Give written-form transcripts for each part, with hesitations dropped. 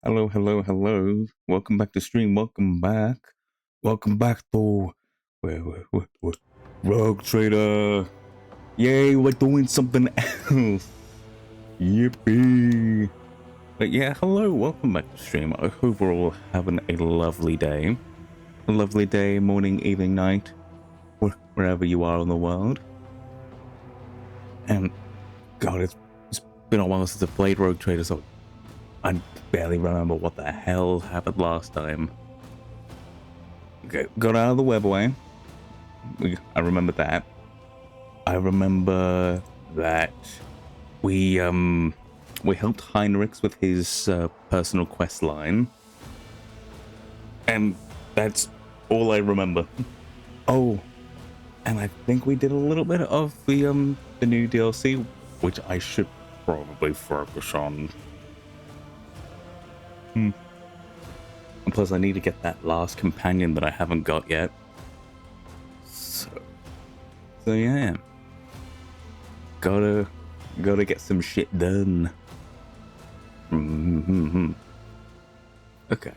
Hello, hello, hello. Welcome back to stream. Welcome back. Welcome back to where Rogue Trader. Yay, we're doing something else. Yippee. But yeah, hello, welcome back to stream. I hope we're all having a lovely day. A lovely day, morning, evening, night, wherever you are in the world. And God, it's been a while since I played Rogue Trader, so I barely remember what the hell happened last time. Okay, got out of the webway. I remember that. I remember that we helped Heinrichs with his personal quest line, and that's all I remember. Oh, and I think we did a little bit of the new DLC, which I should probably focus on. And plus, I need to get that last companion that I haven't got yet. So yeah, gotta get some shit done. Okay.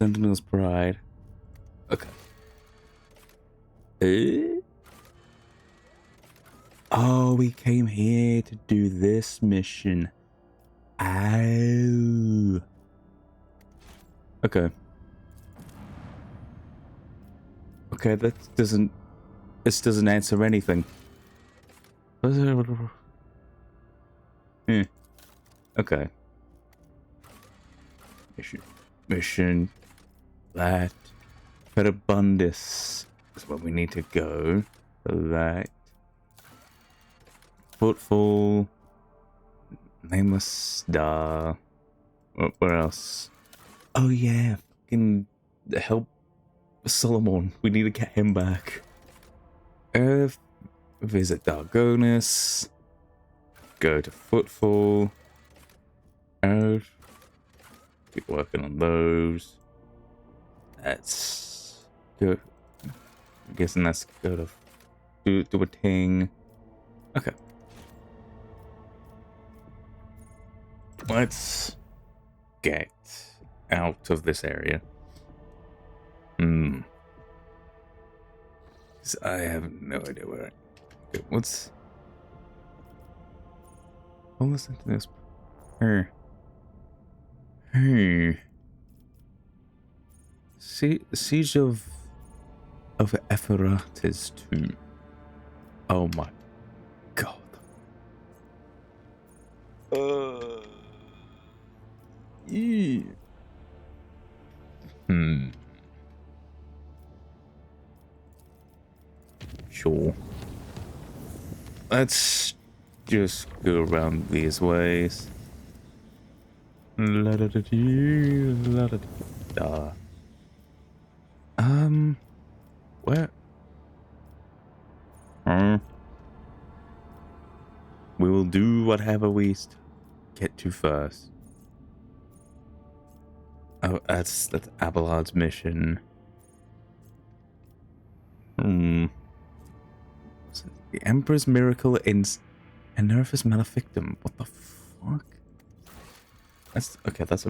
Sentinel's Pride. Okay. Oh, we came here to do this mission. Ow. Okay. Okay, this doesn't answer anything. Okay. Mission. That. Februs is where we need to go. That. Footfall. Nameless Star. Where else? Oh yeah, fucking help Solomon. We need to get him back. Earth. Visit Dargonus. Go to Footfall. Earth. Keep working on those. That's good. I'm guessing that's go to do a ting. Okay. Let's get out of this area. I have no idea where. Okay, what's? I'll listen to this. Siege of Ephorates 2. Oh my god. Yeah. Sure. Let's just go around these ways. Where? We will do whatever we get to first. Oh, that's Abelard's mission. The Emperor's Miracle in Nervous Malefictum. What the fuck? That's okay. That's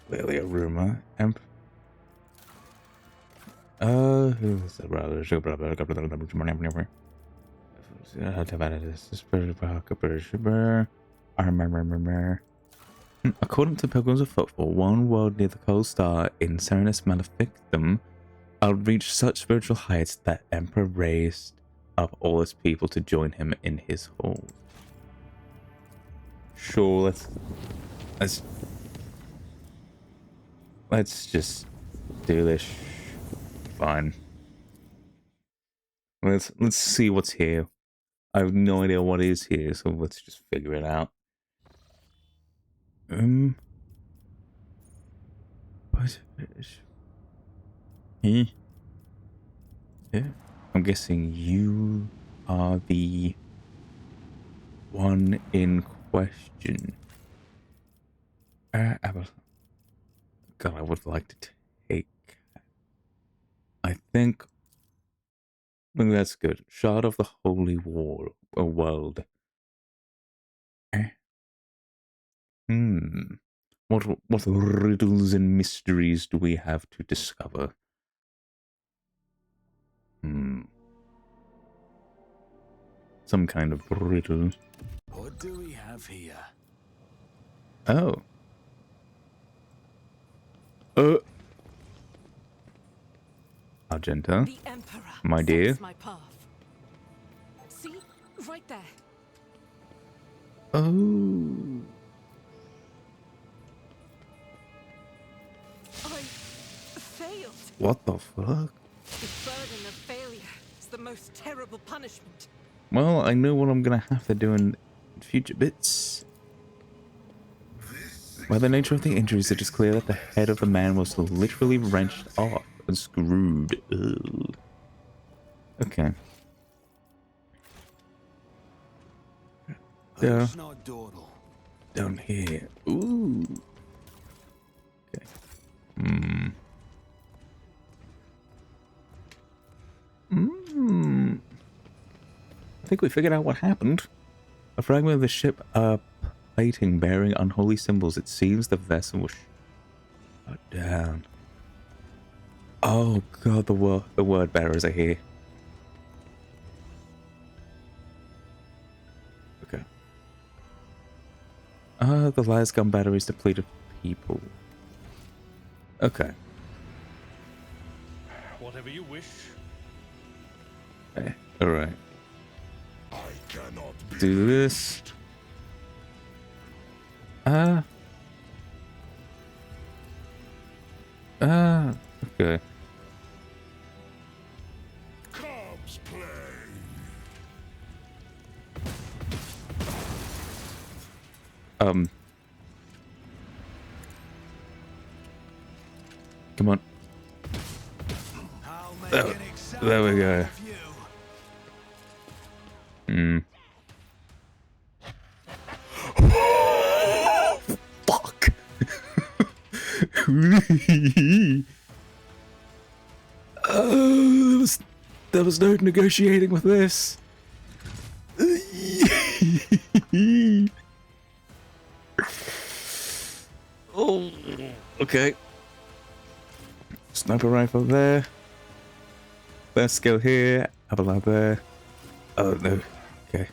clearly a rumor. According to Pilgrims of Footfall, one world near the cold star in Serenus Malefictum reached such spiritual heights that Emperor raised up all his people to join him in his hall. Sure, let's just do this. Fine. Let's see what's here. I have no idea what is here, so let's just figure it out. What? Yeah. I'm guessing you are the one in question. God, I would like to take. I think that's good. Shard of the Holy World. What riddles and mysteries do we have to discover? Some kind of riddle. What do we have here? Oh. Argenta, The Emperor my dear. sets my path. See? Right there. Oh. I failed. What the fuck? The burden of failure is the most terrible punishment. Well, I know what I'm gonna have to do in future bits. By the nature of the injuries, it is clear that the head of the man was literally wrenched off and screwed. Ugh. Okay. Yeah. Down here. Ooh. Okay. I think we figured out what happened. A fragment of the ship, plating bearing unholy symbols. It seems the vessel was shut down. Oh god, the word bearers are here. Okay. The last gun batteries depleted people. Okay. Whatever you wish. Okay. Alright. Do this. Okay. Cubs play. Come on. There we go. Fuck. There was no negotiating with this. Oh, okay. Sniper rifle there. Best skill here. Abelard there. Oh no. Okay.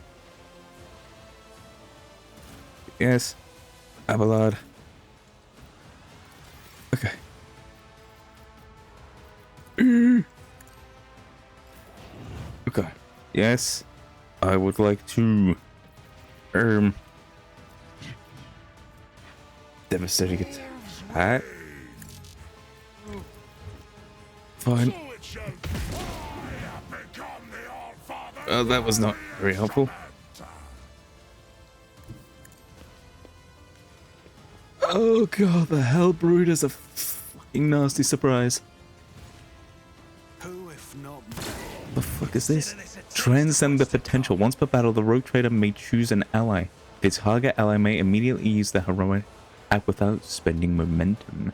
Yes. Abelard. Okay. Okay. Yes. I would like to devastating attack. Fine. That was not very helpful. Oh god, the Hellbrood is a fucking nasty surprise. Who, if not The fuck is this? Transcend the potential. Once per battle, the rogue trader may choose an ally. Its target ally may immediately use the heroic act without spending momentum.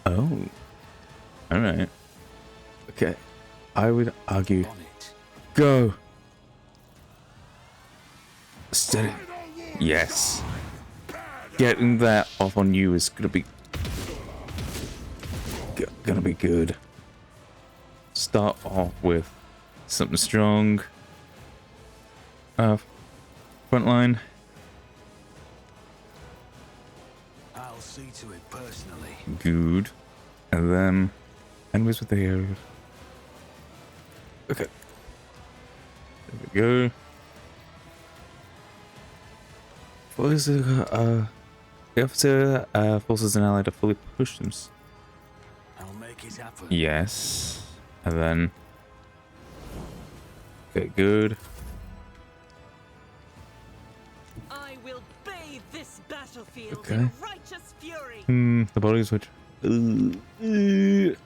Oh. Alright. Okay. I would argue. Go. Steady. Yes. Getting that off on you is gonna be good. Start off with something strong. Front line. I'll see to it personally. Good. And then enemies with the areas. Okay. There we go. What is it? The officer forces an ally to fully push them. I'll make it happen. Yes. And then. Okay, good. I will bathe this battlefield Okay. in righteous fury. The body switch. Okay.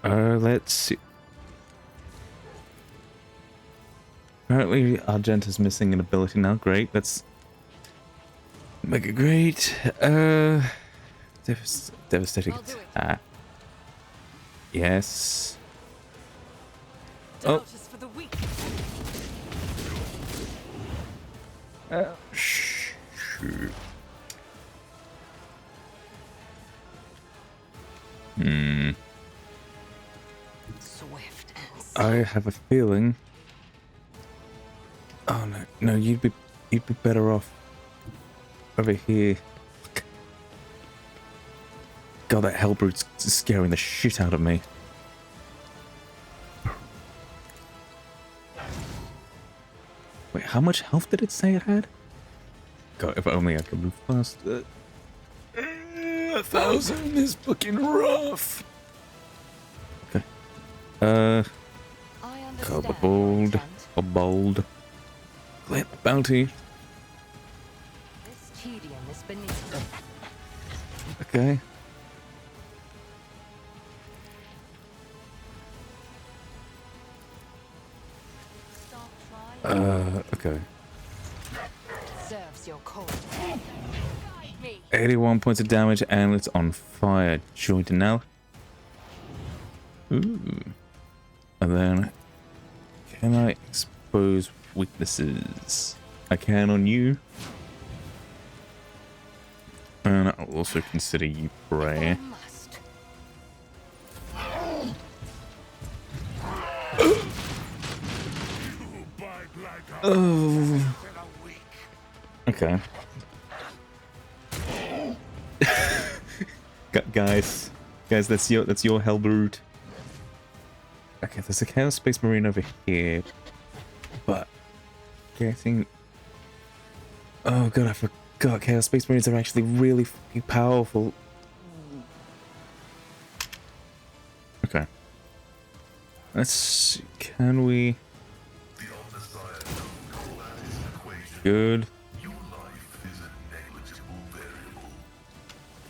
Let's see. Apparently, Argenta's missing an ability now. Great. Let's make it great. Devastating attack. Yes. Doubt is for the weak. shoot. Hmm. Swift and I have a feeling. Oh no, no, you'd be better off over here. God, that Hellbrute's scaring the shit out of me. Wait, how much health did it say it had? God, if only I could move faster. 1,000 is fucking rough. Okay. I understand, Bold. Lieutenant. Or bold. Collect the bounty. This tedium is beneath me. Okay. Stop trying. Okay. Serves your cause. Me. 81 points of damage and it's on fire. Joint now. Ooh. And then, can I expose weaknesses? I can on you. And I'll also consider you prey. I must. Oh. Okay. Guys, that's your Hellbrute. Okay, there's a Chaos Space Marine over here, but getting. Oh god, I forgot. Chaos Space Marines are actually really fucking powerful. Okay. Let's see. Can we? Good.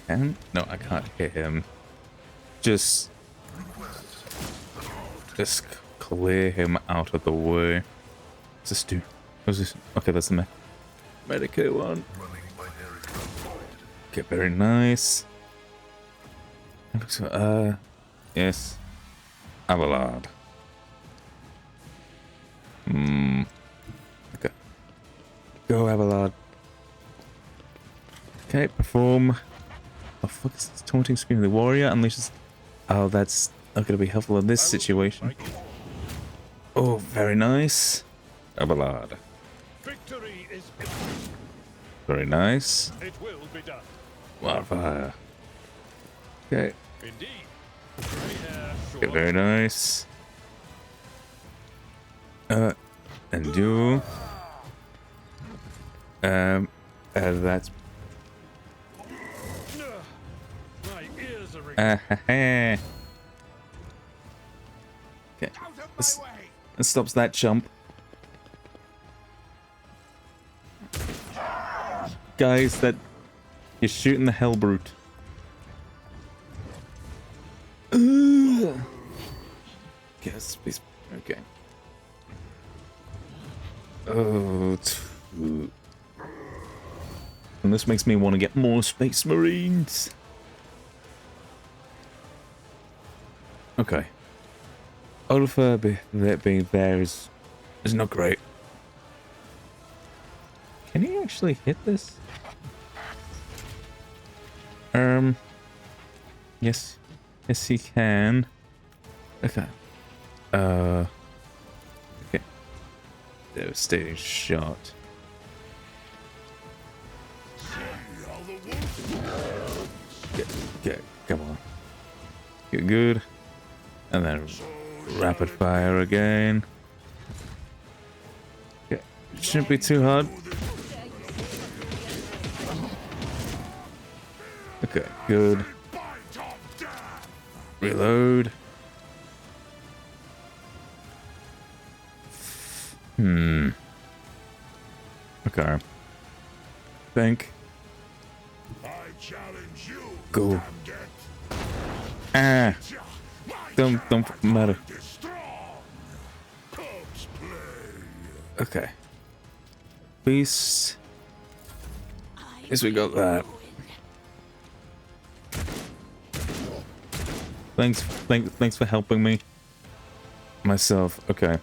Can? No, I can't hit him. Just clear him out of the way. What's this do? What's this? Okay, that's the Medicaid one. Okay, very nice. Yes. Abelard. Okay. Go, Abelard. Okay, perform. Oh, fuck is this taunting scream? The warrior unleashes. Oh, that's not going to be helpful in this situation. Oh, very nice. Abelard. Victory is Very nice. it will be done. Wildfire. Okay. Indeed. Grey hair, Okay, sure. very nice. And you. That's. My ears are ringing. Okay. That stops that jump. Guys, that you're shooting the Hellbrute. Yes, please. Okay. Oh, and this makes me want to get more Space Marines. Okay. Ulfa being there is not great. Can he actually hit this? Yes. Yes, he can. Okay. Okay. Devastating shot. Okay, come on. Get good. And then rapid fire again. Okay, shouldn't be too hard. Okay, good. Reload. Okay. Think. I challenge you. Go. Ah. Don't matter. Okay. Beast. Yes, we got that. Thanks for helping me. Myself. Okay.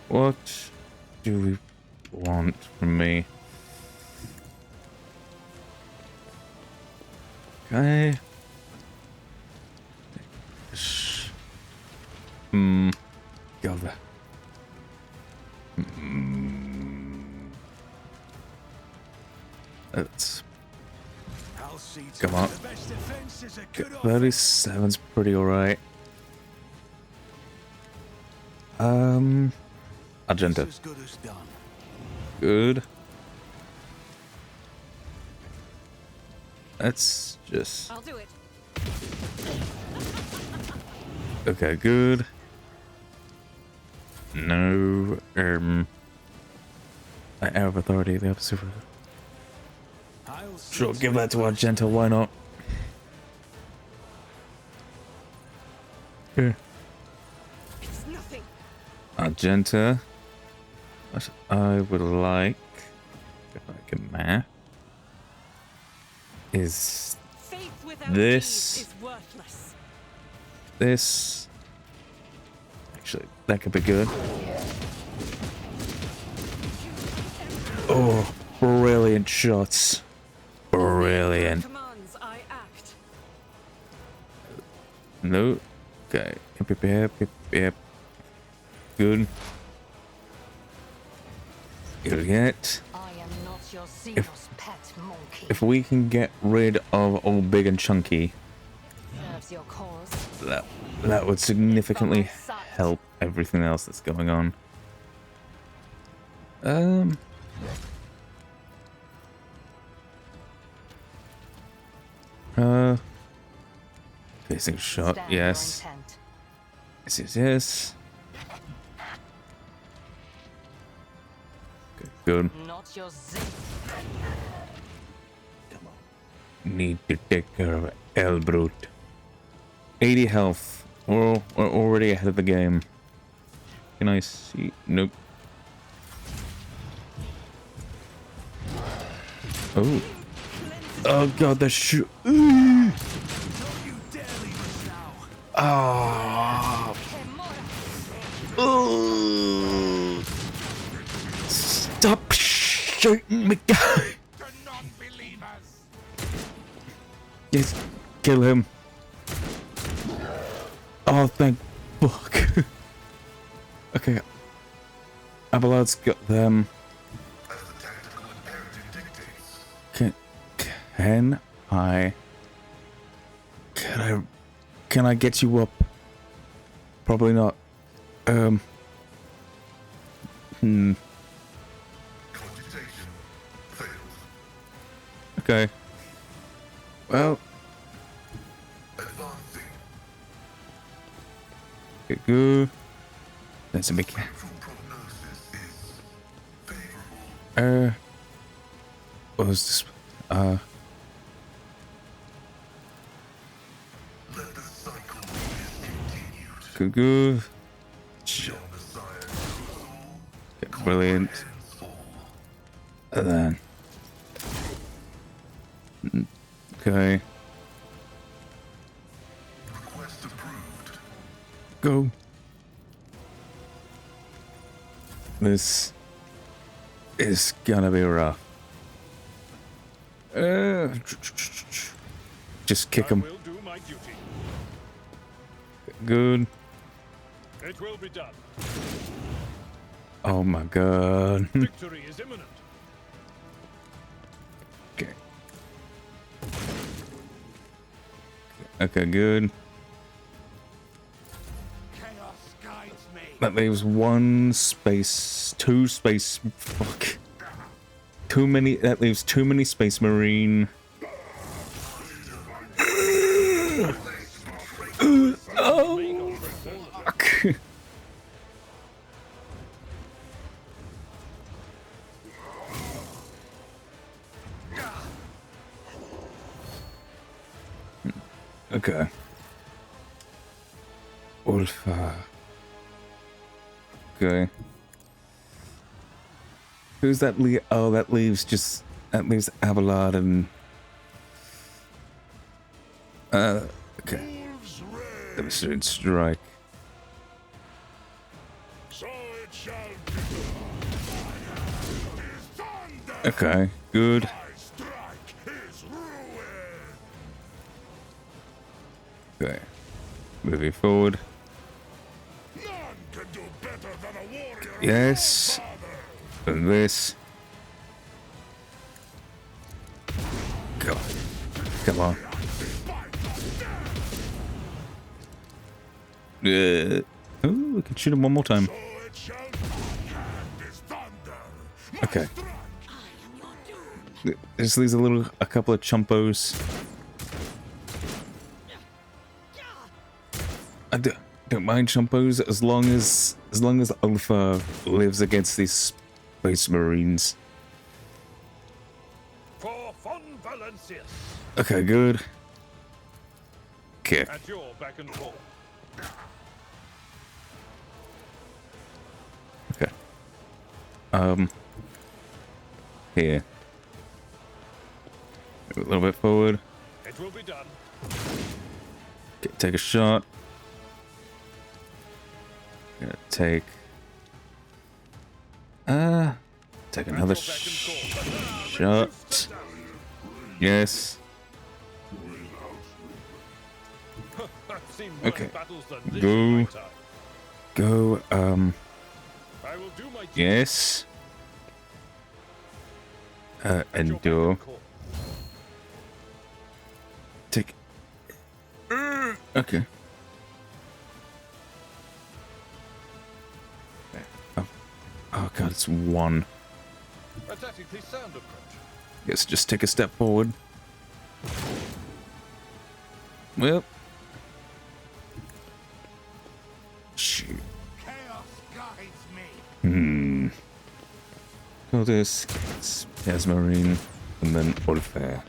What do we want from me? Okay. God. Let's come on. 37's pretty alright. Argenta. Good. Let's just. I'll do it. Okay, good. No, I have authority, the opposite. Sure, give that to Argenta, why not? Here. It's nothing. Argenta. What I would like, if I can map, is Faith without this. deeds is worthless. This. Actually, that could be good. Oh, brilliant shots. Brilliant. Commands I act. No. Okay. Yep. Good. Good yet. I am not your Xenos pet monkey. If we can get rid of old Big and Chunky, Serves your cause. that would significantly help everything else that's going on. Facing shot, Stand yes. your intent. Yes. Good. Not your Z. Need to take care of El Brute. 80 health. We're already ahead of the game. Can I see? Nope. Oh. Oh god, the shoot. Ah. Oh. Stop shooting me, guy. Yes, kill him. Oh, thank fuck. Okay. Abelard's got them. Can I get you up? Probably not. Okay. Well. Okay, good. That's a big. What was this? Good. Okay, brilliant. And then. Okay. Go. This is gonna be rough. Just kick him. I will do my duty. Good. It will be done. Oh my god. Victory is imminent. Okay. Okay, good. Chaos guides me. That leaves one space, two space. Fuck. Too many. That leaves too many Space Marine. Oh. Fuck. Okay. Ulfa. Okay. Who's that? Oh, that leaves just. That leaves Abelard and. Okay. Demonstrated strike. So it shall be. Okay, good. I strike his ruin. Okay. Moving forward. None can do better than a warrior. Yes. And this. Go. Come on. Oh, we can shoot him one more time. So it shall be. Hand is thunder. My Okay. strike. Just leaves a couple of chumpos. I don't mind chumpos as long as Alpha lives against these space marines. For Von Valencius. Okay, good. Kick. At your back and forth. Okay. Here. A little bit forward. It will be done. Okay, take a shot. Gonna take. Take another shot. Yes. I've seen worse Okay. battles than this Go. in my time. Go. I will do my duty. Yes. At your back Endure. and call. Take. Okay. Oh god, it's one. A tactically sound approach. Yes, just take a step forward. Well. Shoot. Chaos guides me. Go this. Marine, and then Orfair.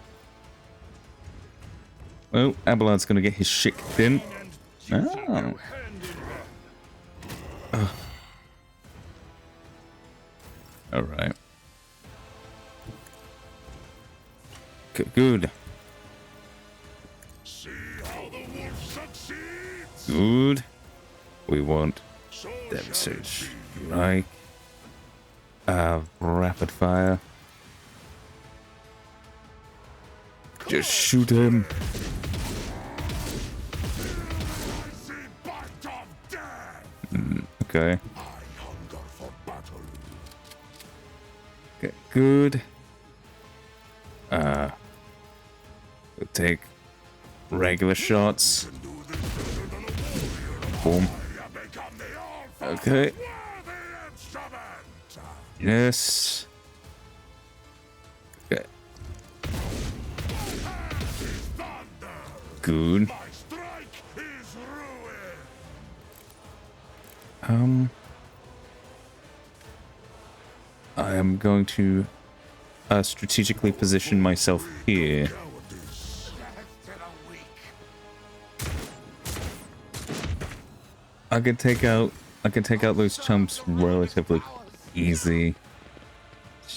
Well, Abelard's gonna get his shit kicked in. Oh. Hand in hand. Alright. Okay, good. See how the wolf succeeds. Good. We want So devastating shall it be. strike. Rapid fire. Just shoot him. I see bite of death. Okay. I hunger for battle. Okay, good. We'll take regular shots. Can do this better than a warrior. Boom. I have become the alpha. Okay. Worthy instrument. Yes. Okay. Thunder. Good. My strike is ruin. I am going to strategically position myself here. Cowardice. Death to the weak. I can take out those chumps relatively easy.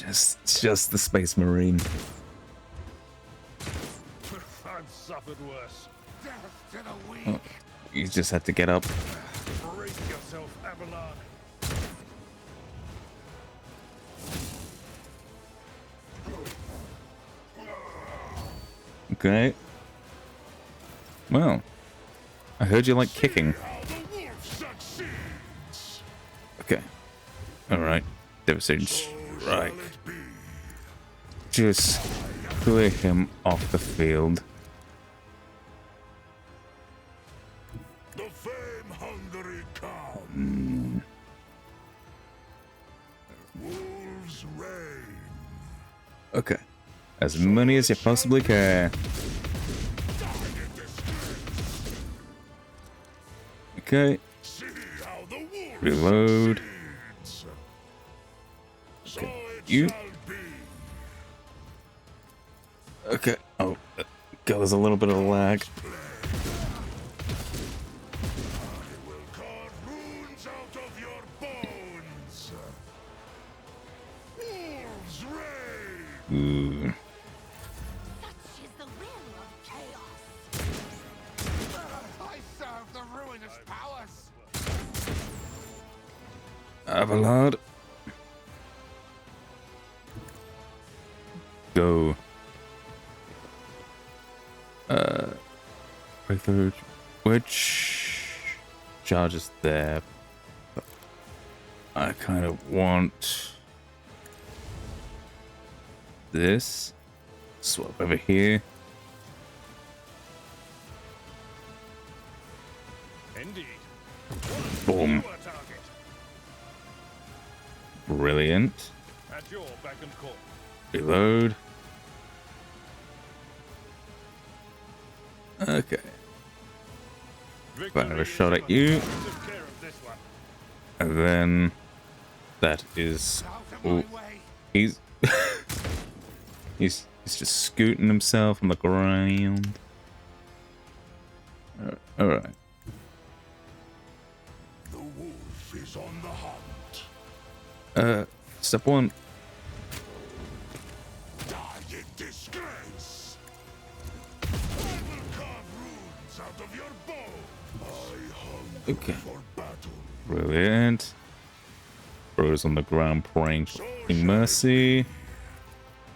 It's just the Space Marine. I've suffered worse. Death to the weak. You just have to get up. Brace yourself, Abelard. Okay. Well, I heard you like kicking. How the wolf succeeds. Okay. Alright. Devastating So shall strike. it be. Just clear him off the field. The fame-hungry come. Wolves reign. Okay. As many as you possibly can. Okay. See how the wolf Reload. succeeds. So Okay, it you- shall be. Okay. Oh, God, there's a little bit of lag. I will carve runes out of your bones. Wolves reign. Ooh. Such is the will of chaos. I serve the ruinous powers. Abelard. Go. Breakthrough. which charges there. But I kind of want this. Swap over here. Indeed. Boom. You are target. Brilliant. At your beck and call. Reload. Okay. Got another shot at you. Took care of this one. And then that is. Ooh, he's he's just scooting himself on the ground. All right. The wolf is on the hunt. Step one. Die in disgrace. I will carve runes out of your bow. I hunger Okay. for battle. Brilliant. Throws on the ground praying for mercy,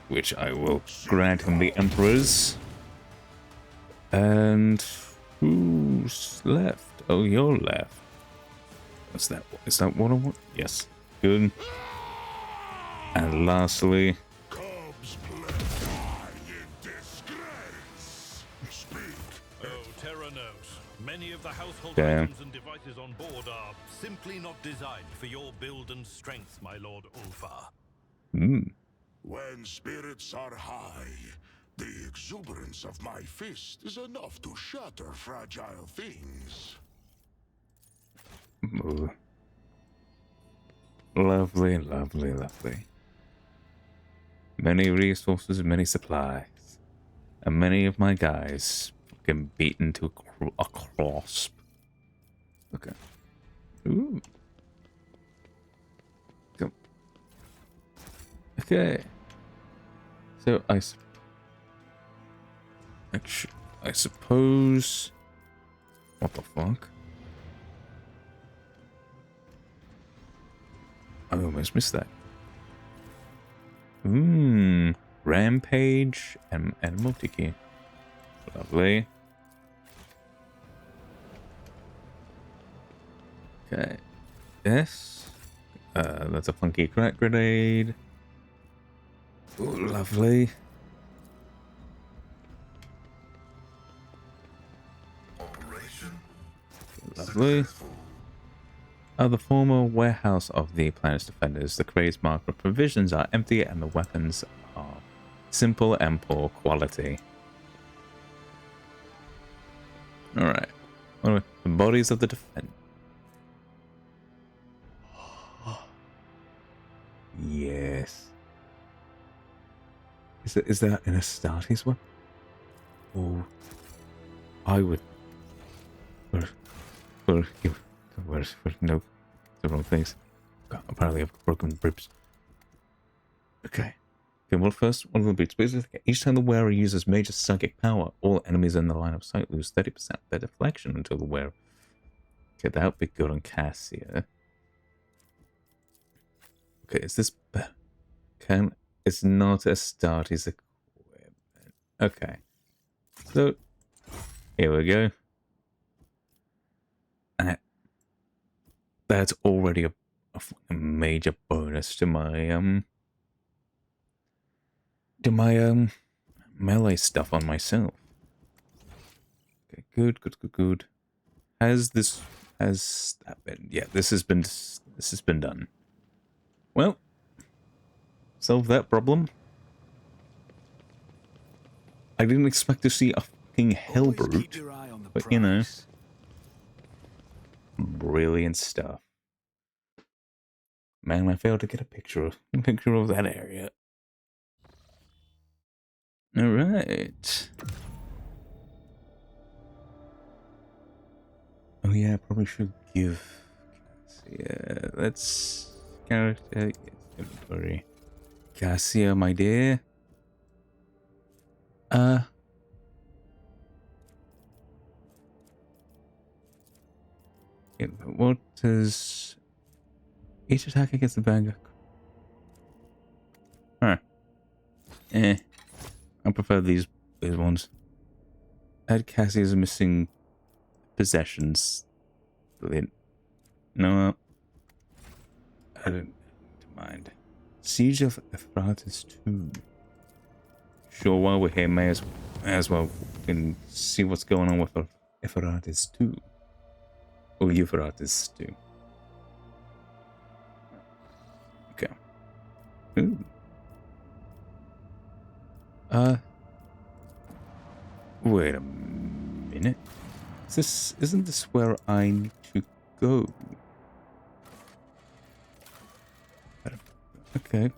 which I will grant him the Emperor's. And who's left? Oh, you're left. What's that? Is that what I want? Yes. Good. And lastly, Cubs play. Die in disgrace. Speak. Oh, Terra knows. Many of the household Okay. items and devices on board are simply not designed for your build and strength, my lord Ulfar. When spirits are high, the exuberance of my fist is enough to shatter fragile things. Ooh. Lovely, lovely, lovely. Many resources, many supplies, and many of my guys fucking beaten to a crisp. Okay. Ooh. Come. Okay. So I suppose. What the fuck? I almost missed that. Rampage and multi-key. Lovely. Okay. Yes. That's a funky crack grenade. Ooh, lovely. Lovely. The former warehouse of the planet's defenders, the crates marked with provisions are empty and the weapons are simple and poor quality. Alright. The bodies of the defend. Yes. Is that an Astartes one? Oh, I would. No, the wrong things. God, apparently I've broken ribs. Okay. Well, first, one of the boots. Basically, each time the wearer uses major psychic power, all enemies in the line of sight lose 30% of their deflection until the wearer. Okay, that would be good on Cassia. Okay, is this... It's not Astartes equipment. Okay. So, here we go. And that's already a major bonus to my melee stuff on myself. Okay, good. Has that been? Yeah, this has been done. Well, solve that problem. I didn't expect to see a fucking hell brute, but you know, brilliant stuff. Man, I failed to get a picture of that area. All right. Oh yeah, I probably should give. Yeah, let's character inventory. Cassia, my dear. What does each attack against the banger? Huh. I prefer these ones. Add Cassie as a missing possessions. Brilliant. No, I don't mind. Siege of Februs 2. Sure, while we're here, may as well can see what's going on with Februs 2. Or Euphrates 2. Okay. Ooh. Wait a minute. Isn't this where I need to go? Okay.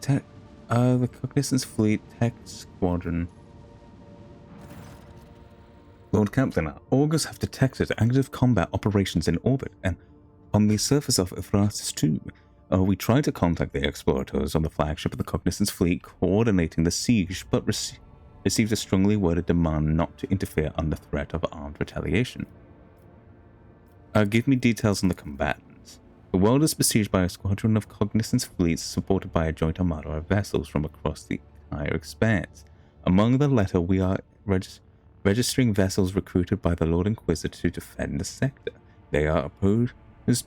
The Cognizance Fleet Tech Squadron. Lord Captain, our augurs have detected active combat operations in orbit and on the surface of Februs 2. We tried to contact the explorators on the flagship of the Cognizance Fleet coordinating the siege, but received a strongly worded demand not to interfere under threat of armed retaliation. Give me details on the combatants. The world is besieged by a squadron of Cognizance fleets supported by a joint armada of vessels from across the entire expanse. Among the latter, we are registering vessels recruited by the Lord Inquisitor to defend the sector. They are opposed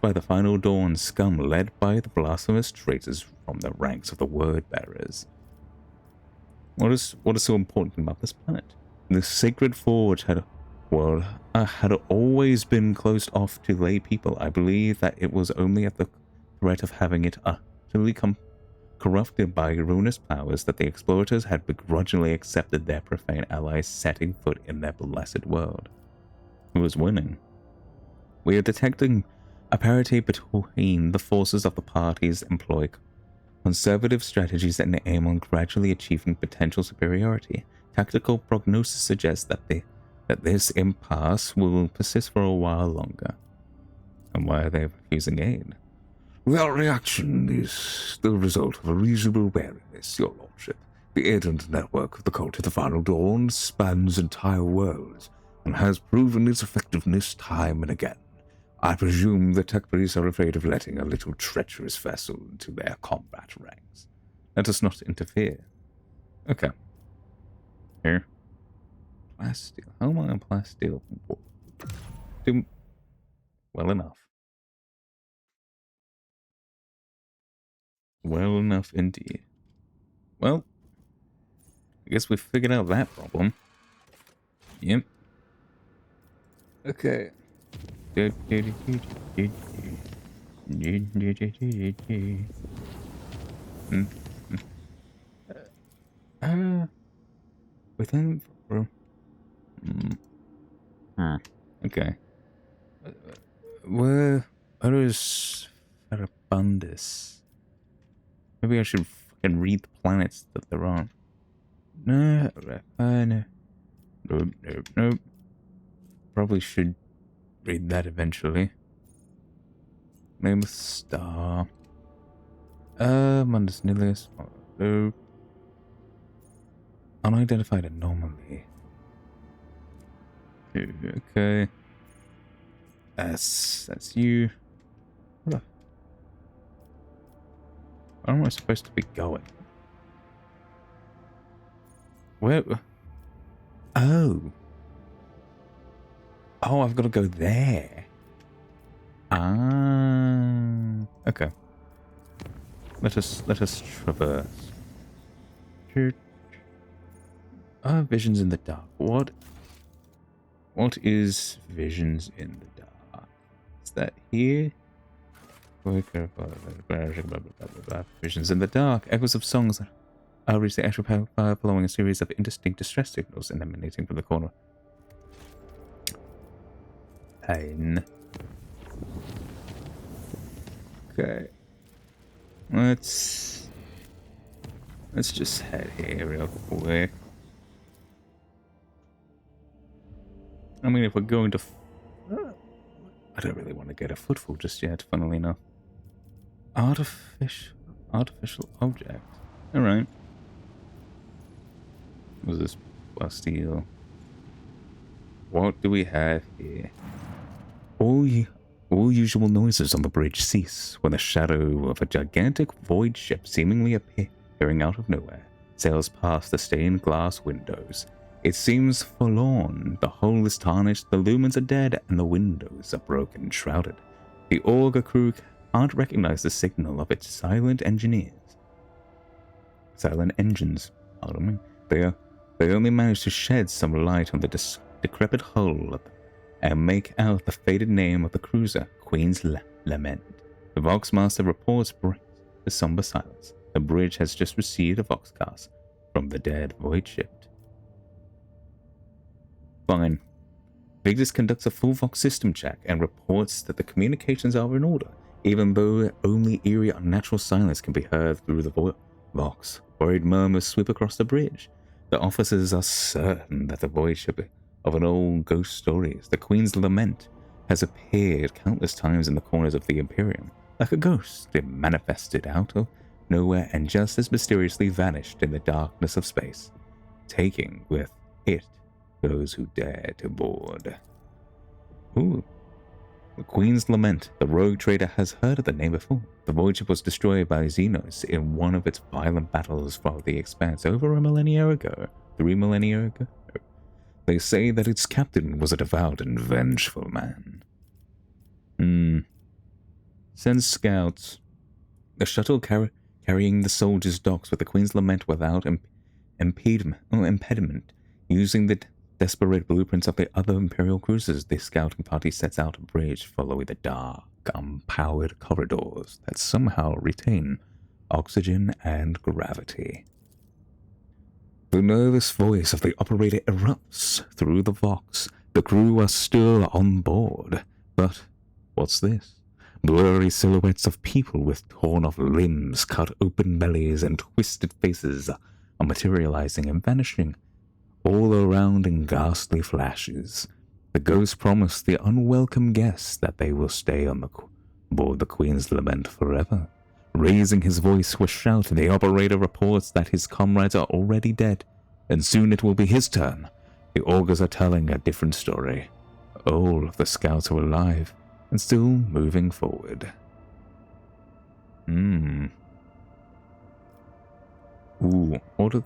by the Final Dawn scum led by the blasphemous traitors from the ranks of the Word Bearers. What is so important about this planet? The Sacred Forge had always been closed off to lay people. I believe that it was only at the threat of having it utterly corrupted by ruinous powers that the explorators had begrudgingly accepted their profane allies setting foot in their blessed world. Who was winning? We are detecting a parity between the forces of the parties employ conservative strategies and aim on gradually achieving potential superiority. Tactical prognosis suggests that this impasse will persist for a while longer. And why are they refusing aid? Their reaction is the result of a reasonable wariness, your lordship. The agent network of the Cult of the Final Dawn spans entire worlds and has proven its effectiveness time and again. I presume the tech police are afraid of letting a little treacherous vessel into their combat ranks. Let us not interfere. Okay. Here. Plasteel. How am I on plasteel? Do well enough. Well enough indeed. Well, I guess we figured out that problem. Yep. Okay. Within room. Okay. Where is Februs? Maybe I should fucking read the planets that they're on. No. Nope. Probably should read that eventually. Mammoth Star. Mundus Nihilus. No. Unidentified anomaly. Okay. That's you. Where am I supposed to be going? Where? Oh, I've got to go there. Okay. Let us traverse. Visions in the dark. What is visions in the dark? Is that here? Visions in the dark. Echoes of songs that reach the actual fire following a series of indistinct distress signals emanating from the corner. Pain. Okay. Let's just head here real quick. I mean, if we're going to... I don't really want to get a footfall just yet, funnily enough. Artificial object. Alright. What's this? Plasteel. What do we have here? All usual noises on the bridge cease when the shadow of a gigantic void ship seemingly appearing out of nowhere sails past the stained glass windows. It seems forlorn. The hull is tarnished, the lumens are dead, and the windows are broken and shrouded. The Augur crew can't recognize the signal of its silent engineers. Silent engines, pardon me. They only manage to shed some light on the decrepit hull and make out the faded name of the cruiser, Queen's Lament. The Voxmaster reports breaks the somber silence. The bridge has just received a Voxcast from the dead void ship. Fine. Februs conducts a full Vox system check and reports that the communications are in order, even though only eerie unnatural silence can be heard through the Vox. Worried murmurs sweep across the bridge. The officers are certain that the void ship of an old ghost stories, the Queen's Lament, has appeared countless times in the corners of the Imperium. Like a ghost, it manifested out of nowhere and just as mysteriously vanished in the darkness of space, taking with it those who dare to board. Ooh. The Queen's Lament. The rogue trader has heard of the name before. The void ship was destroyed by Xenos in one of its violent battles for the Expanse over 3 millennia ago. They say that its captain was a devout and vengeful man. Sends scouts. The shuttle carrying the soldiers docks with the Queen's Lament without impediment, using the desperate blueprints of the other Imperial cruisers. The scouting party sets out a bridge following the dark, unpowered corridors that somehow retain oxygen and gravity. The nervous voice of the operator erupts through the Vox. The crew are still on board. But what's this? Blurry silhouettes of people with torn-off limbs, cut open bellies, and twisted faces are materializing and vanishing all around in ghastly flashes. The ghosts promise the unwelcome guests that they will stay on board the Queen's Lament forever. Raising his voice with shout, the operator reports that his comrades are already dead, and soon it will be his turn. The augurs are telling a different story. All of the scouts are alive and still moving forward. Ooh, order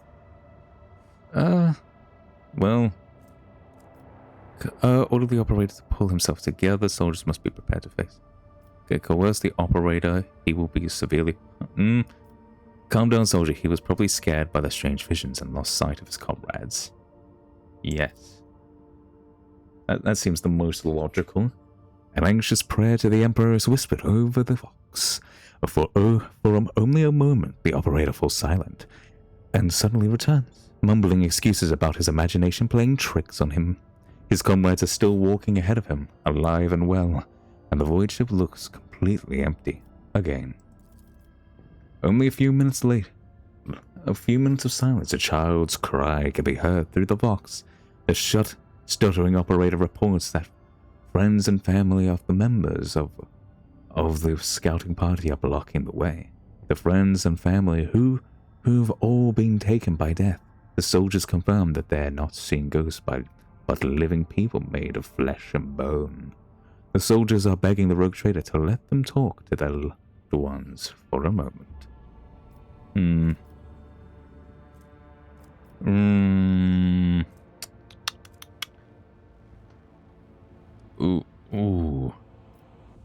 the operator to pull himself together. Soldiers must be prepared to face. Okay, coerce the operator. He will be severely... Calm down, soldier. He was probably scared by the strange visions and lost sight of his comrades. Yes. That seems the most logical. An anxious prayer to the Emperor is whispered over the Vox. For only a moment, the operator falls silent and suddenly returns, mumbling excuses about his imagination playing tricks on him. His comrades are still walking ahead of him, alive and well, and the void ship looks completely empty again. Only a few minutes later, a few minutes of silence, a child's cry can be heard through the Vox. The stuttering operator reports that friends and family of the members of the scouting party are blocking the way. The friends and family who've all been taken by death. The soldiers confirm that they're not seeing ghosts but living people made of flesh and bone. The soldiers are begging the rogue trader to let them talk to their loved ones for a moment. Ooh.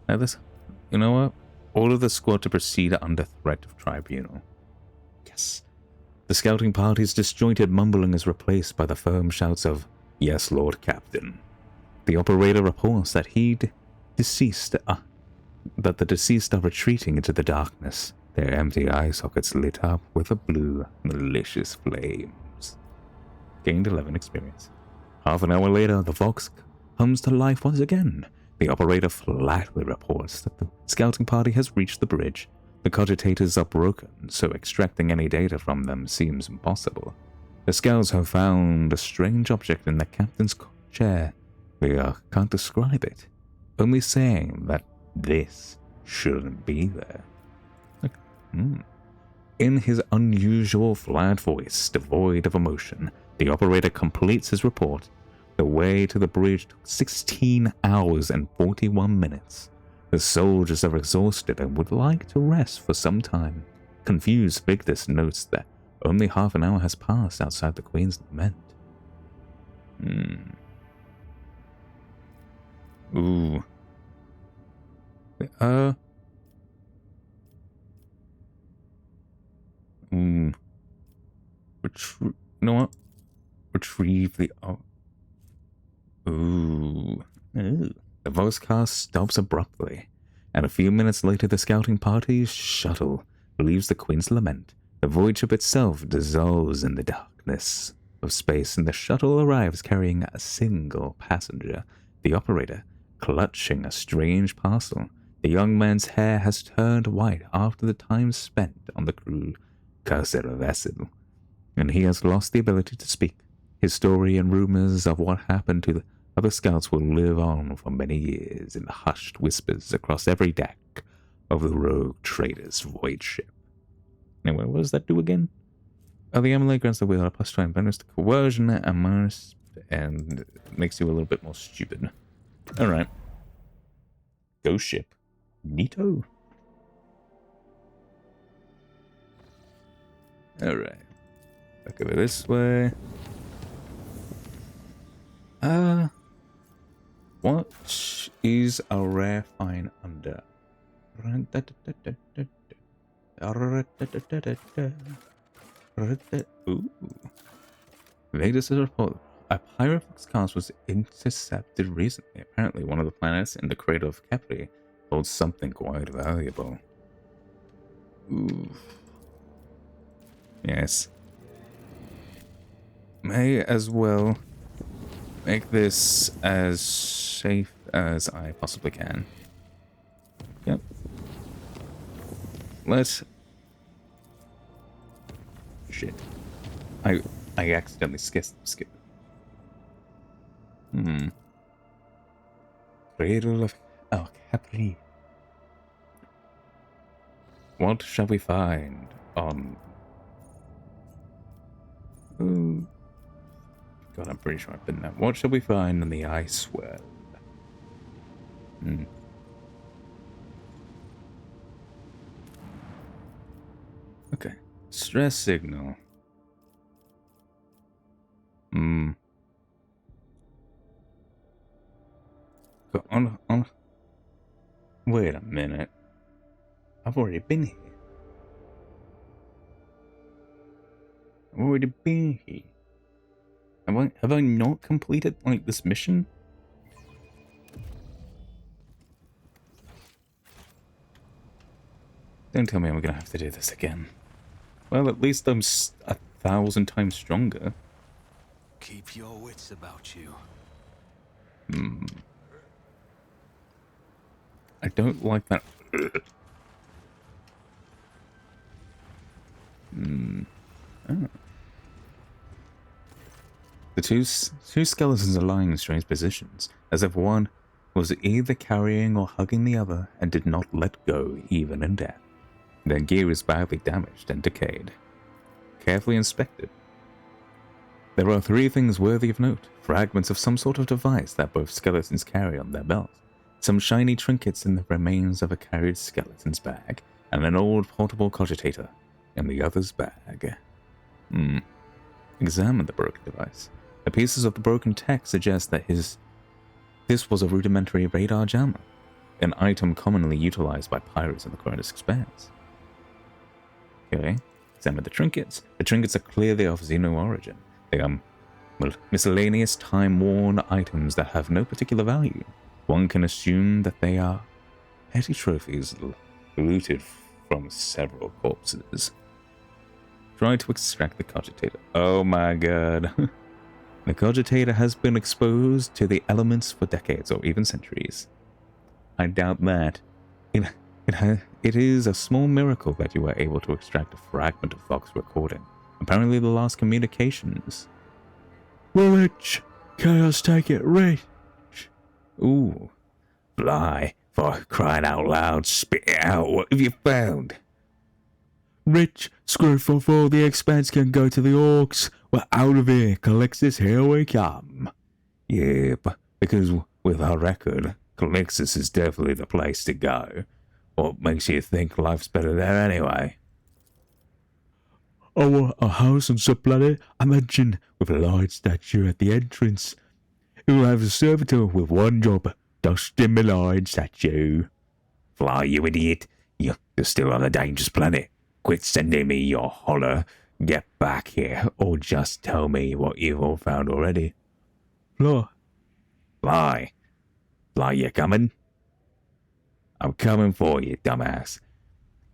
Now this, you know what? Order the squad to proceed under threat of tribunal. Yes. The scouting party's disjointed mumbling is replaced by the firm shouts of, "Yes, Lord Captain." The operator reports that the deceased are retreating into the darkness, their empty eye sockets lit up with a blue, malicious flames. Gained 11 experience. Half an hour later, the Vox comes to life once again. The operator flatly reports that the scouting party has reached the bridge. The cogitators are broken, so extracting any data from them seems impossible. The scouts have found a strange object in the captain's chair. They can't describe it, only saying that this shouldn't be there. In his unusual flat voice, devoid of emotion, the operator completes his report. The way to the bridge took 16 hours and 41 minutes. The soldiers are exhausted and would like to rest for some time. Confused, Februs notes that only half an hour has passed outside the Queen's Lament. Ooh. You know what? Retrieve the... Ooh. The voice cast stops abruptly, and a few minutes later the scouting party's shuttle leaves the Queen's Lament. The void ship itself dissolves in the darkness of space, and the shuttle arrives carrying a single passenger, the operator, clutching a strange parcel. The young man's hair has turned white after the time spent on the crew cursed vessel, and he has lost the ability to speak. His story and rumors of what happened to the other scouts will live on for many years in hushed whispers across every deck of the rogue trader's void ship. Anyway, what does that do again? Oh, the Emily grants the wheel a +20 bonus to coercion and makes you a little bit more stupid. Alright. Ghost ship. Neato. Alright. Back over this way. What is a rare find under? Ooh. Vegas has reported a Pyrofix cast was intercepted recently. Apparently, one of the planets in the crater of Capri holds something quite valuable. Ooh. Yes. May as well make this as safe as I possibly can. Yep. Shit. I accidentally skipped. Cradle of Capri. What shall we find on... Ooh. God, I'm pretty sure I've been there. What shall we find in the ice world? Okay. Stress signal. Go on. Wait a minute. I've already been here. Have I not completed, like, this mission? Don't tell me I'm gonna have to do this again. Well, at least I'm 1,000 times stronger. Keep your wits about you. I don't like that. Oh. The two skeletons are lying in strange positions, as if one was either carrying or hugging the other and did not let go even in death. Their gear is badly damaged and decayed. Carefully inspected. There are 3 things worthy of note: fragments of some sort of device that both skeletons carry on their belts, some shiny trinkets in the remains of a carried skeleton's bag, and an old portable cogitator in the other's bag. Examine the broken device. The pieces of the broken tech suggest that this was a rudimentary radar jammer, an item commonly utilized by pirates in the Cronus Expanse. Okay, examine the trinkets. The trinkets are clearly of Xeno origin. They are miscellaneous time-worn items that have no particular value. One can assume that they are petty trophies looted from several corpses. Try to extract the cogitator. Oh my god. The cogitator has been exposed to the elements for decades or even centuries. I doubt that. It is a small miracle that you were able to extract a fragment of Vox recording. Apparently the last communications. Rich! Chaos take it, Rich! Ooh. Fly, for crying out loud, spit it out, what have you found? Rich, screw for the expense can go to the orcs. We're out of here, Calixtus, here we come. Yep, because with our record, Calixtus is definitely the place to go. What makes you think life's better there anyway? Oh, a house on some planet, I mentioned, with a large statue at the entrance. It will have a servitor with one job, dusting the large statue. Fly, you idiot. You're still on a dangerous planet. Quit sending me your holler. Get back here, or just tell me what you've all found already. Fly. Fly. Fly, you coming? I'm coming for you, dumbass.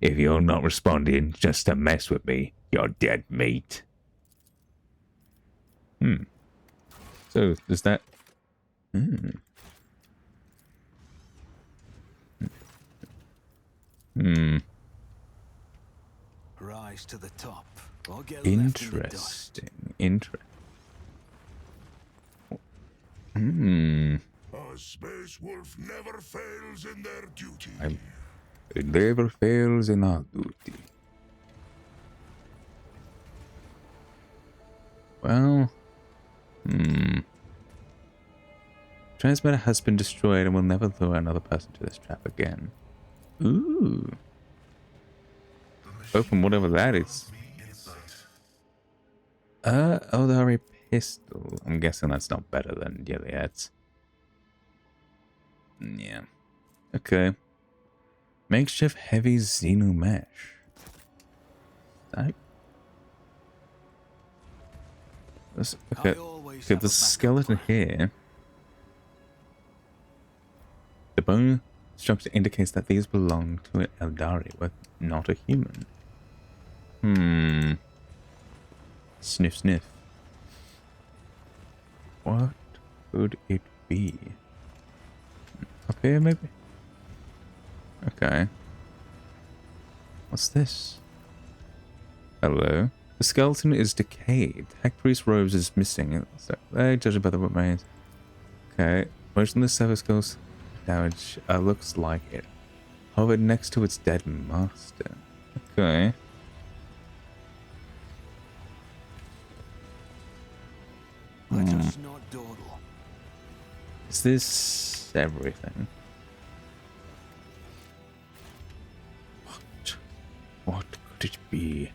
If you're not responding just to mess with me, you're dead meat. So, is that... Rise to the top, or get left in the dust. Interesting. A space wolf never fails in their duty. It never fails in our duty. Well... Transmitter has been destroyed and will never lure another person to this trap again. Ooh. Open whatever that is. Oh, they're a pistol. I'm guessing that's not better than Gilead's. Yeah. Okay. Makeshift heavy xeno mesh. Okay. Okay, the skeleton here. The bone structure indicates that these belong to an Eldari, but not a human. Sniff, sniff. What could it be? Up here, maybe? Okay. What's this? Hello. The skeleton is decayed. Hag Priest robes is missing. So, judging by the remains. Okay. Most of the surface goes damage. Looks like it hovered next to its dead master. Okay. Let us not dawdle. Is this everything? What could it be?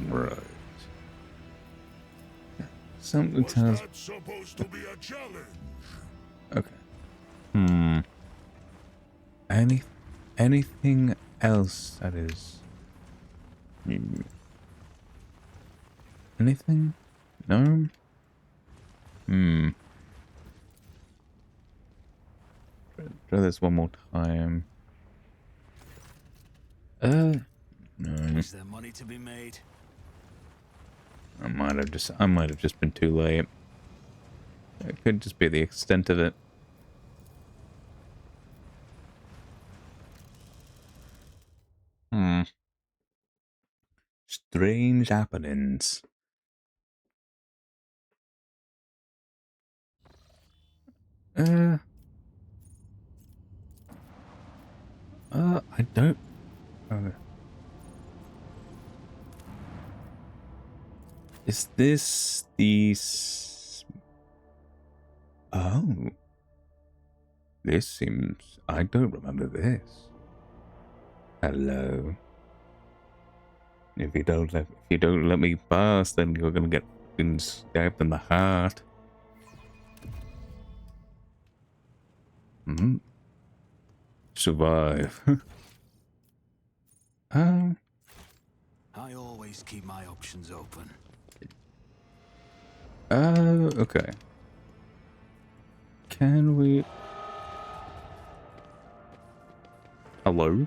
Right. Something tells. That's supposed to be a challenge. Okay. Anything else that is. Anything? No? Try this one more time. No. Is there money to be made? I might have just been too late. It could just be the extent of it. Strange happenings. I don't. Is this the? Oh, this seems. I don't remember this. Hello. If you don't let me pass, then you're gonna get fucking stabbed in the heart. Survive. I always keep my options open. Okay. Can we? Hello?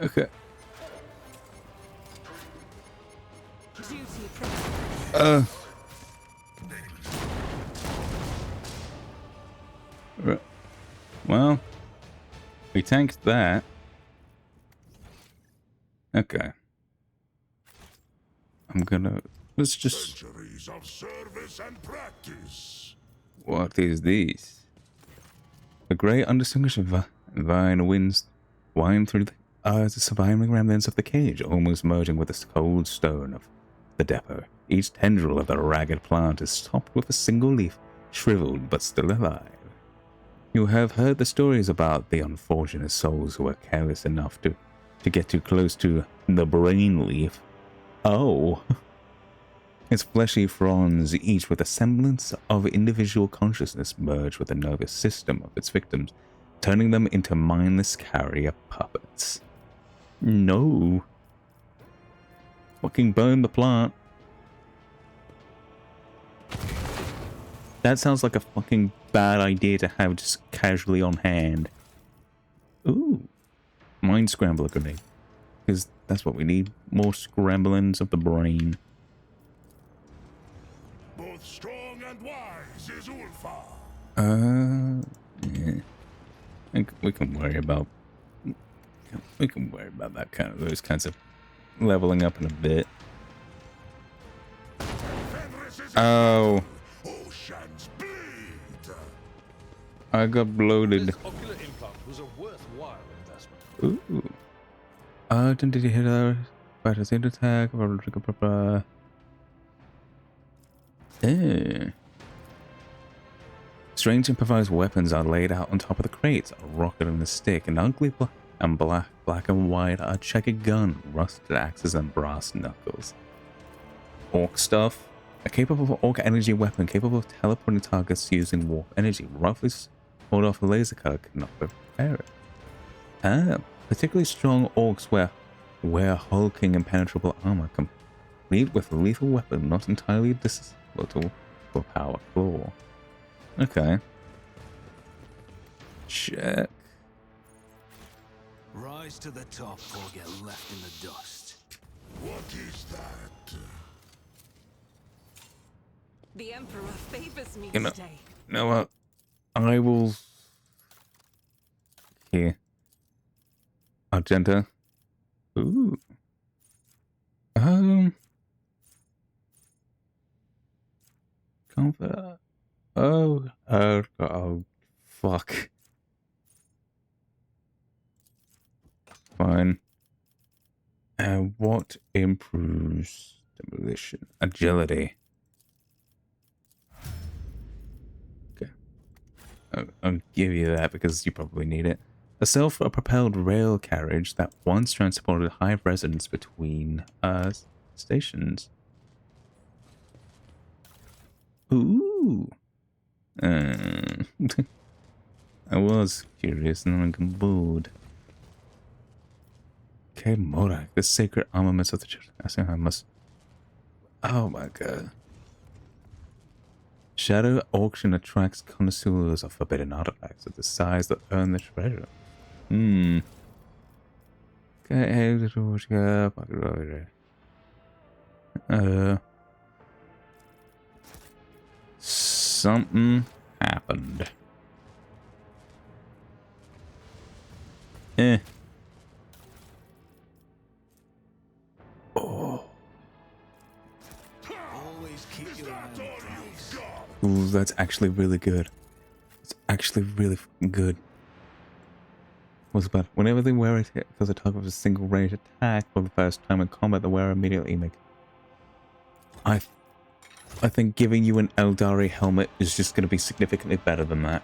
Okay. Well, we tanked that. Okay. I'm gonna Let's just... Centuries of service and practice. What is this? The great undistinguishable vine winds wind through the surviving remnants of the cage, almost merging with the cold stone of the depot. Each tendril of the ragged plant is topped with a single leaf, shriveled but still alive. You have heard the stories about the unfortunate souls who were careless enough to get too close to the brain leaf. Oh. Its fleshy fronds, each with a semblance of individual consciousness, merge with the nervous system of its victims, turning them into mindless carrier puppets. No. Fucking burn the plant. That sounds like a fucking bad idea to have just casually on hand. Ooh. Mind scrambler grenade. Because that's what we need. More scramblings of the brain. Both strong and wise is Ulfa. Yeah. We can worry about that those kinds of leveling up in a bit. Oh. Oceans bleed. I got bloated. This ocular implant was a worthwhile investment. Ooh. Did you hit our fighter's end attack? Strange improvised weapons are laid out on top of the crates. A rocket and a stick, an ugly black and white, a checkered gun, rusted axes, and brass knuckles. Orc stuff. A capable orc energy weapon capable of teleporting targets using warp energy. Roughly hold off a laser cut could not repair it. Particularly strong orcs wear hulking impenetrable armor, complete with a lethal weapon not entirely disposable for power claw. Okay. Check. Rise to the top or get left in the dust. What is that? The Emperor favors me You know, today. know what? I will... Here. Argenta. Ooh. Comfort. Oh, fuck. Fine. What improves demolition? Agility. Okay. I'll give you that because you probably need it. A self-propelled rail carriage that once transported high residents between stations. Ooh. I was curious and then I got bored. Okay, Morak, the sacred armaments of the church. I think I must... Oh my god. Shadow auction attracts connoisseurs of forbidden artifacts of the size that earn the treasure. Okay, something happened. Oh. Always keep your eye on the prize. Ooh, that's actually really good. It's actually really good. What's about whenever they wear it because the target of a single range attack for the first time in combat, the wearer immediately make. I think giving you an Eldari helmet is just going to be significantly better than that.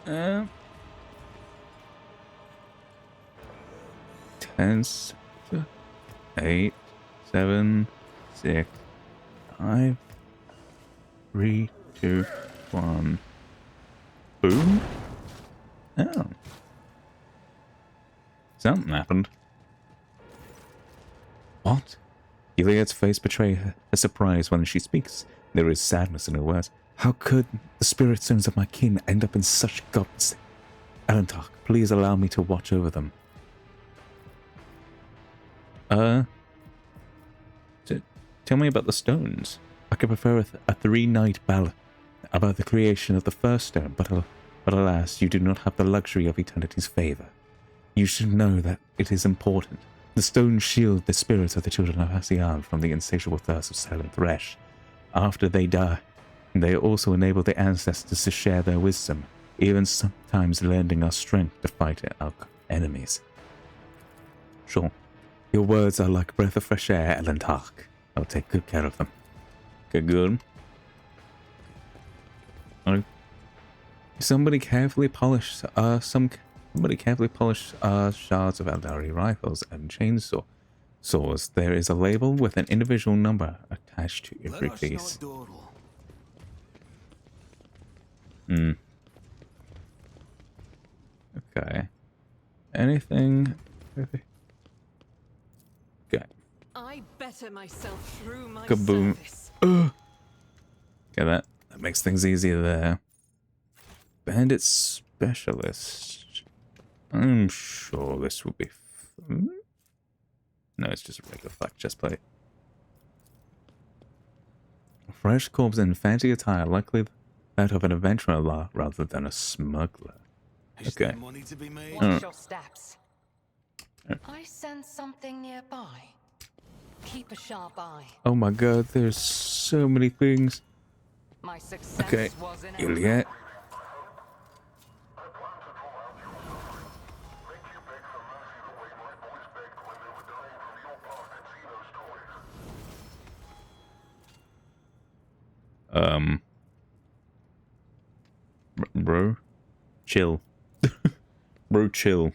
10, 8, 7, 6, 5, 3, 2, 1. Boom. Oh. Something happened. What? Gilead's face betrays her surprise when she speaks. There is sadness in her words. How could the spirit sons of my kin end up in such gods? Alantok, please allow me to watch over them. Tell me about the stones. I could prefer a 3-night ballad about the creation of the first stone, but alas, you do not have the luxury of eternity's favor. You should know that it is important. The The stones shield the spirits of the children of Asian from the insatiable thirst of Silent Thresh. After they die, they also enable the ancestors to share their wisdom, even sometimes lending us strength to fight our enemies. Sure, your words are like a breath of fresh air, Elentark. I'll take good care of them. Okay, good. Somebody carefully polished shards of Eldari rifles and chainsaw saws. There is a label with an individual number attached to every piece. Okay. Anything? Okay. I better myself through my Kaboom. service. Okay, that makes things easier there. Bandit specialist. I'm sure this will be. No, it's just a regular flak chest plate. Fresh corpse in fancy attire, likely that of an adventurer rather than a smuggler. Okay. Money to be made? Watch your steps. I sense something nearby. Keep a sharp eye. Oh my god, there's so many things. My success Okay, was in Juliet. Bro, chill. Bro, chill.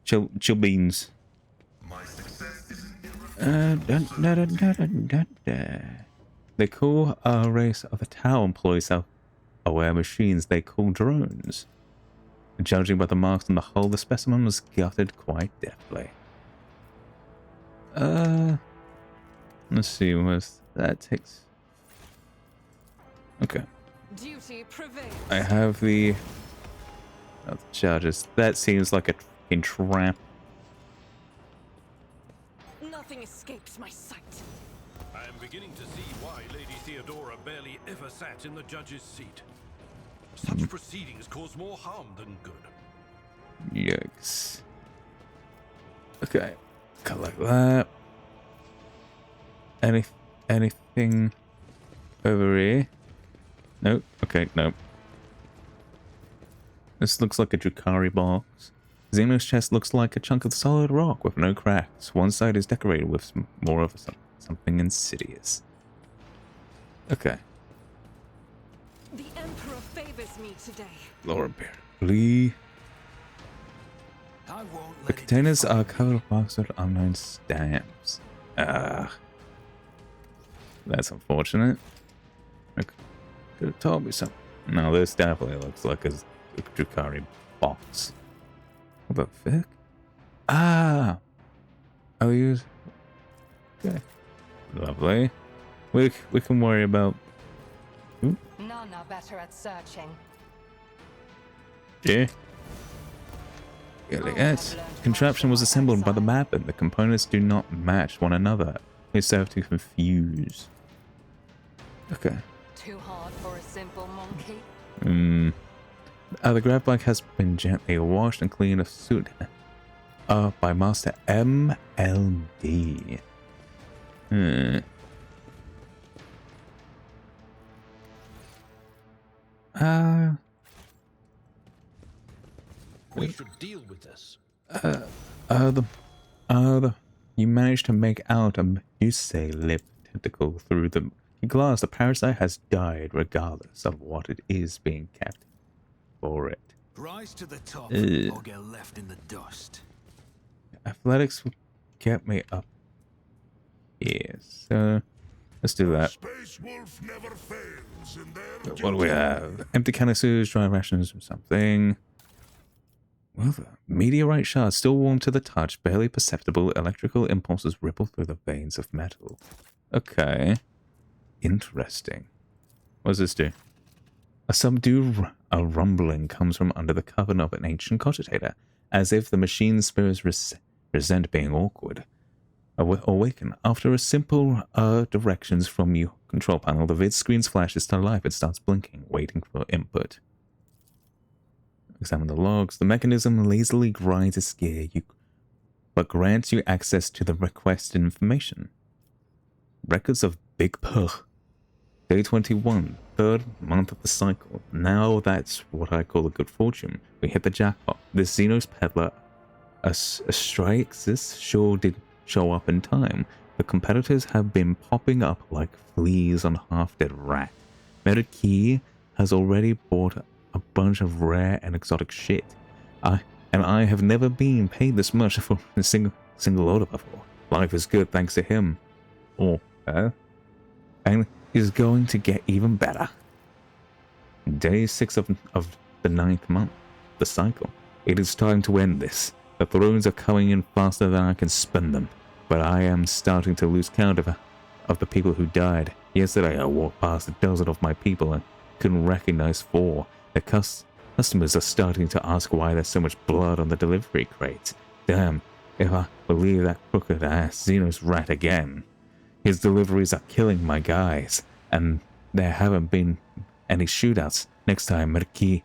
Chill beans. They call a race of a Tau employs self-aware machines they call drones. Judging by the marks on the hull, the specimen was gutted quite deftly. Let's see, where's that takes. Okay. Duty prevails. I have the charges. That seems like a fucking trap. Nothing escapes my sight. I am beginning to see why Lady Theodora barely ever sat in the judge's seat. Such proceedings cause more harm than good. Yikes. Okay. Collect that. Anything over here? Nope. Okay, nope. This looks like a Drukhari box. Xeno's chest looks like a chunk of solid rock with no cracks. One side is decorated with more of something insidious. Okay. The Emperor favors me today. Laura Bear. The containers are covered with marks of unknown stamps. That's unfortunate. Okay. Could have told me something. No, this definitely looks like a Drukhari box. What the fuck? I'll use. Okay. Lovely. We can worry about. Ooh. None are better at searching. Yeah. Yes. Contraption was assembled by the map, and the components do not match one another. They serve to confuse. Okay. Too hard for a simple monkey. The grab bike has been gently washed and cleaned of soot by Master MLD. We should deal with this. You managed to make out a lip tentacle through the glass. The parasite has died regardless of what it is being kept for it. Rise to the top or get left in the dust. Athletics will get me up here, so let's do that. Space Wolf never fails in their What do we have? Empty canisters, dry rations, or something. Well, the meteorite shards still warm to the touch, barely perceptible electrical impulses ripple through the veins of metal. Okay. Interesting. What does this do? A rumbling comes from under the cover of an ancient cogitator, as if the machine's spirits resent being awkward. Awaken. After a simple directions from your control panel, the vid screen's flashes to life. It starts blinking, waiting for input. Examine the logs. The mechanism lazily grinds its gear. but grants you access to the requested information. Records of Big Pearl. Day 21, third month of the cycle. Now that's what I call a good fortune. We hit the jackpot. This Xenos peddler, Astraxis, sure did show up in time. The competitors have been popping up like fleas on a half-dead rat. Key has already bought a bunch of rare and exotic shit. I have never been paid this much for a single order before. Life is good thanks to him. Or her. And is going to get even better. Day 6 of the 9th month. The cycle. It is time to end this. The thrones are coming in faster than I can spin them. But I am starting to lose count of the people who died. Yesterday I walked past a dozen of my people and couldn't recognize 4. The customers are starting to ask why there's so much blood on the delivery crates. Damn, if I believe that crooked ass Xenos rat again. His deliveries are killing my guys, and there haven't been any shootouts. Next time Merki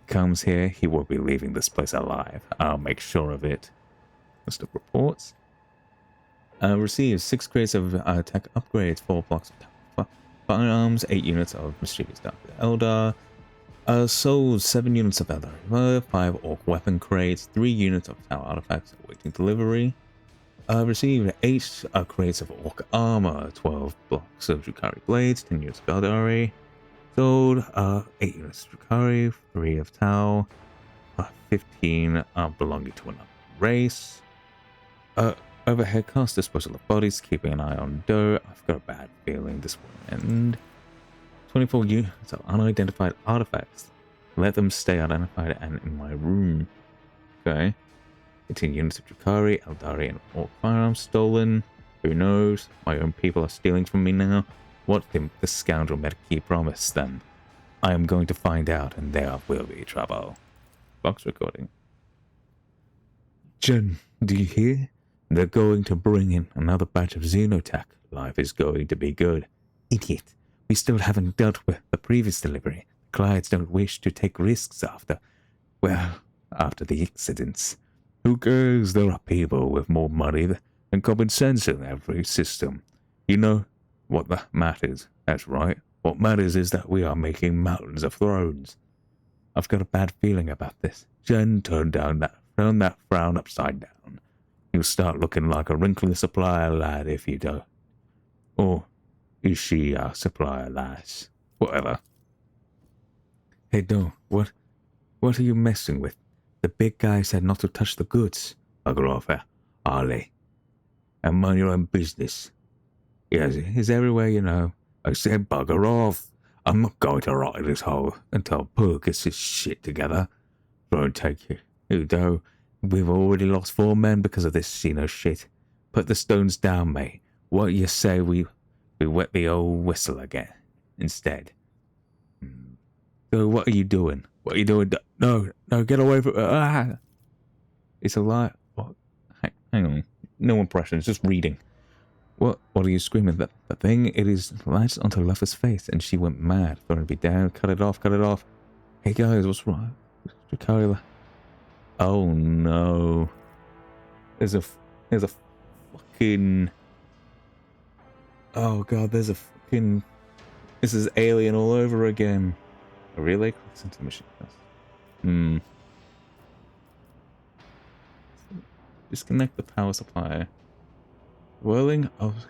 comes here, he won't be leaving this place alive. I'll make sure of it. List of reports. Received 6 crates of tech upgrades, 4 blocks of firearms, 8 units of mischievous Dark Eldar. Sold 7 units of Eldar, 5 orc weapon crates, 3 units of tower artifacts awaiting delivery. Received 8 crates of orc armor, 12 blocks of Drukhari blades, 10 units of Eldari. Sold 8 units of Drukhari, 3 of Tau, 15 belonging to another race. Overhead cast disposal of bodies, keeping an eye on Doe. I've got a bad feeling this will end. 24 units of unidentified artifacts. Let them stay unidentified and in my room. Okay. 18 units of Drukhari, Eldari, and orc firearms stolen. Who knows? My own people are stealing from me now. What did the scoundrel Merki promise them? I am going to find out, and there will be trouble. Box recording. Jen, do you hear? They're going to bring in another batch of Xenotech. Life is going to be good. Idiot. We still haven't dealt with the previous delivery. The clients don't wish to take risks after the accidents. Who cares? There are people with more money than common sense in every system. You know what that matters. That's right. What matters is that we are making mountains of thrones. I've got a bad feeling about this. Jen, turn that frown upside down. You'll start looking like a wrinkly supplier lad if you don't. Or is she a supplier lass? Whatever. Hey, no, what are you messing with? The big guy said not to touch the goods. Bugger off, Harley. And mind your own business. Yes, it's everywhere, you know. I said bugger off. I'm not going to rot in this hole until Pooh gets his shit together. Don't take it. Though we've already lost 4 men because of this Xeno shit. Put the stones down, mate. What you say we wet the old whistle again instead? So what are you doing? What are you doing? No, get away from It's a lie. What? Hang on. No impressions, just reading. What are you screaming? The thing, it is latched onto Luffa's face, and she went mad. Throwing it down. Cut it off. Hey guys, what's wrong? Oh no. There's a fucking... Oh god, there's a fucking... This is Alien all over again. Really? Clicks into the machine. Disconnect the power supply. Whirling of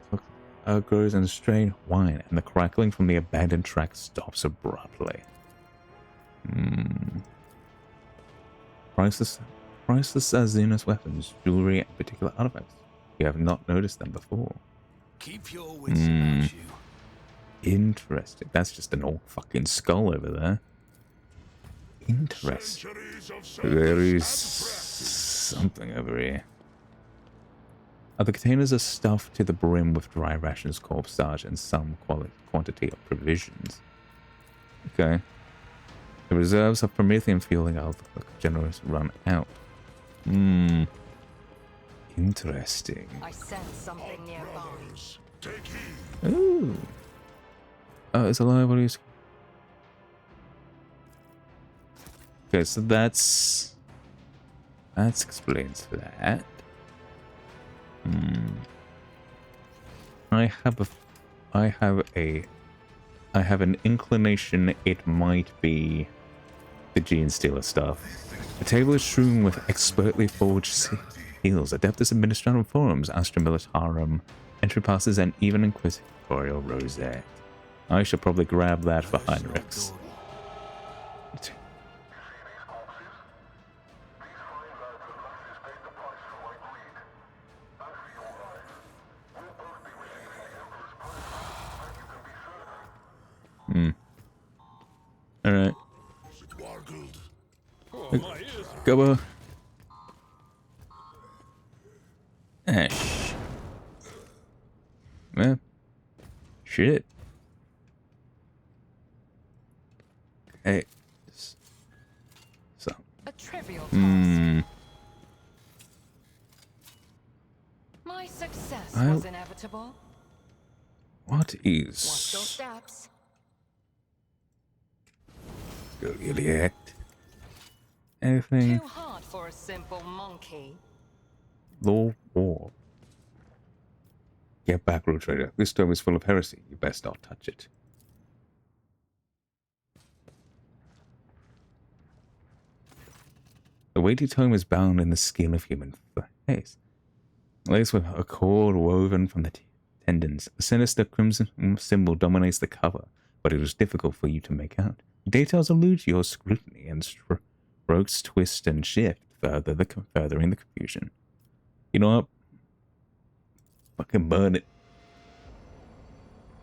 grows and strained whine, and the crackling from the abandoned track stops abruptly. Priceless Xenos weapons, jewelry, and particular artifacts. You have not noticed them before. Keep your wits about you. Interesting. That's just an old fucking skull over there. Interesting. There is something over here. The containers are stuffed to the brim with dry rations, corpse starch, and some quantity of provisions. Okay. The reserves of Promethean fueling are generous run out. Interesting. I sense something nearby. Ooh. Oh, it's a liability. Okay, so that's explains that. I have an inclination it might be the Gene Stealer stuff. The table is strewn with expertly forged seals, Adeptus Administratum Forums, Astra Militarum, entry passes, and even Inquisitorial Rosette. I should probably grab that for Heinrichs. Alright. Go. Ash. Well, shit. Okay. So. A trivial task. My success was inevitable. What Watch your is... steps. Go Iliac. Anything? Too hard for a simple monkey. Law War. Get back, Road Trader. This stone is full of heresy. You best not touch it. The weighty tome is bound in the skin of human face, laced with a cord woven from the tendons. A sinister crimson symbol dominates the cover, but it is difficult for you to make out. Details elude your scrutiny, and strokes twist and shift, furthering the confusion. You know what? Fucking burn it.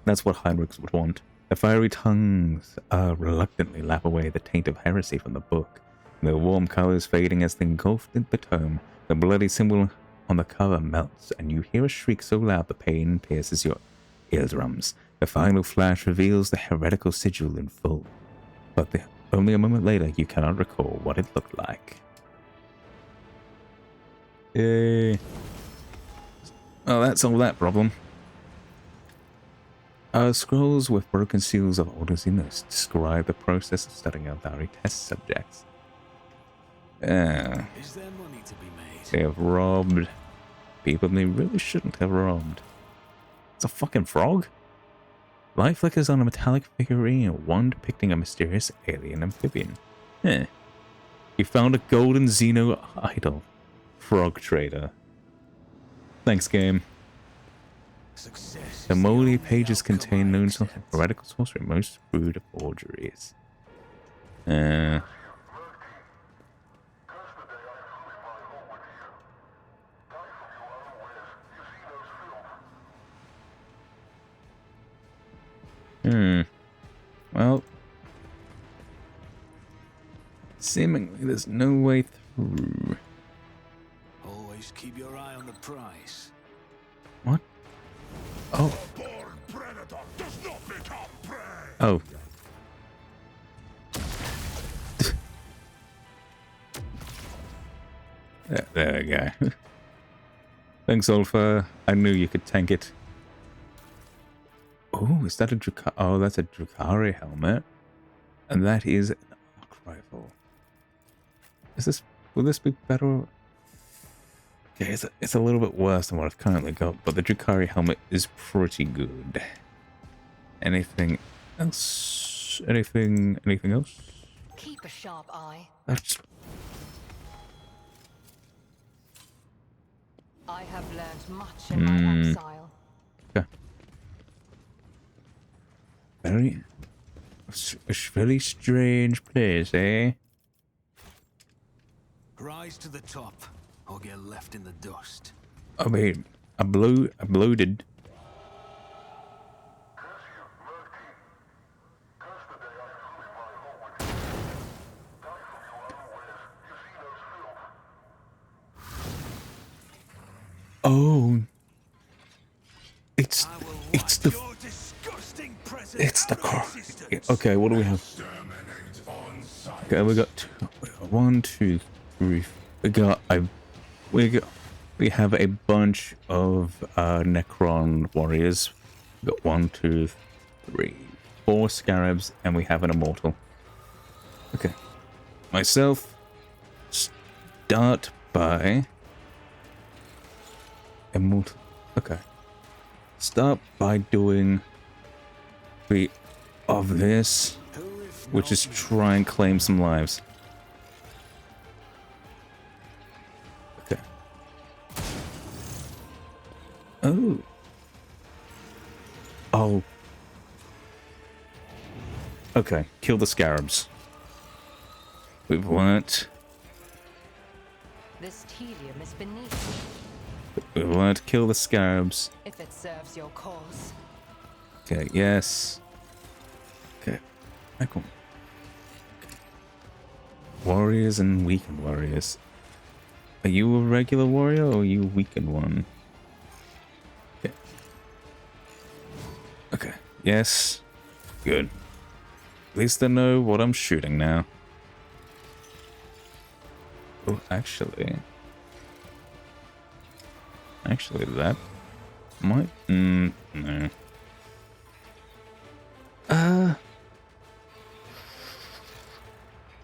That's what Heinrichs would want. The fiery tongues reluctantly lap away the taint of heresy from the book. The warm colors fading as they engulf the tome. The bloody symbol on the cover melts, and you hear a shriek so loud the pain pierces your eardrums. The final flash reveals the heretical sigil in full. But only a moment later, you cannot recall what it looked like. Yay. Well, that's all that problem. Scrolls with broken seals of older Xenos describe the process of studying Eldari test subjects. Is there money to be made? They have robbed people they really shouldn't have robbed. It's a fucking frog? Light flickers on a metallic figurine, one depicting a mysterious alien amphibian. Eh. You found a golden Xeno idol. Frog trader. Thanks, game. Success. The moldy pages contain known to heretical sorcery, most crude forgeries. Well, seemingly there's no way through. Always keep your eye on the prize. What? Oh. Born predator does not become prey. Oh. There we go. Thanks, Ulfa. I knew you could tank it. Oh, is that a Drukhari? Oh, that's a Drukhari helmet. And that is an arc rifle. Is this... Will this be better? Okay, it's a little bit worse than what I've currently got, but the Drukhari helmet is pretty good. Anything else? Anything else? Keep a sharp eye. That's... I have learned much in my exile. Okay. Very strange place, eh? Rise to the top, or get left in the dust. I mean, I'm loaded. Oh, it's the car. Okay, what do we have? Okay, we got 1, 2, 3. We have a bunch of Necron warriors. We got 1, 2, 3, 4 scarabs, and we have an immortal. Okay, myself. Start by Immortal. Okay. Start by doing the obvious, which is try and claim some lives. Okay. Oh. Oh. Okay, kill the scarabs. We've learnt. This tedium is beneath me, We've learnt to kill the scarabs. if it serves your cause. Okay, yes. Okay, back on. Okay. Warriors and weakened warriors. Are you a regular warrior or are you a weakened one? Okay. Okay, yes. Good. At least I know what I'm shooting now. Oh, actually, that might. No.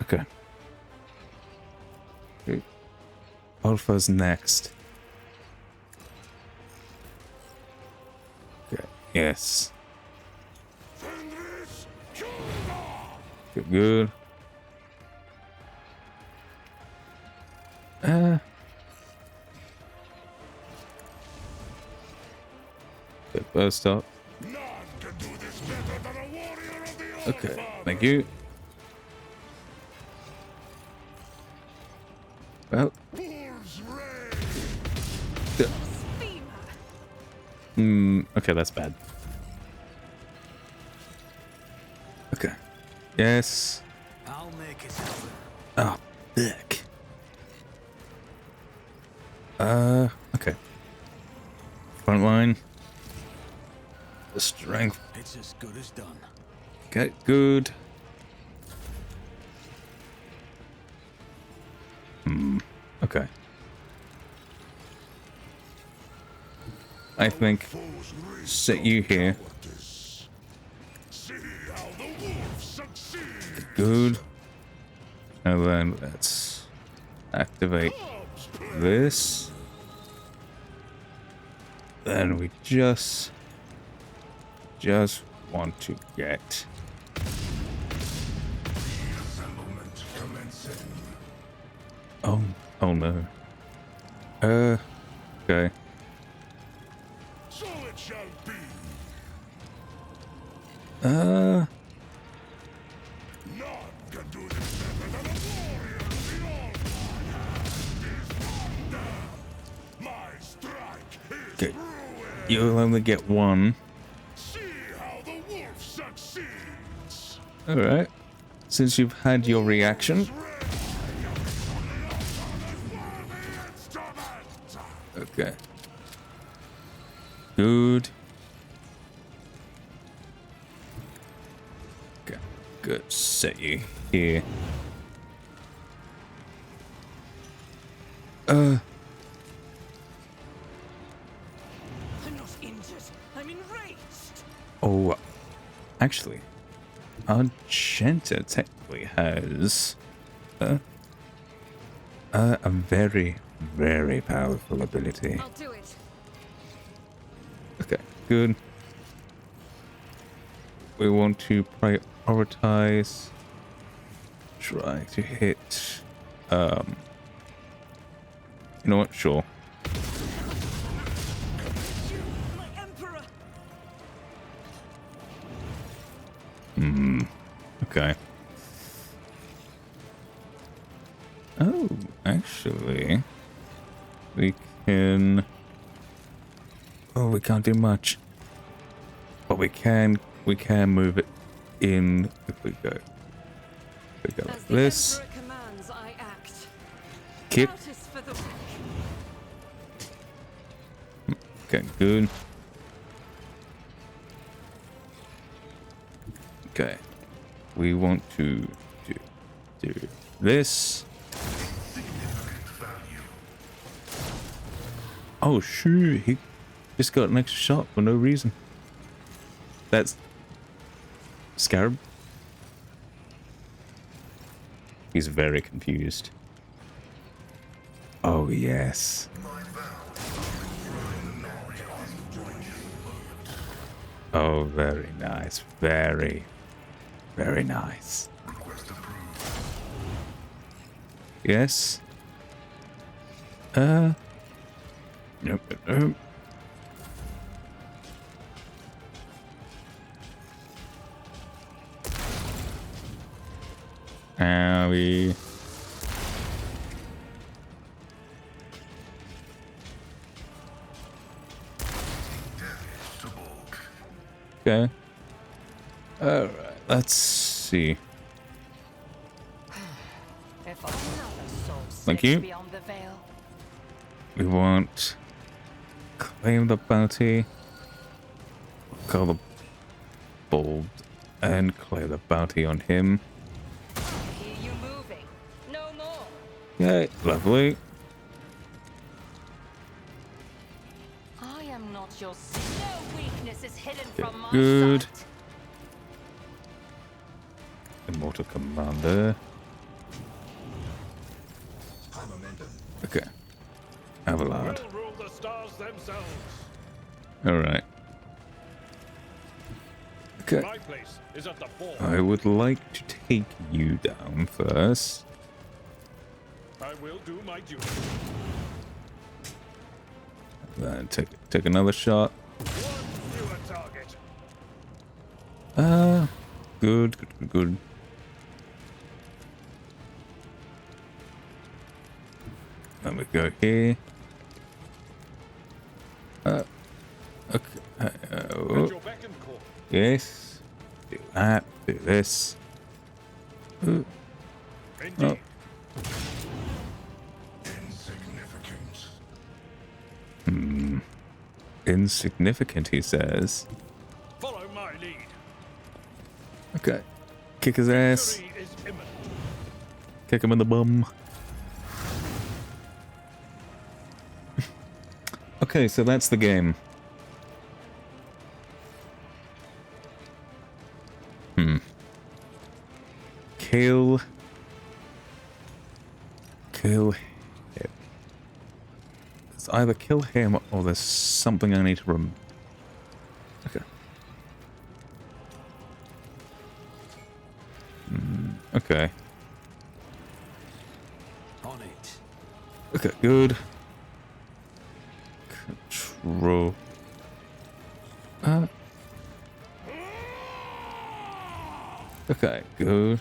Okay. Alpha's next. Okay. Yes. Good. Okay, first up. Okay, thank you. Well. Okay, that's bad. Okay. Yes. I'll make it happen. Oh, dick. Okay. Front line. The strength. It's as good as done. Okay, good. Okay. I think set you here. Good. And then let's activate this. Then we just want to get oh no. Okay. So it shall be. Uh, None can do this better than a warrior of the All-Father. My strike is okay. You'll only get one. See how the wolf succeeds. Alright. Since you've had your reaction. Okay. Good. Okay. Good. Set you here. I'm not injured. I'm enraged. Oh. Actually. Argenta technically has a very, very powerful ability. I'll do it. Okay, good. We want to prioritize. Try to hit. You know what? Sure. My emperor. Okay. Oh, actually, we can. Oh, we can't do much, but we can move it in if we go. If we go As like the this. emperor commands, I act. Keep. Notice for the Okay, good. Okay, we want to do this. Oh shoot, he just got an extra shot for no reason. That's Scarab. He's very confused. Oh yes. Oh, very nice. Very, very nice. Yes. Nope, nope, nope. Owie. Okay. Alright, let's see. If another soul Thank slips you. beyond the veil. We want claim the bounty, call the bulb, and claim the bounty on him. Hear you moving. No more. Okay, lovely. I am not your no weakness is hidden from my Good. sight. Immortal Commander. Okay. Avalard. Will rule the stars themselves. Alright. Okay. My place is at the fore. I would like to take you down first. I will do my duty. Then take another shot. One fewer target. Good, good, good, good. Let me go here. Okay. At your beck and call. Yes. Do that. Do this. Ooh. Indeed. Insignificant. Insignificant, he says. Follow my lead. Okay. Kick his ass. Victory is imminent. Kick him in the bum. Okay, so that's the game. Kill him. It's either kill him or there's something I need to Okay. Okay. On it. Okay, good. Control. Okay, good.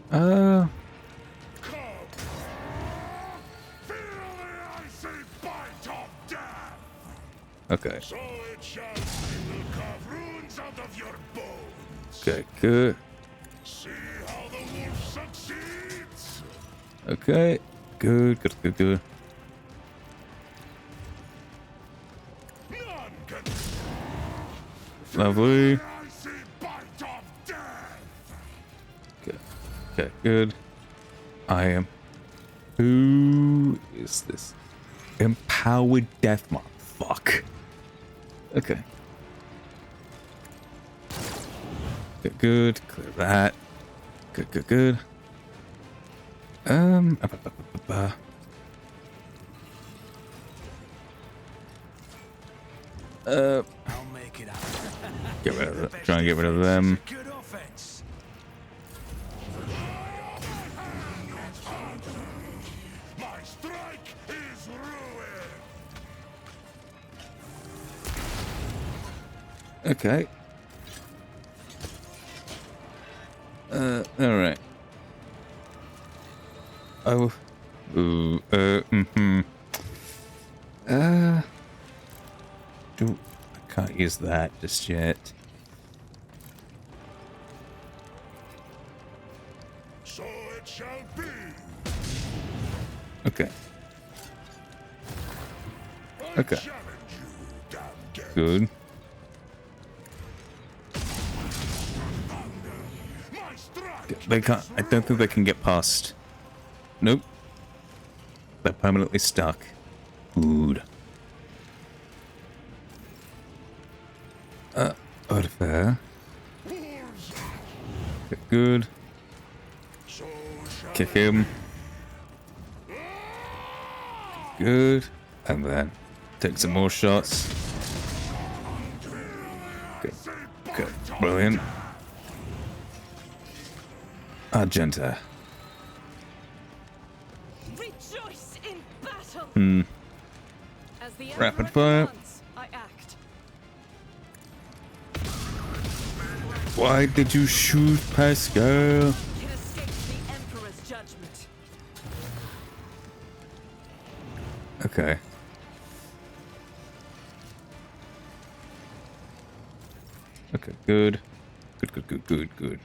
Feel the icy bite of death. Okay. So it shall be. Will carve runes out of your bones. Okay, good. See how the wolf succeeds. Okay, good, good, good, good. None can Lovely. the icy bite of death. Okay, okay, good. I am. Who is this? Empowered Death Mark. Fuck. Okay. Good, good. Clear that. Good, good, good. I'll make it out. Get rid of it. Try and get rid of them. Good offense. My strike is ruin. Okay. Alright. Oh. Ooh, I can't use that just yet. So it shall be. Okay. Okay. Challenge you, damn get. Good. My strike. They can't. I don't think they can get past. Nope. They're permanently stuck. Good. Fair. Good. So shall Kick him. Good. And then take some more shots. Good. Good. Brilliant. Argenta. Rejoice in battle. As the Rapid Emperor fire. commands, I act. Why did you shoot Pascal? Can escape the Emperor's judgment. Okay. Okay, good. Good.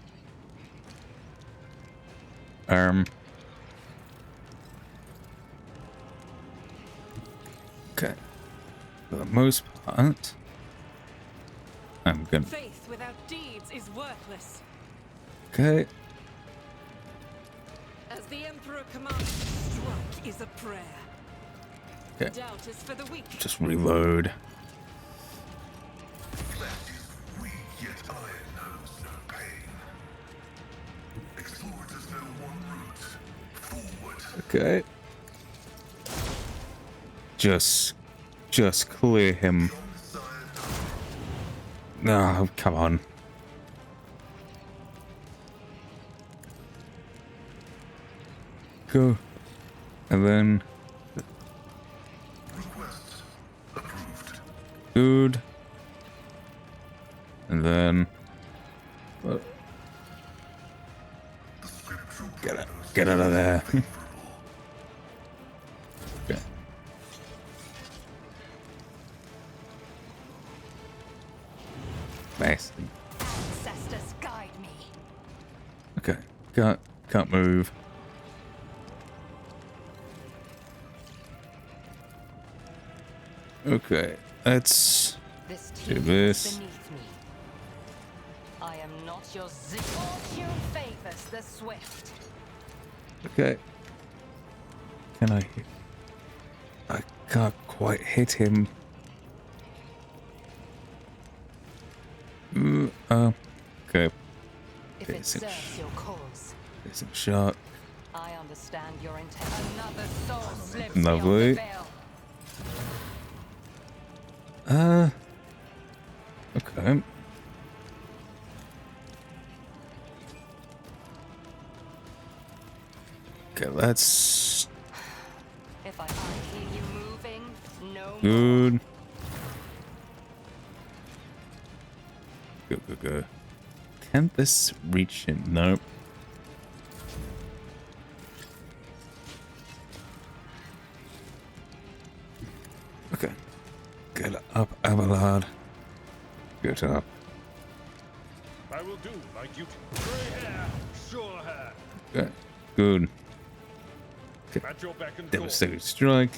Okay. For the most part, I'm gonna. Faith without deeds is worthless. Okay. As the Emperor commands, strike is a prayer. Okay. Doubt is for the weak. Just reload. Okay. Just clear him. No, come on. Go. And then good. And then get out of there. Okay. Nice. Ancestors guide me. Okay. Can't move. Okay. Let's This do team this. is beneath me. I am not your fortune favors the swift. Okay. Can I hit? I can't quite hit him. Okay. If it Decent. serves your cause, Decent shot. I understand your intent. Another soul slips Lovely. beyond the veil. Okay. Okay, let's If I can't hear you moving, no more. good. Go. Can this reach him? Nope. Okay. Get up, Abelard. Get up. I will do my duty. Gray hair, sure hair. Okay. Good. At your beck and call. Devastating strike.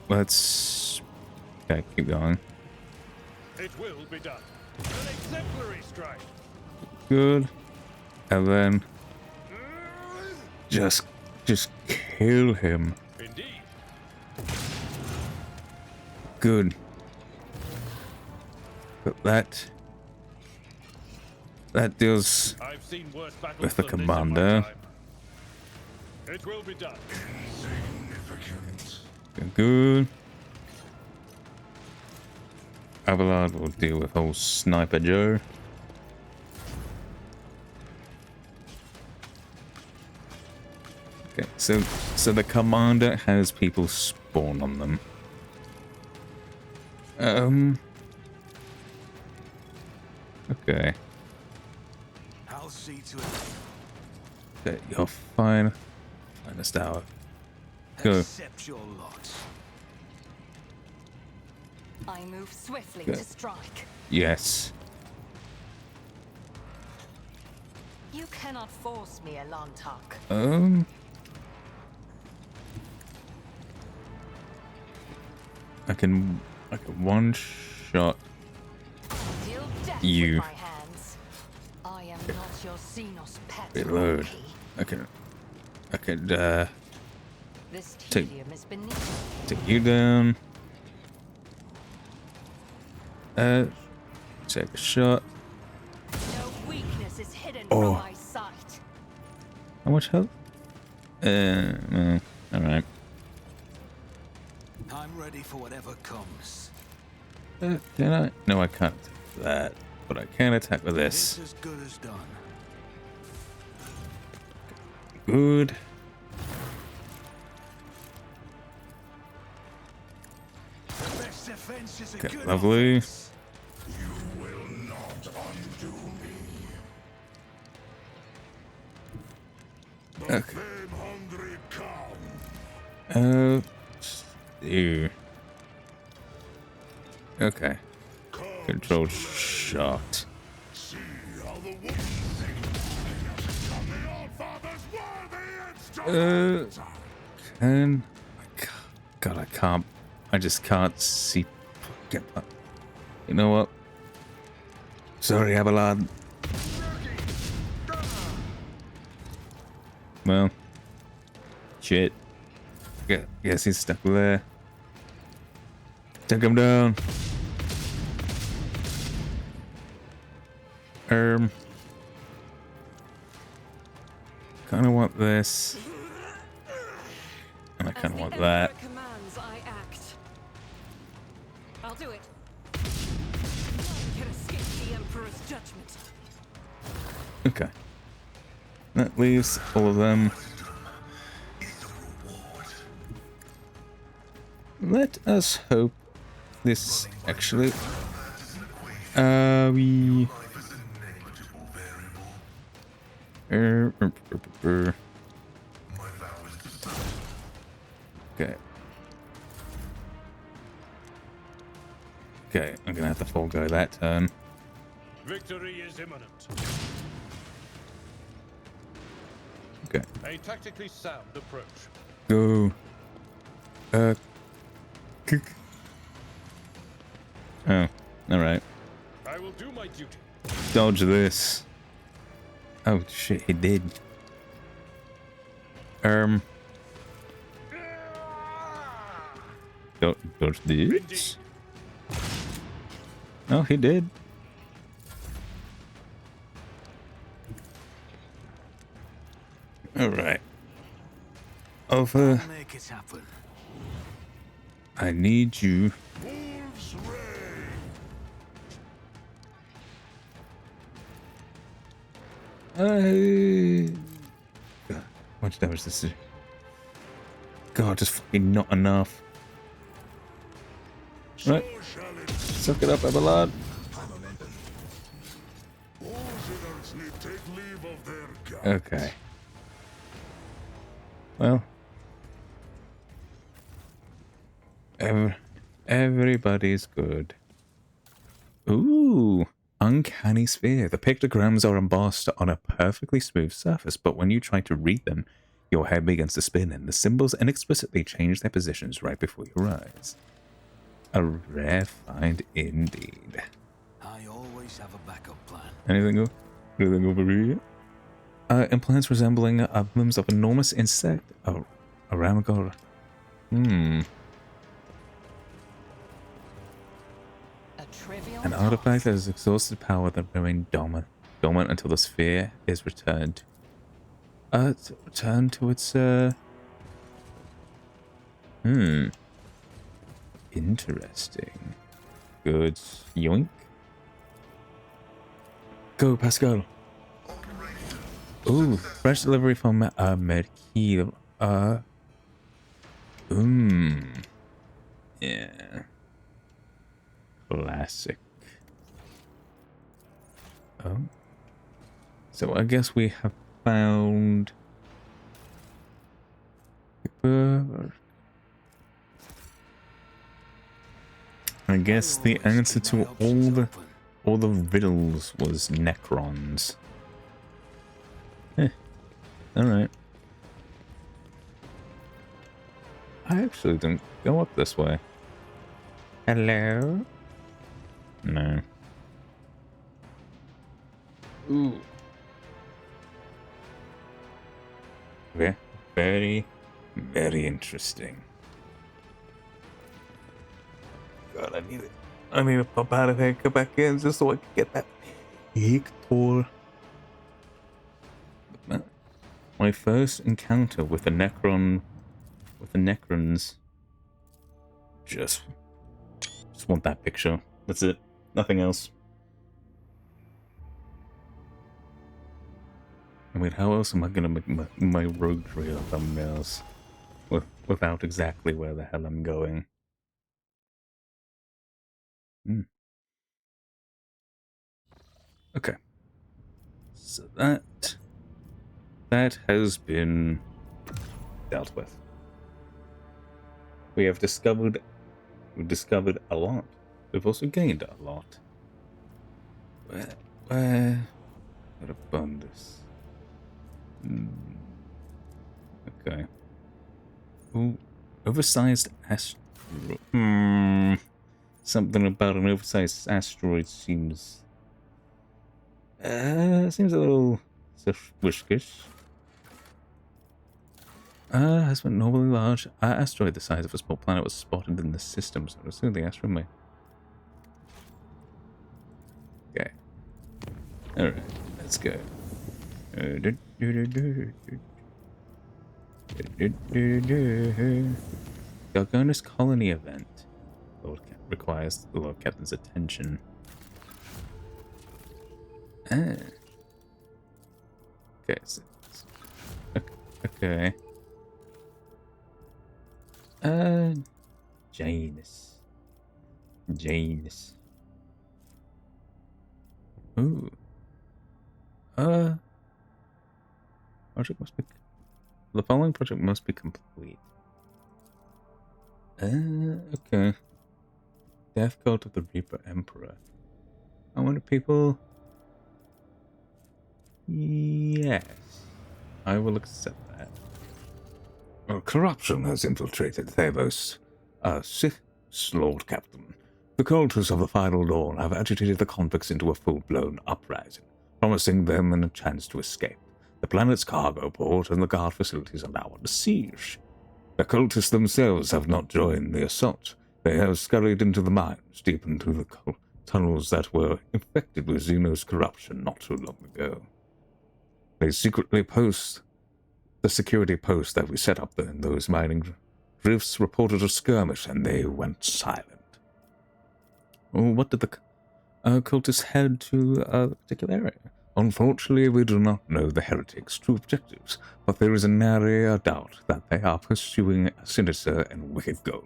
Let's. Okay, keep going. It will be done. An exemplary strike. Good. And then just kill him. Indeed. Good. But that deals I've seen worse battles with the than this in my commander. time. It will be done. Good. Abelard will deal with old Sniper Joe. Okay, so the commander has people spawn on them. Okay. I'll see to it. Okay, you're fine. Finest hour. Go. Accept your lot. I move swiftly Good. to strike. Yes. You cannot force me, Alantak. I can one shot. Deal death You. with my hands. I am not your Xenos pet. Reload. Rocky. I could This Take- tedium is beneath me. take you down. Take a shot. No weakness is hidden Oh. from my sight. How much health? Alright. I'm ready for whatever comes. Can I? No, I can't attack with that. But I can attack with this. It's as good as done. Good. The best defense is a Okay, good lovely. offense. You will not undo me. The Okay. fame-hungry come. Ew. Okay. Come Controlled to shot. see how the woman sings. Come the All-Father's worthy instrument. God, I can't. I just can't see. You know what? Sorry, Abelard. Well, shit. Guess he's stuck there. Take him down. Kind of want this. And I kind of want that. Emperor commands, I act. I'll do it. None can escape the Emperor's judgment. Okay. That leaves all of them. Let us hope this actually. We. Okay. Okay, I'm gonna have to forego that turn. Victory is imminent. Okay, A tactically sound approach. go. Kick. Oh, alright. I will do my duty. Dodge this. Oh shit, he did. Dodge this. Oh, he did. Alright. Over. Make it happen. I need you. Wolves reign. God, how much damage this is? God, just fucking not enough. Right. So shall it Suck it up, Abelard. Oceaners need take leave of their gods. Okay. Well. Everybody's good. Ooh. Uncanny sphere. The pictograms are embossed on a perfectly smooth surface, but when you try to read them, your head begins to spin and the symbols inexplicably change their positions right before your eyes. A rare find indeed. I always have a backup plan. Anything over here? Implants resembling emblems of enormous insect. Oh, a ramagor. A trivial An artifact that has exhausted power that remain dormant until the sphere is returned. Return to its Interesting. Good. Yoink. Go, Pascal. Ooh, fresh delivery from Merkil. Yeah. Classic. Oh. So I guess we have found. I guess the answer to all the riddles was Necrons. Alright. I actually didn't go up this way. Hello? No. Ooh. Okay. Very, very interesting. God, I need to pop out of here and come back in just so I can get that big tour. My first encounter with a Necron for Necrons. Just want that picture. That's it. Nothing else. I mean, how else am I gonna make my rogue trail thumbnails without exactly where the hell I'm going? Okay. So that has been dealt with. We've discovered a lot. We've also gained a lot. Where abundance. Okay. Ooh, oversized asteroid. Something about an oversized asteroid seems a little suspicious. Has been normally large asteroid the size of a small planet was spotted in the system, so I assume the asteroid may. Okay. Alright, let's go. The Argonus colony event requires the Lord Captain's attention. Okay, okay. Janus. Ooh. Project must be. The following project must be complete. Okay. Death Cult of the Reaper Emperor. I wonder people. Yes. I will accept that. Well, corruption has infiltrated Februs. Sith Lord Captain. The cultists of the Final Dawn have agitated the convicts into a full-blown uprising, promising them a chance to escape. The planet's cargo port and the guard facilities are now under siege. The cultists themselves have not joined the assault. They have scurried into the mines, deep into the tunnels that were infected with Xeno's corruption not too long ago. They secretly post the security post that we set up in those mining drifts reported a skirmish, and they went silent. Oh, what did the cultists head to a particular area? Unfortunately, we do not know the heretics' true objectives, but there is a nary doubt that they are pursuing a sinister and wicked goal,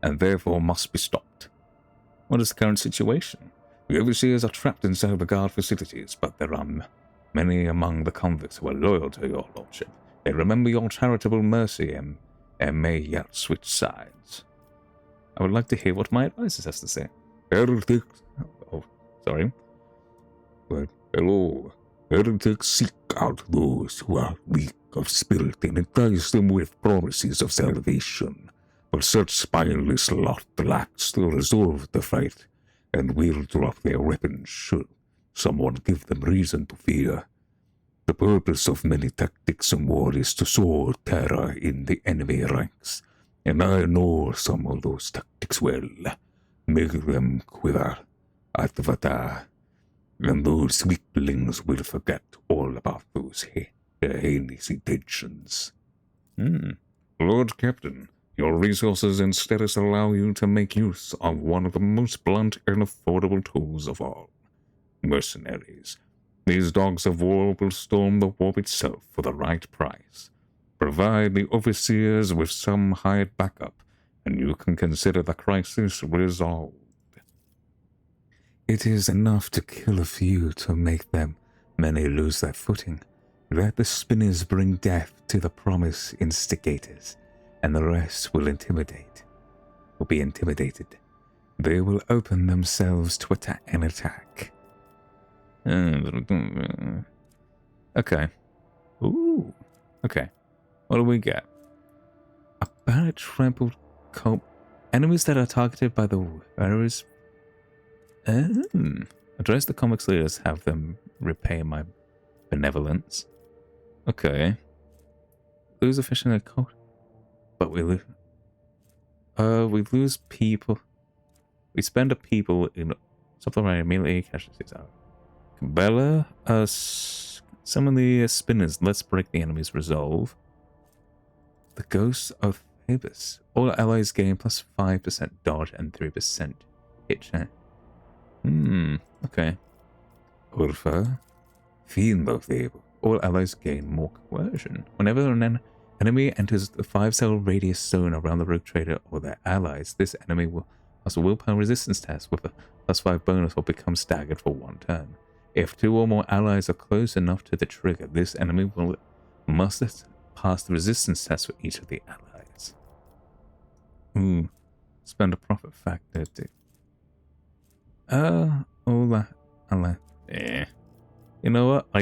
and therefore must be stopped. What is the current situation? The overseers are trapped inside the guard facilities, but there are many among the convicts who are loyal to your lordship. They remember your charitable mercy and may yet switch sides. I would like to hear what my advisors has to say. Heretics. Oh, sorry. But hello. Heretics seek out those who are weak of spirit and entice them with promises of salvation. But such spineless lot lacks the resolve to fight, and will drop their weapons should someone give them reason to fear. The purpose of many tactics in war is to sow terror in the enemy ranks, and I know some of those tactics well. Make them quiver at the and those weaklings will forget all about those heinous intentions. Lord Captain, your resources and status allow you to make use of one of the most blunt and affordable tools of all. Mercenaries. These dogs of war will storm the warp itself for the right price. Provide the overseers with some hired backup, and you can consider the crisis resolved. It is enough to kill a few to make many lose their footing. Let the spinners bring death to the promise instigators, and the rest will be intimidated. They will open themselves to an attack. Okay. Ooh. Okay. What do we get? A bad trampled cult. Enemies that are targeted by the wearers. Address the comics leaders, have them repay my benevolence. Okay. Lose efficient in cult. But we lose. We lose people. We spend a people in something right immediately. Cash 6 hours. Bella, summon the spinners. Let's break the enemy's resolve. The ghosts of Februs. All allies gain plus 5% dodge and 3% hit chance. Okay. Urfa. Fiendboth able. All allies gain more coercion. Whenever an enemy enters the 5-cell radius zone around the rogue trader or their allies, this enemy will pass a willpower resistance test with a +5 bonus or become staggered for 1 turn. If 2 or more allies are close enough to the trigger, this enemy must pass the resistance test for each of the allies. Ooh. Spend a profit factor to... all that... You know what? I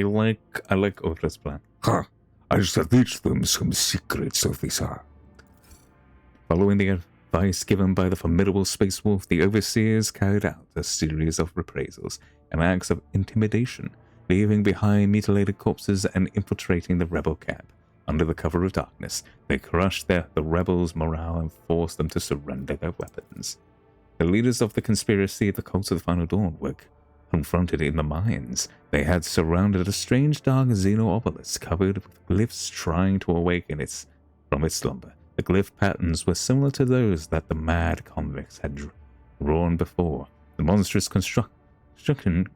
like Ultra's plan. Huh. I shall teach them some secrets of this art. Following the advice given by the formidable Space Wolf, the Overseers carried out a series of reprisals and acts of intimidation, leaving behind mutilated corpses and infiltrating the rebel camp. Under the cover of darkness, they crushed the rebels' morale and forced them to surrender their weapons. The leaders of the conspiracy, the Cults of the Final Dawn, were confronted in the mines. They had surrounded a strange dark xeno obelisk covered with glyphs trying to awaken from its slumber. The glyph patterns were similar to those that the mad convicts had drawn before. The monstrous construction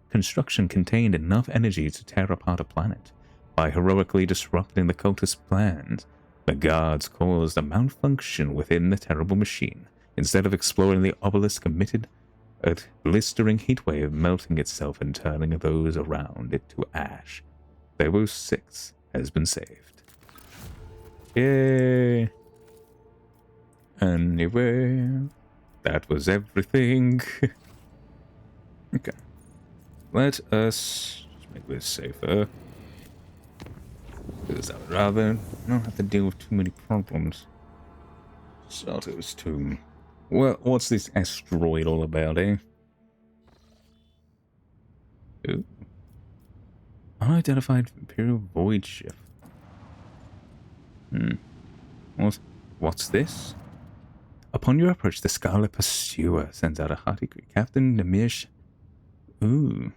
contained enough energy to tear apart a planet. By heroically disrupting the cultist plans, the guards caused a malfunction within the terrible machine. Instead of exploring the obelisk, emitted a blistering heatwave, melting itself and turning those around it to ash. Februs 6 has been saved. Yay! Anyway, that was everything. Okay. Let us just make this safer. Because I would rather not have to deal with too many problems. Sarto's tomb. Well, what's this asteroid all about, eh? Ooh. Unidentified Imperial Void Ship. What's this? Upon your approach, the Scarlet Pursuer sends out a hearty greet. Captain Nemish. Ooh.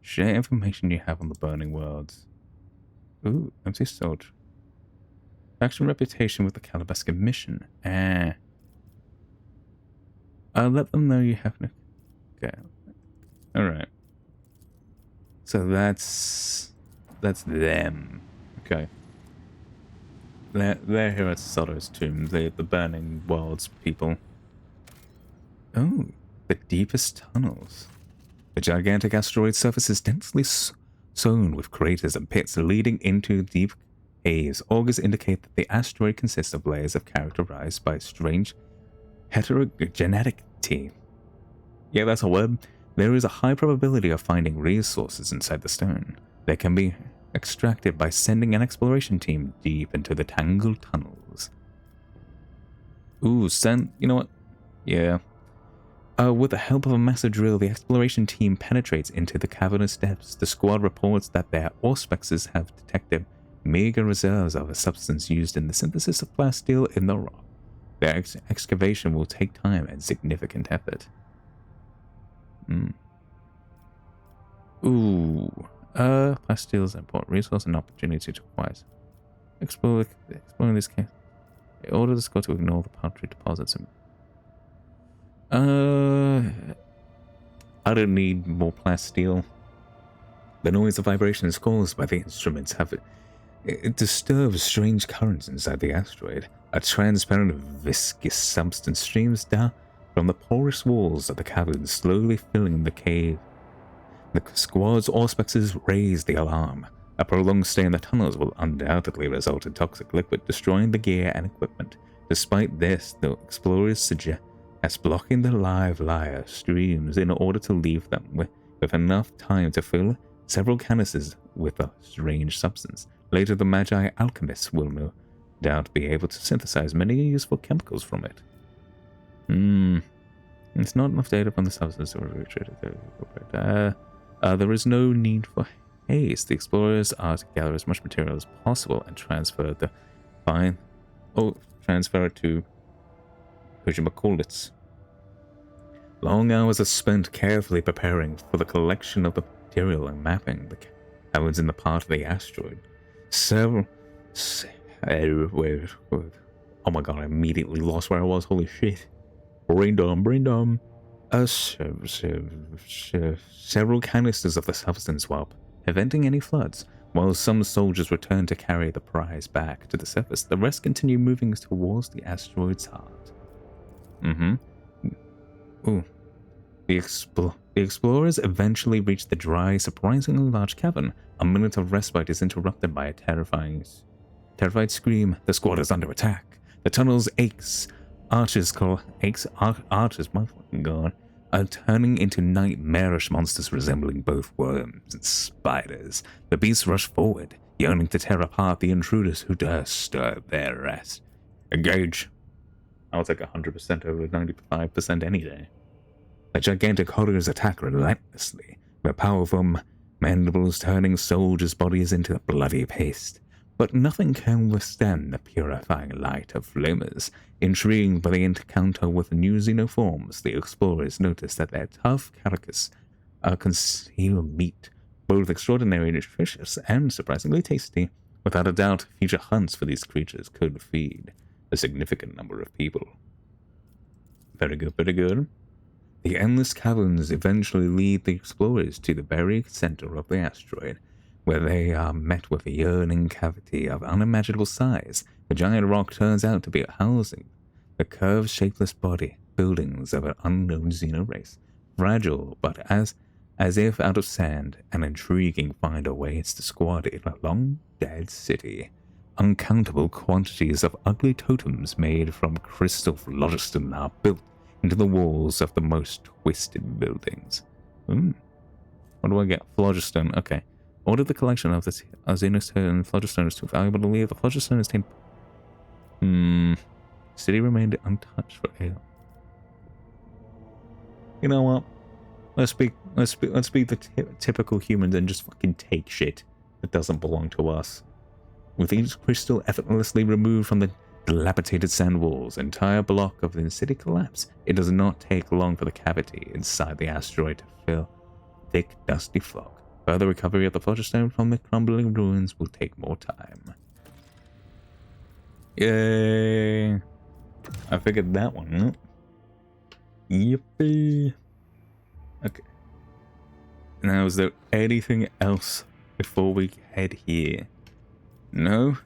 Share information you have on the Burning Worlds. Ooh, empty soldier. Faction reputation with the Calabasca mission. I'll let them know you have no... Okay. Alright. So that's them. Okay. They're here at Soto's tomb, the Burning Worlds people. Oh, the deepest tunnels. The gigantic asteroid surface is densely sown with craters and pits leading into deep caves. Augurs indicate that the asteroid consists of layers characterized by strange heterogeneity. Yeah, that's a word. There is a high probability of finding resources inside the stone. They can be extracted by sending an exploration team deep into the tangled tunnels. Ooh, you know what? Yeah. With the help of a massive drill, the exploration team penetrates into the cavernous depths. The squad reports that their auspexes have detected meager reserves of a substance used in the synthesis of plasteel in the rock. Their excavation will take time and significant effort. Ooh. Plasteel is an important resource and opportunity to acquire. Exploring this case. They order the squad to ignore the paltry deposits and I don't need more plasteel. The noise of vibrations caused by the instruments it disturbs strange currents inside the asteroid. A transparent, viscous substance streams down from the porous walls of the cavern, slowly filling the cave. The squad's auspexes raise the alarm. A prolonged stay in the tunnels will undoubtedly result in toxic liquid, destroying the gear and equipment. Despite this, the explorers suggest blocking the live lyre streams in order to leave them with enough time to fill several canisters with a strange substance. Later, the Magi alchemists will no doubt be able to synthesize many useful chemicals from it. It's not enough data from the substance to retreat. There is no need for haste. The explorers are to gather as much material as possible and transfer it to whatchamacallits. Long hours are spent carefully preparing for the collection of the material and mapping the caverns in the part of the asteroid. several... Oh my god, I immediately lost where I was. Holy shit. Brain dumb. Several canisters of the substance swap, preventing any floods. While some soldiers returned to carry the prize back to the surface, the rest continued moving towards the asteroid's heart. Ooh. The explorers eventually reached the dry, surprisingly large cavern. A minute of respite is interrupted by a terrified scream. The squad is under attack. The tunnel's arches, my fucking god, are turning into nightmarish monsters resembling both worms and spiders. The beasts rush forward, yearning to tear apart the intruders who dare disturb their rest. Engage. I'll take 100% over 95% any day. The gigantic horrors attack relentlessly, their powerful mandibles turning soldiers' bodies into bloody paste. But nothing can withstand the purifying light of flamers. Intrigued by the encounter with new xenoforms, the explorers notice that their tough carcass conceal meat, both extraordinarily nutritious and surprisingly tasty. Without a doubt, future hunts for these creatures could feed a significant number of people. Very good, very good. The endless caverns eventually lead the explorers to the very center of the asteroid, where they are met with a yawning cavity of unimaginable size. The giant rock turns out to be housing the curved, shapeless body buildings of an unknown xeno-race. Fragile, but as if out of sand, an intriguing find awaits the squad in a long-dead city. Uncountable quantities of ugly totems made from crystal phlogiston are built into the walls of the most twisted buildings. What do I get? Phlogiston, okay. Order the collection of the xenostone. Phlogiston is too valuable to leave. The phlogiston is tamed. City remained untouched for ale. You know what? Let's be the typical humans and just fucking take shit that doesn't belong to us. With each crystal effortlessly removed from the dilapidated sand walls, entire block of the city collapse. It does not take long for the cavity inside the asteroid to fill thick, dusty fog. Further recovery of the phlogiston from the crumbling ruins will take more time. Yay! I figured that one out. Yippee! Okay. Now, is there anything else before we head here? No?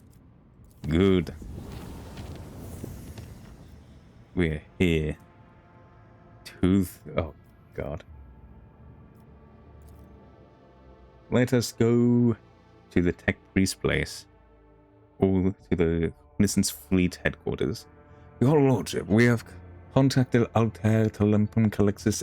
Good. We're here. Oh, God. Let us go to the tech priest place, or to the Renaissance Fleet headquarters. Your Lordship, we have contacted Altair Telempum Calixus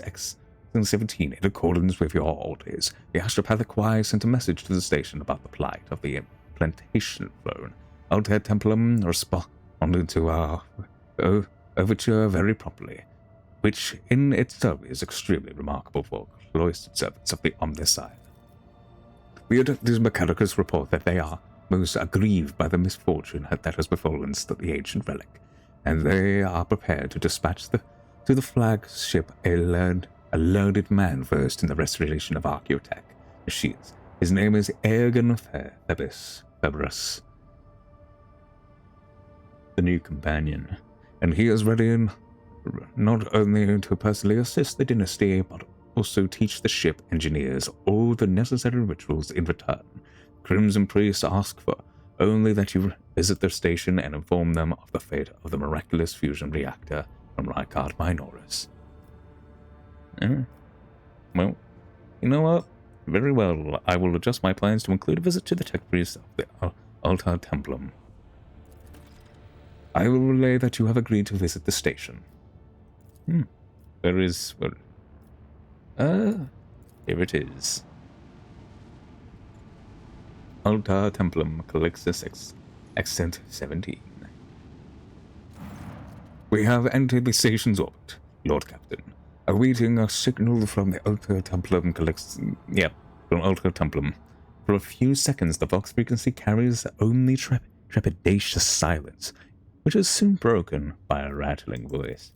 X17 in accordance with your orders. The astropathic wire sent a message to the station about the plight of the implantation throne. Altair Templum responded to our overture very promptly, which in itself is extremely remarkable for cloistered servants of the Omniscient. These Mechanicus report that they are most aggrieved by the misfortune that has befallen the ancient relic, and they are prepared to dispatch to the flagship a learned man versed in the restoration of archaeotech machines. His name is Eogunn Februs, the new companion, and he is ready not only to personally assist the dynasty, but also teach the ship engineers all the necessary rituals in return. Crimson Priests ask for only that you visit their station and inform them of the fate of the miraculous fusion reactor from Rykard Minoris. Well, you know what? Very well, I will adjust my plans to include a visit to the tech priest of the Altar Templum. I will relay that you have agreed to visit the station. Where is... here it is. Altar Templum Calixus Accent 17. We have entered the station's orbit, Lord Captain, awaiting a signal from the Altar Templum Calixus... from Altar Templum. For a few seconds, the Vox frequency carries only trepidatious silence, which is soon broken by a rattling voice.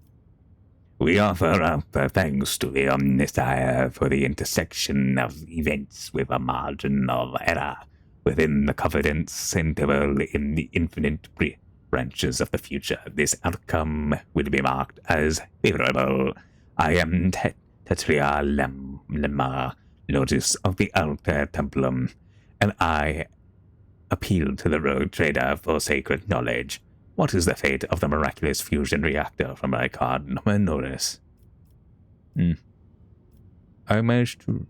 We offer up thanks to the Omniscient for the intersection of events with a margin of error. within the confidence interval in the infinite branches of the future. This outcome will be marked as favorable. I am Tetria Lemma, Lotus of the Alter Templum, and I appeal to the rogue trader for sacred knowledge. What is the fate of the miraculous fusion reactor from my card number notice? I managed to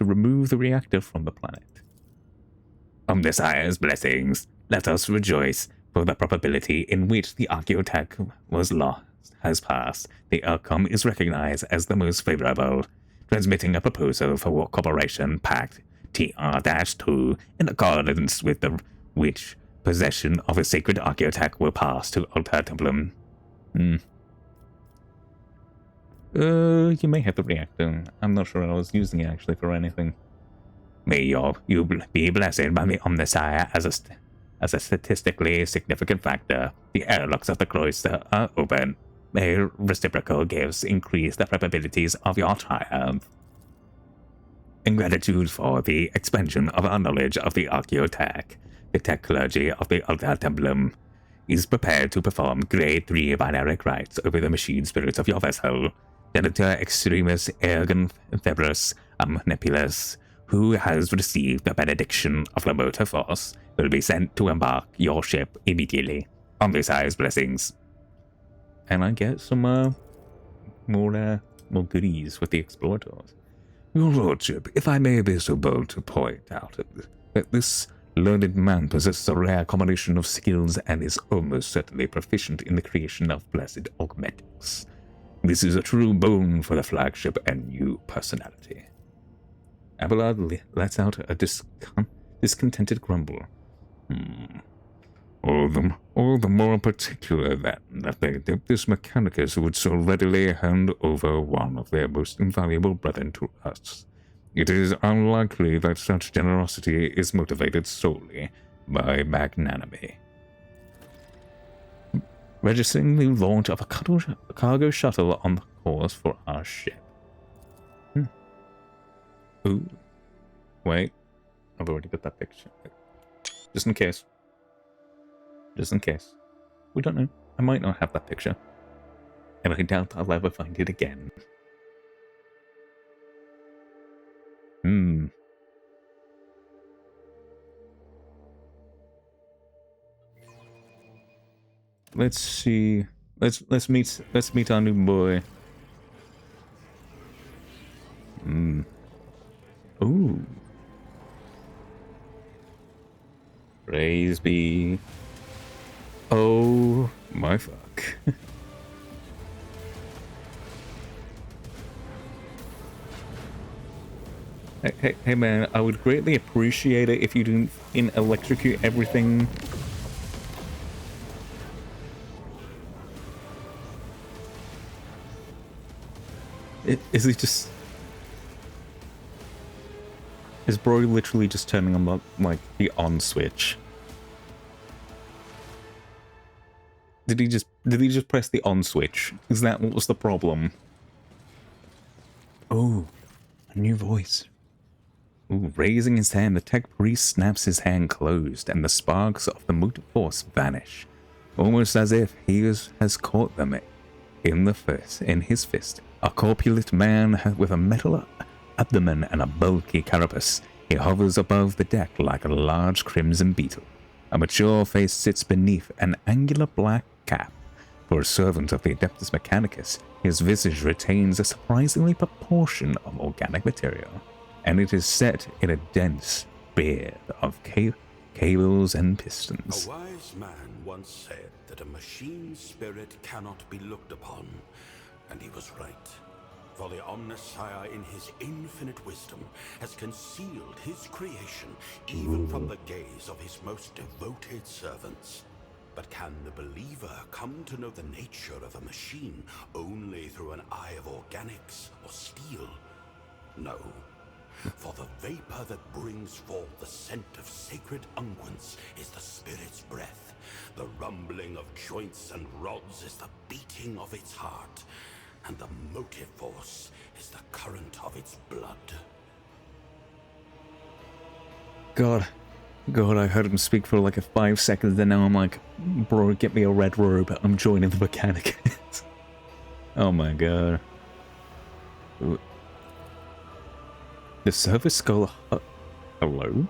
remove the reactor from the planet. The Sire's blessings, let us rejoice, for the probability in which the archaeotech was lost has passed. The outcome is recognized as the most favorable, transmitting a proposal for Corporation Pact TR-2 in accordance with which possession of a sacred archaeotech will pass to Alter Templum. You may have the reactor. I'm not sure I was using it actually for anything. May you be blessed by the Omnisire as a statistically significant factor. The airlocks of the cloister are open. May reciprocal gifts increase the probabilities of your triumph. In gratitude for the expansion of our knowledge of the archaeotech, the tech clergy of the Alter Templum is prepared to perform grade 3 binaric rites over the machine spirits of your vessel. Senator Extremus Eogunn Februs Omnipulus, who has received the benediction of the motor force, will be sent to embark your ship immediately. On this highest blessings. And I get some more goodies with the explorators. Your lordship, if I may be so bold to point out that this learned man possesses a rare combination of skills and is almost certainly proficient in the creation of blessed augmentics. This is a true boon for the flagship and new personality. Abelard lets out a discontented grumble. All the more particular then that this Mechanicus would so readily hand over one of their most invaluable brethren to us. It is unlikely that such generosity is motivated solely by magnanimity. Registering the launch of a cargo shuttle on the course for our ship. Ooh. Wait. I've already got that picture. Just in case. Just in case. We don't know. I might not have that picture. And I doubt I'll ever find it again. Let's see. Let's meet our new boy. Ooh. Praise be. Oh my fuck. Hey man, I would greatly appreciate it if you didn't electrocute everything. Is he just... Is bro literally just turning on the, like, the on switch? Did he just press the on switch? Is that what was the problem? Oh, a new voice. Ooh, raising his hand, the tech priest snaps his hand closed, and the sparks of the motor force vanish, almost as if he has caught them in his fist. A corpulent man with a metal abdomen and a bulky carapace. He hovers above the deck like a large crimson beetle. A mature face sits beneath an angular black cap. For a servant of the Adeptus Mechanicus, his visage retains a surprisingly proportion of organic material, and it is set in a dense beard of cables and pistons. A wise man once said that a machine spirit cannot be looked upon, and he was right. For the Omnisire in his infinite wisdom has concealed his creation even from the gaze of his most devoted servants. But can the believer come to know the nature of a machine only through an eye of organics or steel? No. For the vapor that brings forth the scent of sacred unguents is the spirit's breath. The rumbling of joints and rods is the beating of its heart. And the motive force is the current of its blood. God, God, I heard him speak for like a 5 seconds, then now I'm like, bro, get me a red robe. I'm joining the mechanic. Oh my god. Ooh. The service skull. Hello?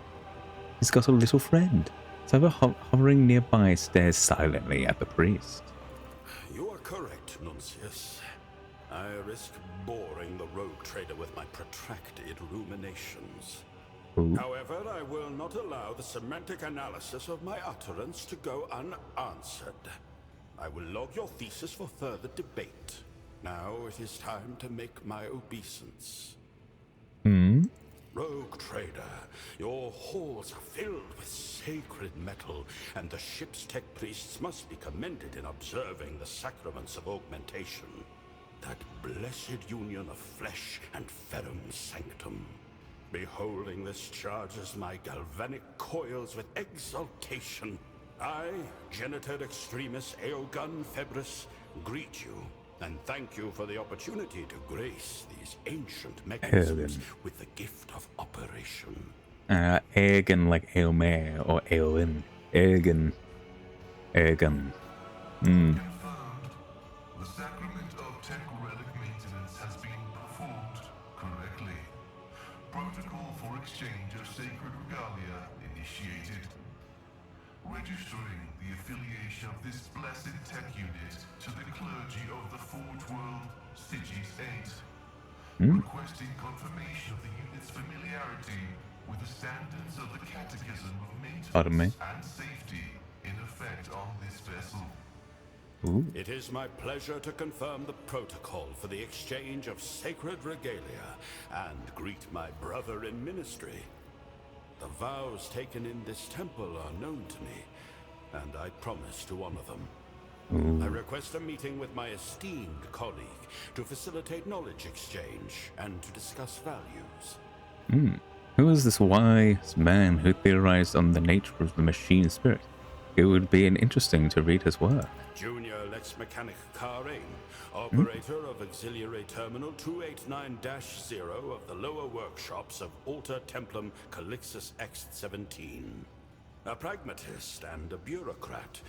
He's got a little friend. Server hovering nearby stares silently at the priest. You are correct, Nuncius. I risk boring the rogue trader with my protracted ruminations. Ooh. However, I will not allow the semantic analysis of my utterance to go unanswered. I will log your thesis for further debate. Now it is time to make my obeisance. Rogue trader, your halls are filled with sacred metal, and the ship's tech priests must be commended in observing the sacraments of augmentation. That blessed union of flesh and ferrum sanctum. Beholding this charges my galvanic coils with exultation. I, Genitor Extremis Eogunn Februs, greet you and thank you for the opportunity to grace these ancient mechanisms with the gift of operation. Eogunn like Eomer or Eowyn. Eogunn. Eogunn. Confirmed. The sacrament of tech relic maintenance has been performed correctly. Protocol for exchange of sacred regalia initiated. Registering the affiliation of this blessed tech unit to the clergy of the Forge World, Sigis 8. Requesting confirmation of the unit's familiarity with the standards of the Catechism of Maintenance and Safety in effect on this vessel. Ooh. It is my pleasure to confirm the protocol for the exchange of sacred regalia and greet my brother in ministry. The vows taken in this temple are known to me, and I promise to honor them. I request a meeting with my esteemed colleague to facilitate knowledge exchange and to discuss values. Who is this wise man who theorized on the nature of the machine spirit? It would be interesting to read his work. Junior Lex Mechanic Karain, operator of Auxiliary Terminal 289-0 of the lower workshops of Alter Templum Calixus X-17. A pragmatist and a bureaucrat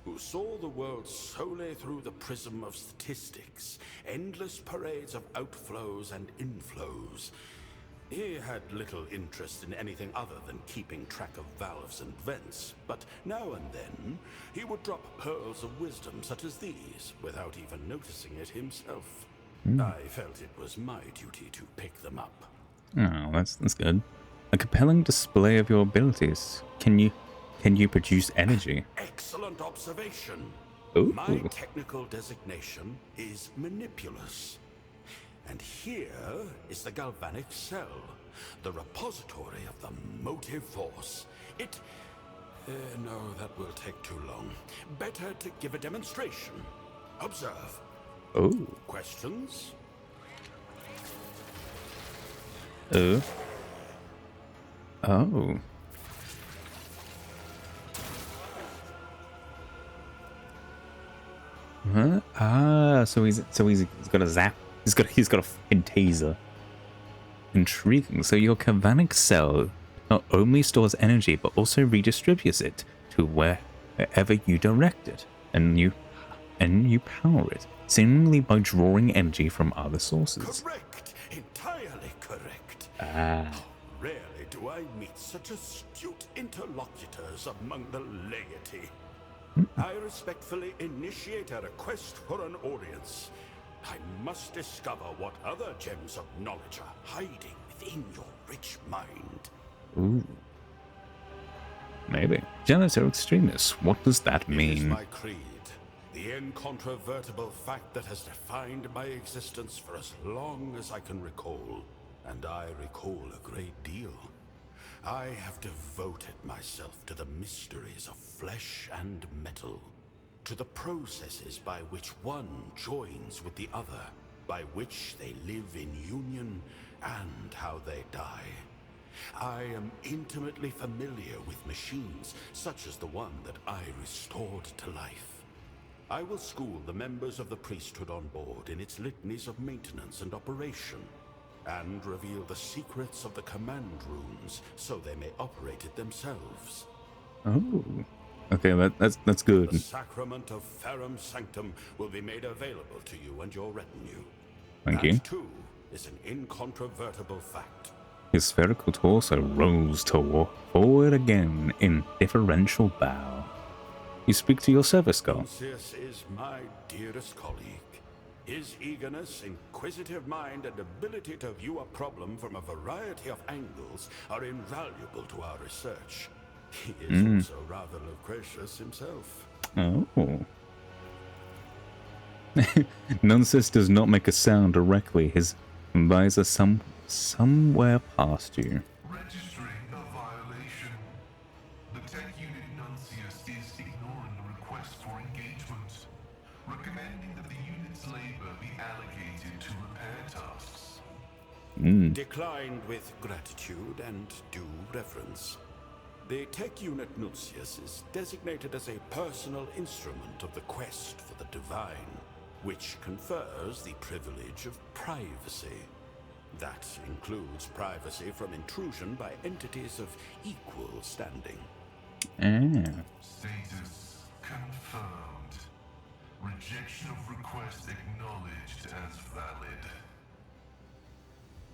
who saw the world solely through the prism of statistics, endless parades of outflows and inflows. He had little interest in anything other than keeping track of valves and vents, but now and then he would drop pearls of wisdom such as these without even noticing it himself. I felt it was my duty to pick them up. Oh, that's good. A compelling display of your abilities. Can you produce energy? Excellent observation. Ooh. My technical designation is manipulous. And here is the galvanic cell, the repository of the motive force. No, that will take too long. Better to give a demonstration. Observe. Oh. Questions? Oh. Huh? Ah, so he's got a zap. He's got a fucking taser. Intriguing. So your galvanic cell not only stores energy but also redistributes it to wherever you direct it, and you power it, seemingly by drawing energy from other sources. Correct. Entirely correct. Ah. Rarely do I meet such astute interlocutors among the laity. I respectfully initiate a request for an audience. I must discover what other gems of knowledge are hiding within your rich mind. Ooh. Maybe. Genitor Extremis, what does that It is mean? my creed, the incontrovertible fact that has defined my existence for as long as I can recall. And I recall a great deal. I have devoted myself to the mysteries of flesh and metal, to the processes by which one joins with the other, by which they live in union and how they die. I am intimately familiar with machines such as the one that I restored to life. I will school the members of the priesthood on board in its litanies of maintenance and operation. and reveal the secrets of the command rooms so they may operate it themselves. Oh, okay, that's good. The sacrament of Ferrum Sanctum will be made available to you and your retinue. Thank you. That, too, is an incontrovertible fact. His spherical torso rolls forward again in differential bow. You speak to your service guard. Nuncius is my dearest colleague. His eagerness, inquisitive mind, and ability to view a problem from a variety of angles are invaluable to our research. He is also rather loquacious himself. Oh. Nuncius does not make a sound directly. His visor somewhere past you. Registering a violation. The tech unit Nuncius is ignoring the request for engagement, recommending that the unit's labor be allocated to repair tasks. Declined with gratitude and due reverence. The tech unit Nuncius is designated as a personal instrument of the quest for the divine, which confers the privilege of privacy. That includes privacy from intrusion by entities of equal standing. Status confirmed. Rejection of request acknowledged as valid.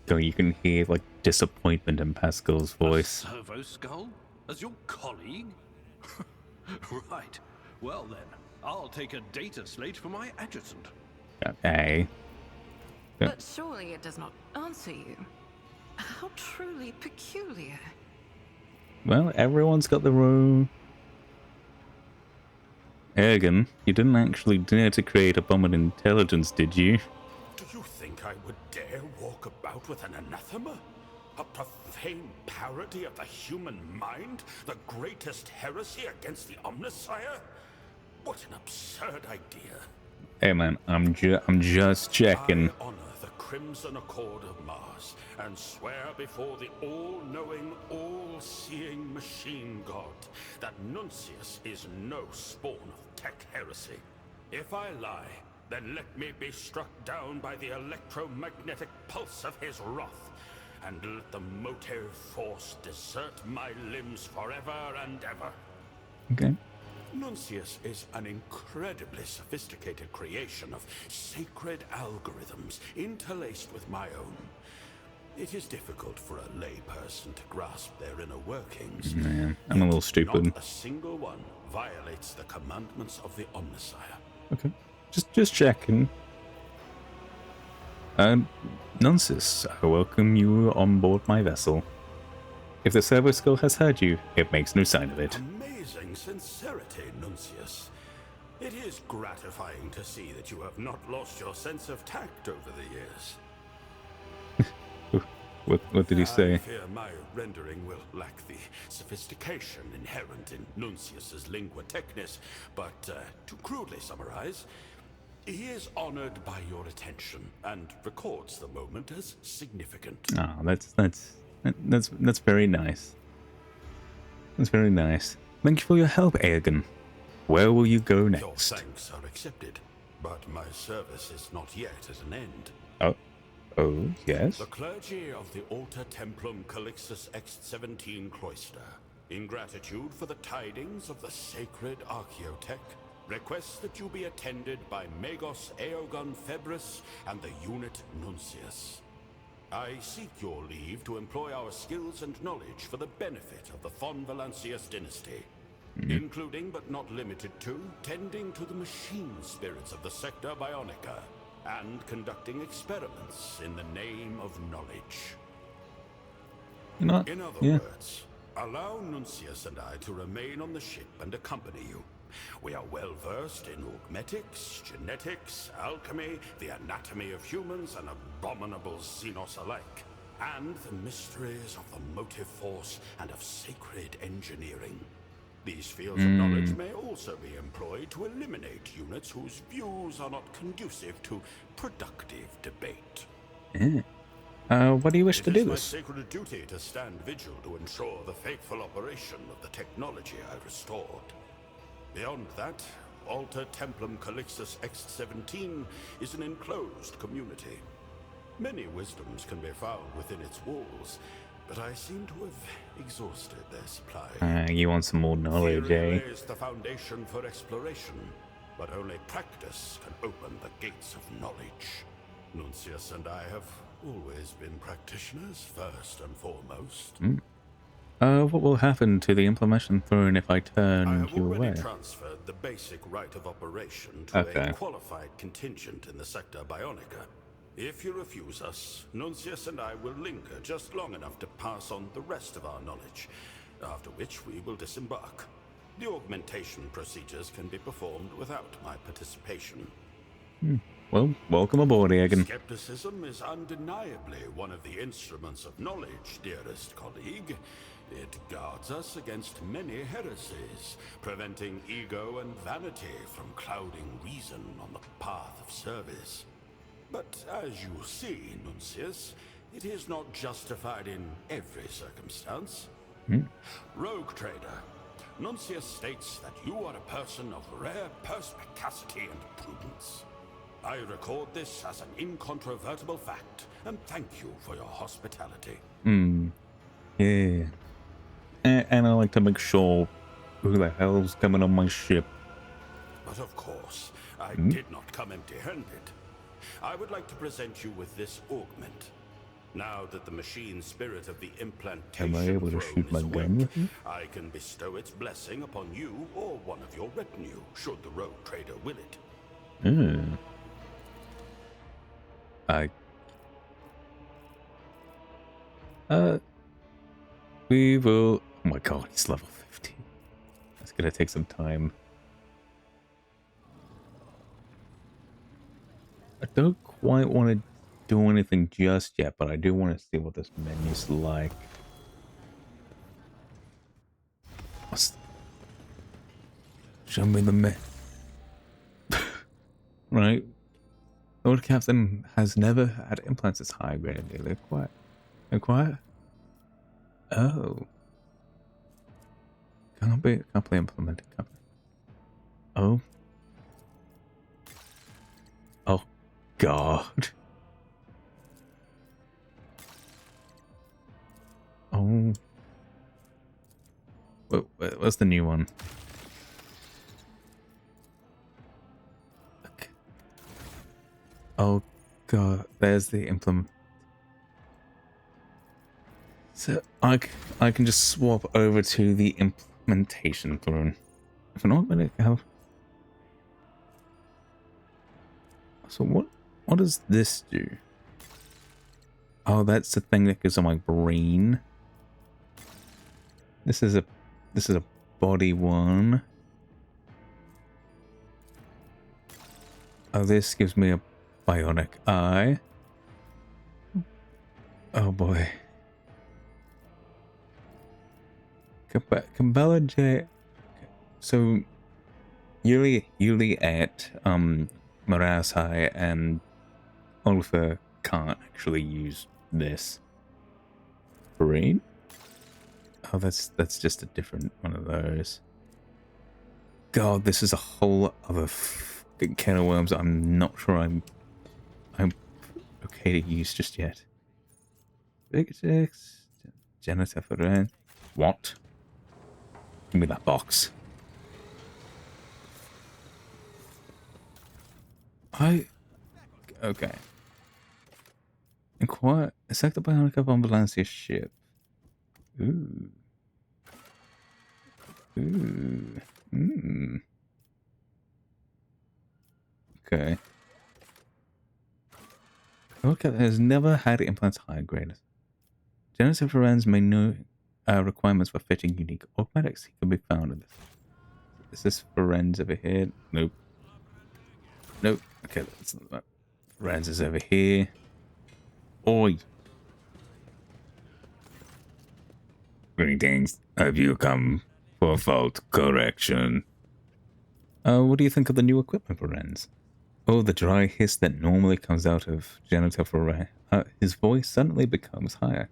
So you can hear like disappointment in Pascal's voice. Servo Skull? As your colleague? Right. Well then, I'll take a data slate for my adjutant. Okay. But surely it does not answer you. How truly peculiar. Well, everyone's got their own. Eogunn, you didn't actually dare to create a bomb of intelligence, did you? Do you think I would dare walk about with an anathema? A profane parody of the human mind? The greatest heresy against the Omnissiah? What an absurd idea. Hey man, I'm just checking. I honor the Crimson Accord of Mars and swear before the all-knowing, all-seeing machine god that Nuncius is no spawn of tech heresy. If I lie, then let me be struck down by the electromagnetic pulse of his wrath, and let the motive force desert my limbs forever and ever. Okay. Nuncius is an incredibly sophisticated creation of sacred algorithms interlaced with my own. It is difficult for a layperson to grasp their inner workings. Man, I'm a little stupid. Not a single one violates the commandments of the Omnissiah. Okay. Just checking. Nuncius, I welcome you on board my vessel. If the servo skull has heard you, it makes no sign of it. Amazing sincerity, Nuncius. It is gratifying to see that you have not lost your sense of tact over the years. What did he say? I fear my rendering will lack the sophistication inherent in Nuncius's lingua technis, but to crudely summarize, he is honored by your attention and records the moment as significant. Oh, that's very nice. That's very nice. Thank you for your help, Eogunn. Where will you go Your next? thanks are accepted, but my service is not yet at an end. Oh, yes? The clergy of the Alter Templum Calixus X-17 cloister, in gratitude for the tidings of the sacred Archaeotech, request that you be attended by Magos Eogunn Februs and the unit Nuncius. I seek your leave to employ our skills and knowledge for the benefit of the Von Valancius dynasty, including but not limited to tending to the machine spirits of the Sector Bionica and conducting experiments in the name of knowledge. In other words, allow Nuncius and I to remain on the ship and accompany you. We are well versed in augmetics, genetics, alchemy, the anatomy of humans and abominable xenos alike, and the mysteries of the motive force and of sacred engineering. These fields of knowledge may also be employed to eliminate units whose views are not conducive to productive debate. What do you wish to do It is my this? sacred duty to stand vigil to ensure the faithful operation of the technology I restored. Beyond that, Alter Templum Calixus X-17 is an enclosed community. Many wisdoms can be found within its walls, but I seem to have exhausted their supply. You want some more knowledge, Theory eh? lays the foundation for exploration, but only practice can open the gates of knowledge. Nuncius and I have always been practitioners, first and foremost. What will happen to the implementation throne if I I turn have you already away? transferred the basic right of operation to Okay. a qualified contingent in the Sector Bionica. If you refuse us, Nuncius and I will linger just long enough to pass on the rest of our knowledge, after which we will disembark. The augmentation procedures can be performed without my participation. Well, welcome aboard, Eogunn. Skepticism is undeniably one of the instruments of knowledge, dearest colleague. It guards us against many heresies, preventing ego and vanity from clouding reason on the path of service. But as you see, Nuncius, it is not justified in every circumstance. Rogue trader, Nuncius states that you are a person of rare perspicacity and prudence. I record this as an incontrovertible fact, and thank you for your hospitality. Yeah. And I like to make sure who the hell's coming on my ship. But of course, I did not come empty-handed. I would like to present you with this augment. Now that the machine spirit of the implantation Am I able to throne shoot my is gun with it? I can bestow its blessing upon you or one of your retinue, should the rogue trader will it. We will... Oh my god, he's level 15. That's gonna take some time. I don't quite want to do anything just yet, but I do want to see what this menu's like. Show me the menu. Right. Lord Captain has never had implants as high grade. They're quiet. They're quiet? Oh. Can't be implemented. Oh. Oh, God. Oh. What's the new one? Okay. Oh, God. There's the implement. So I can just swap over to the implementation throne. If I'm not going to have... So what does this do? Oh, that's the thing that goes on my brain. This is a body one. Oh, this gives me a bionic eye. Oh boy. Cabela J. So Yuli at Marasai and Oliver can't actually use this. Brain? Oh, that's just a different one of those. God, this is a whole other fucking can of worms. I'm not sure I'm okay to use just yet. Big Six, Janitor for rent. What? Give me that box. Okay. Inquire. Select the bionic of Ambulancia ship. Ooh. Okay. Okay, has never had implants higher grade. Generative Forens may know requirements for fetching unique augmetics. He can be found in this. Is this Forens over here? Nope. Nope. Okay, that's not that. Forens is over here. Oi. Greetings. Have you come for fault correction? What do you think of the new equipment, Forens? Oh, the dry hiss that normally comes out of Janitor Foray. His voice suddenly becomes higher.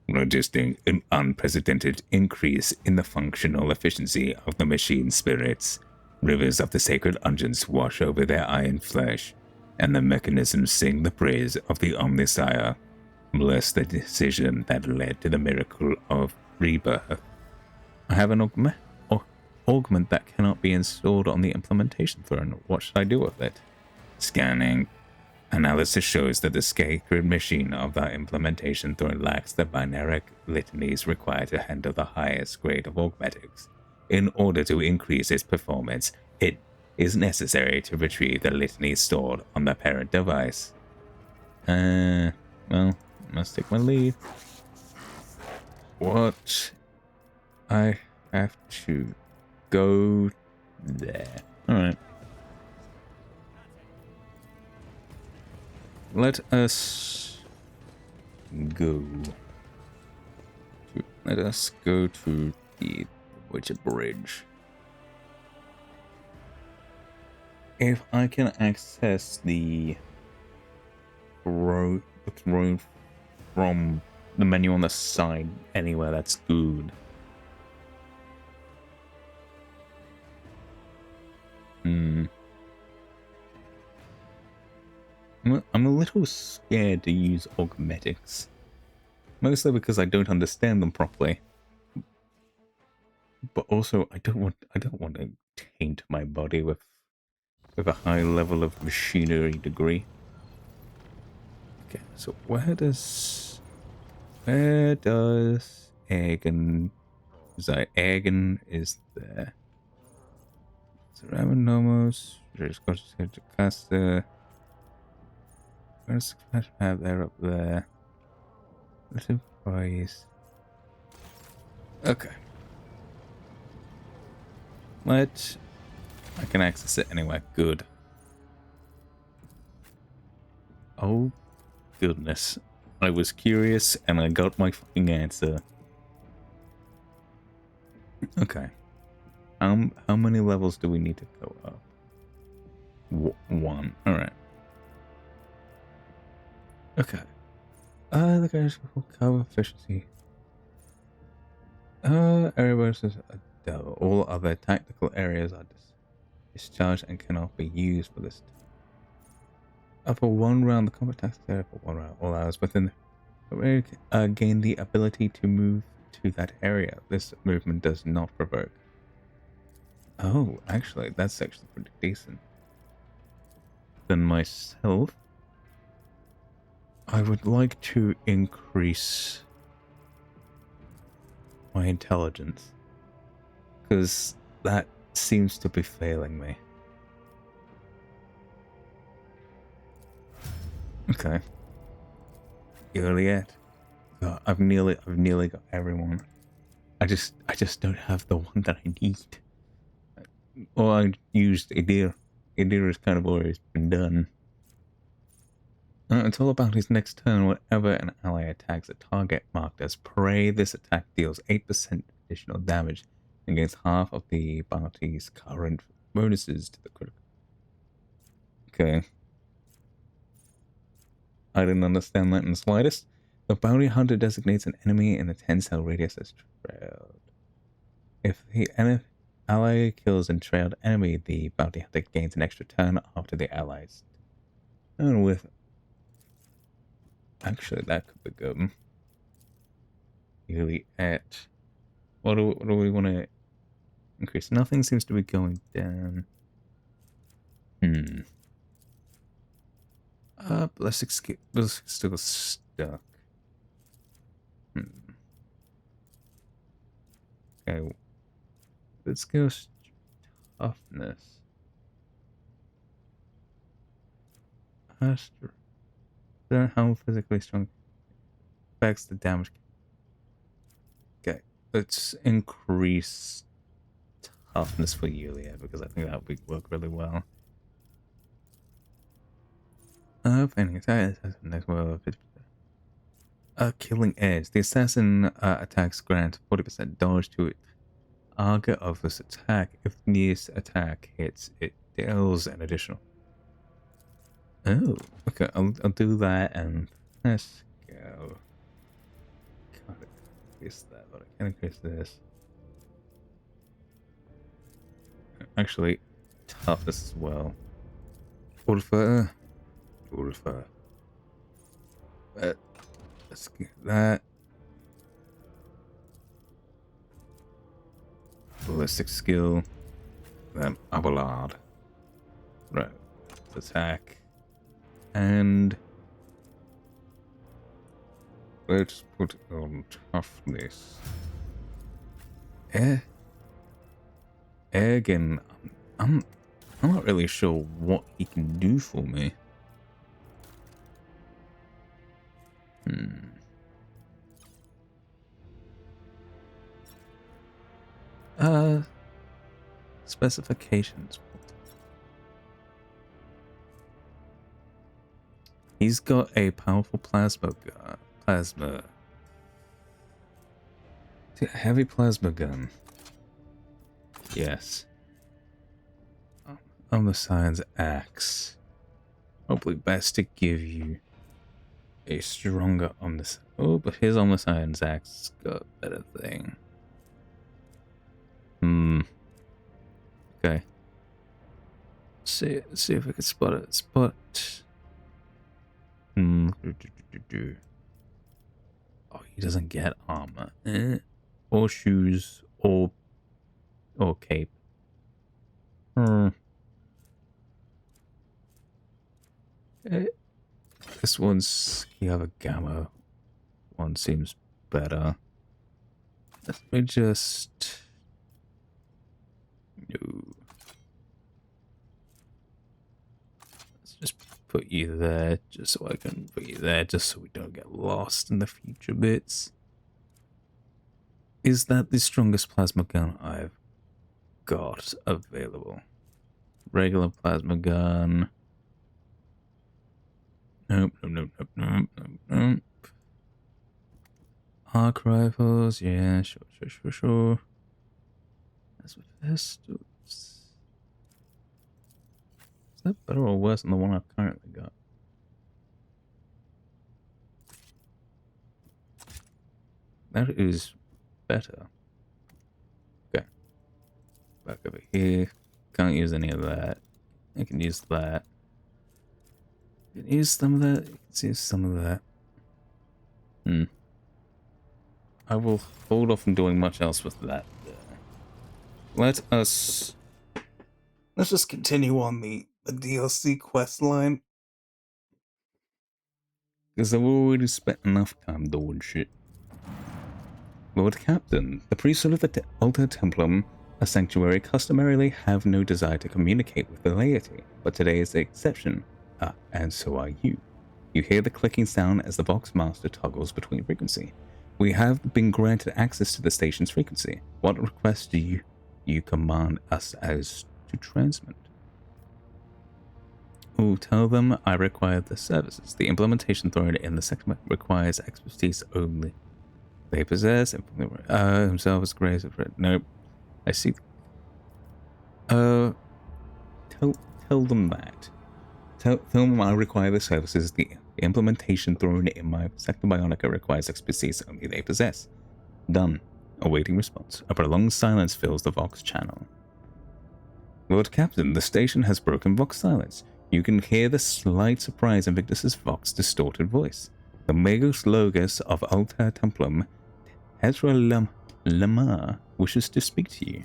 Registering an unprecedented increase in the functional efficiency of the machine spirits. Rivers of the sacred unguents wash over their iron flesh, and the mechanisms sing the praise of the Omnissiah. Bless the decision that led to the miracle of rebirth. I have an augment that cannot be installed on the implementation throne. What should I do with it? Scanning. Analysis shows that the sacred machine of the implementation throne lacks the binary litanies required to handle the highest grade of augmetics. In order to increase its performance, it is necessary to retrieve the litany stored on the parent device. Well, must take my lead. What? I have to go there. Alright. Let us go to the Witcher Bridge. If I can access the throne from the menu on the side anywhere, that's good. I'm a little scared to use augmetics, mostly because I don't understand them properly. But also, I don't want to taint my body with a high level of machinery degree. Okay, so where does Eogunn? Eogunn is there. Ceramic Nomos. There's got to cast the. Where's the expansion map there up there? Little boys. Okay. I can access it anywhere. Good. Oh, goodness. I was curious and I got my fucking answer. Okay. How many levels do we need to go up? One. Alright. Okay. The guys will cover efficiency. Area bonuses are all other tactical areas are discharged and cannot be used for this. For 1 round, the combat tactics area for 1 round, all hours within the area gain the ability to move to that area. This movement does not provoke. Oh, actually, that's actually pretty decent. Then myself, I would like to increase my intelligence, because that seems to be failing me. Okay. Juliet. I've nearly got everyone. I just don't have the one that I need. Or I used Edir. Edir has kind of always been done. It's all about his next turn. Whenever an ally attacks a target marked as prey, this attack deals 8% additional damage and gains half of the party's current bonuses to the critical. Okay. I didn't understand that in the slightest. The bounty hunter designates an enemy in a 10-cell radius as trailed. If the ally kills a trailed enemy, the bounty hunter gains an extra turn after the allies. And with... Actually, that could be good. Really at... What do we want to increase? Nothing seems to be going down. Ballistic still stuck. Okay. Let's go toughness. How physically strong affects the damage. Okay, let's increase toughness for Yulia because I think that would work really well. Finding attack next well. Killing edge. The assassin attacks grant 40% dodge to it. Target of this attack. If this attack hits, it deals an additional. Oh, okay. I'll do that and let's go. Can't increase that, but I can increase this. Actually, toughness as well. Fortify. We'll refer. Let's get that. Ballistic skill. Then Abelard. Right. Attack. And let's put it on toughness. Again, I'm not really sure what he can do for me. Specifications. He's got a powerful plasma gun. Heavy plasma gun. Yes. Omniscience axe. Probably best to give you a stronger omniscience. Oh, but his omniscience axe got a better thing. Okay. See if we can spot it. Spot. Oh, he doesn't get armor. Or shoes, or cape. This one's a Gamma. One seems better. Let me just... No. Let's just put you there, just so I can put you there, just so we don't get lost in the future bits. Is that the strongest plasma gun I've got available? Regular plasma gun. Nope. Arc rifles, yeah, sure. That's what pistols. Is that better or worse than the one I've currently got? That is better. Okay. Back over here. Can't use any of that. I can use that. I can use some of that. I can use some of that. I will hold off on doing much else with that. Let's just continue on the DLC quest line. Because I've already spent enough time doing shit. Lord Captain, the priesthood of the Alter Templum, a sanctuary, customarily have no desire to communicate with the laity, but today is the exception. And so are you. You hear the clicking sound as the Vox Master toggles between frequency. We have been granted access to the station's frequency. What request do you command us as to transmit? Oh, tell them I require the services. The implementation thrown in the segment requires expertise only. They possess himself as grace of red. Nope. I see. Tell them that. Tell them I require the services. The implementation thrown in my sector bionica requires expertise only they possess. Done. Awaiting response. A prolonged silence fills the Vox channel. Lord Captain, the station has broken Vox silence. You can hear the slight surprise in Victus's Vox distorted voice. The Magus Logos of Alter Templum, Ezra Lamar, wishes to speak to you.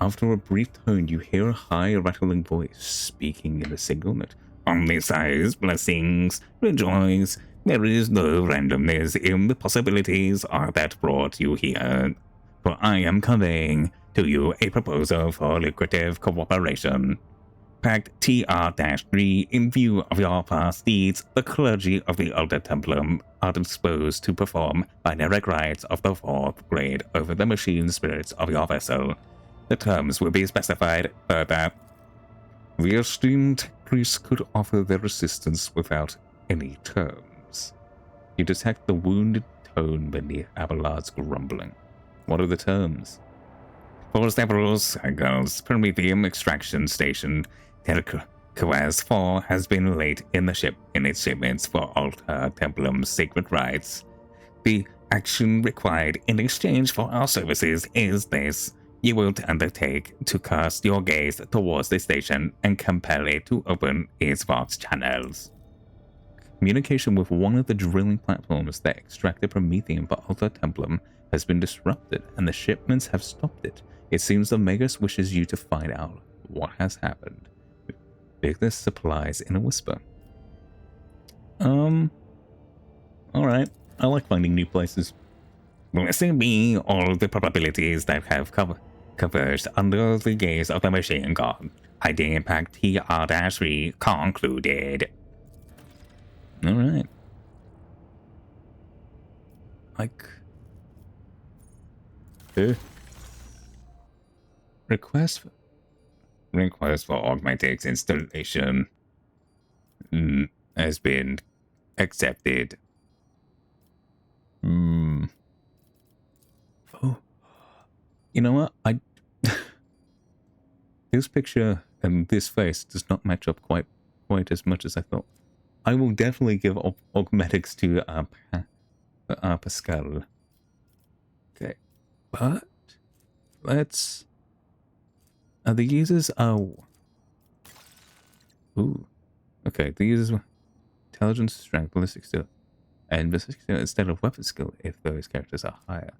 After a brief tone, you hear a high, rattling voice speaking in a single note. Omniscience, blessings, rejoice. There is no randomness in the possibilities that brought you here. For I am conveying to you a proposal for lucrative cooperation. Pact TR-3, in view of your past deeds, the clergy of the Alter Templum are disposed to perform binaric rites of the 4th grade over the machine spirits of your vessel. The terms will be specified further. The esteemed priests could offer their assistance without any terms. You detect the wounded tone beneath Abelard's grumbling. What are the terms? For several cycles, Prometheum extraction station Terquaz 4 has been late in its shipments for Alter Templum's sacred rites. The action required in exchange for our services is this. You will undertake to cast your gaze towards the station and compel it to open its box channels. Communication with one of the drilling platforms that extracted promethium for Alta Templum has been disrupted, and the shipments have stopped it. It seems the Magus wishes you to find out what has happened. Bigness supplies in a whisper. Alright. I like finding new places. Blessed be all the probabilities that have converged under the gaze of the machine god. Hiding impact TR-3 concluded. Alright. Like... Request for augmentics installation has been accepted. Oh, you know what? This picture and this face does not match up quite as much as I thought. I will definitely give augmentics to Pascal. Okay, but let's. The users are. Ooh, okay. The users were intelligence, strength, ballistic skill, and ballistic skill instead of weapon skill if those characters are higher.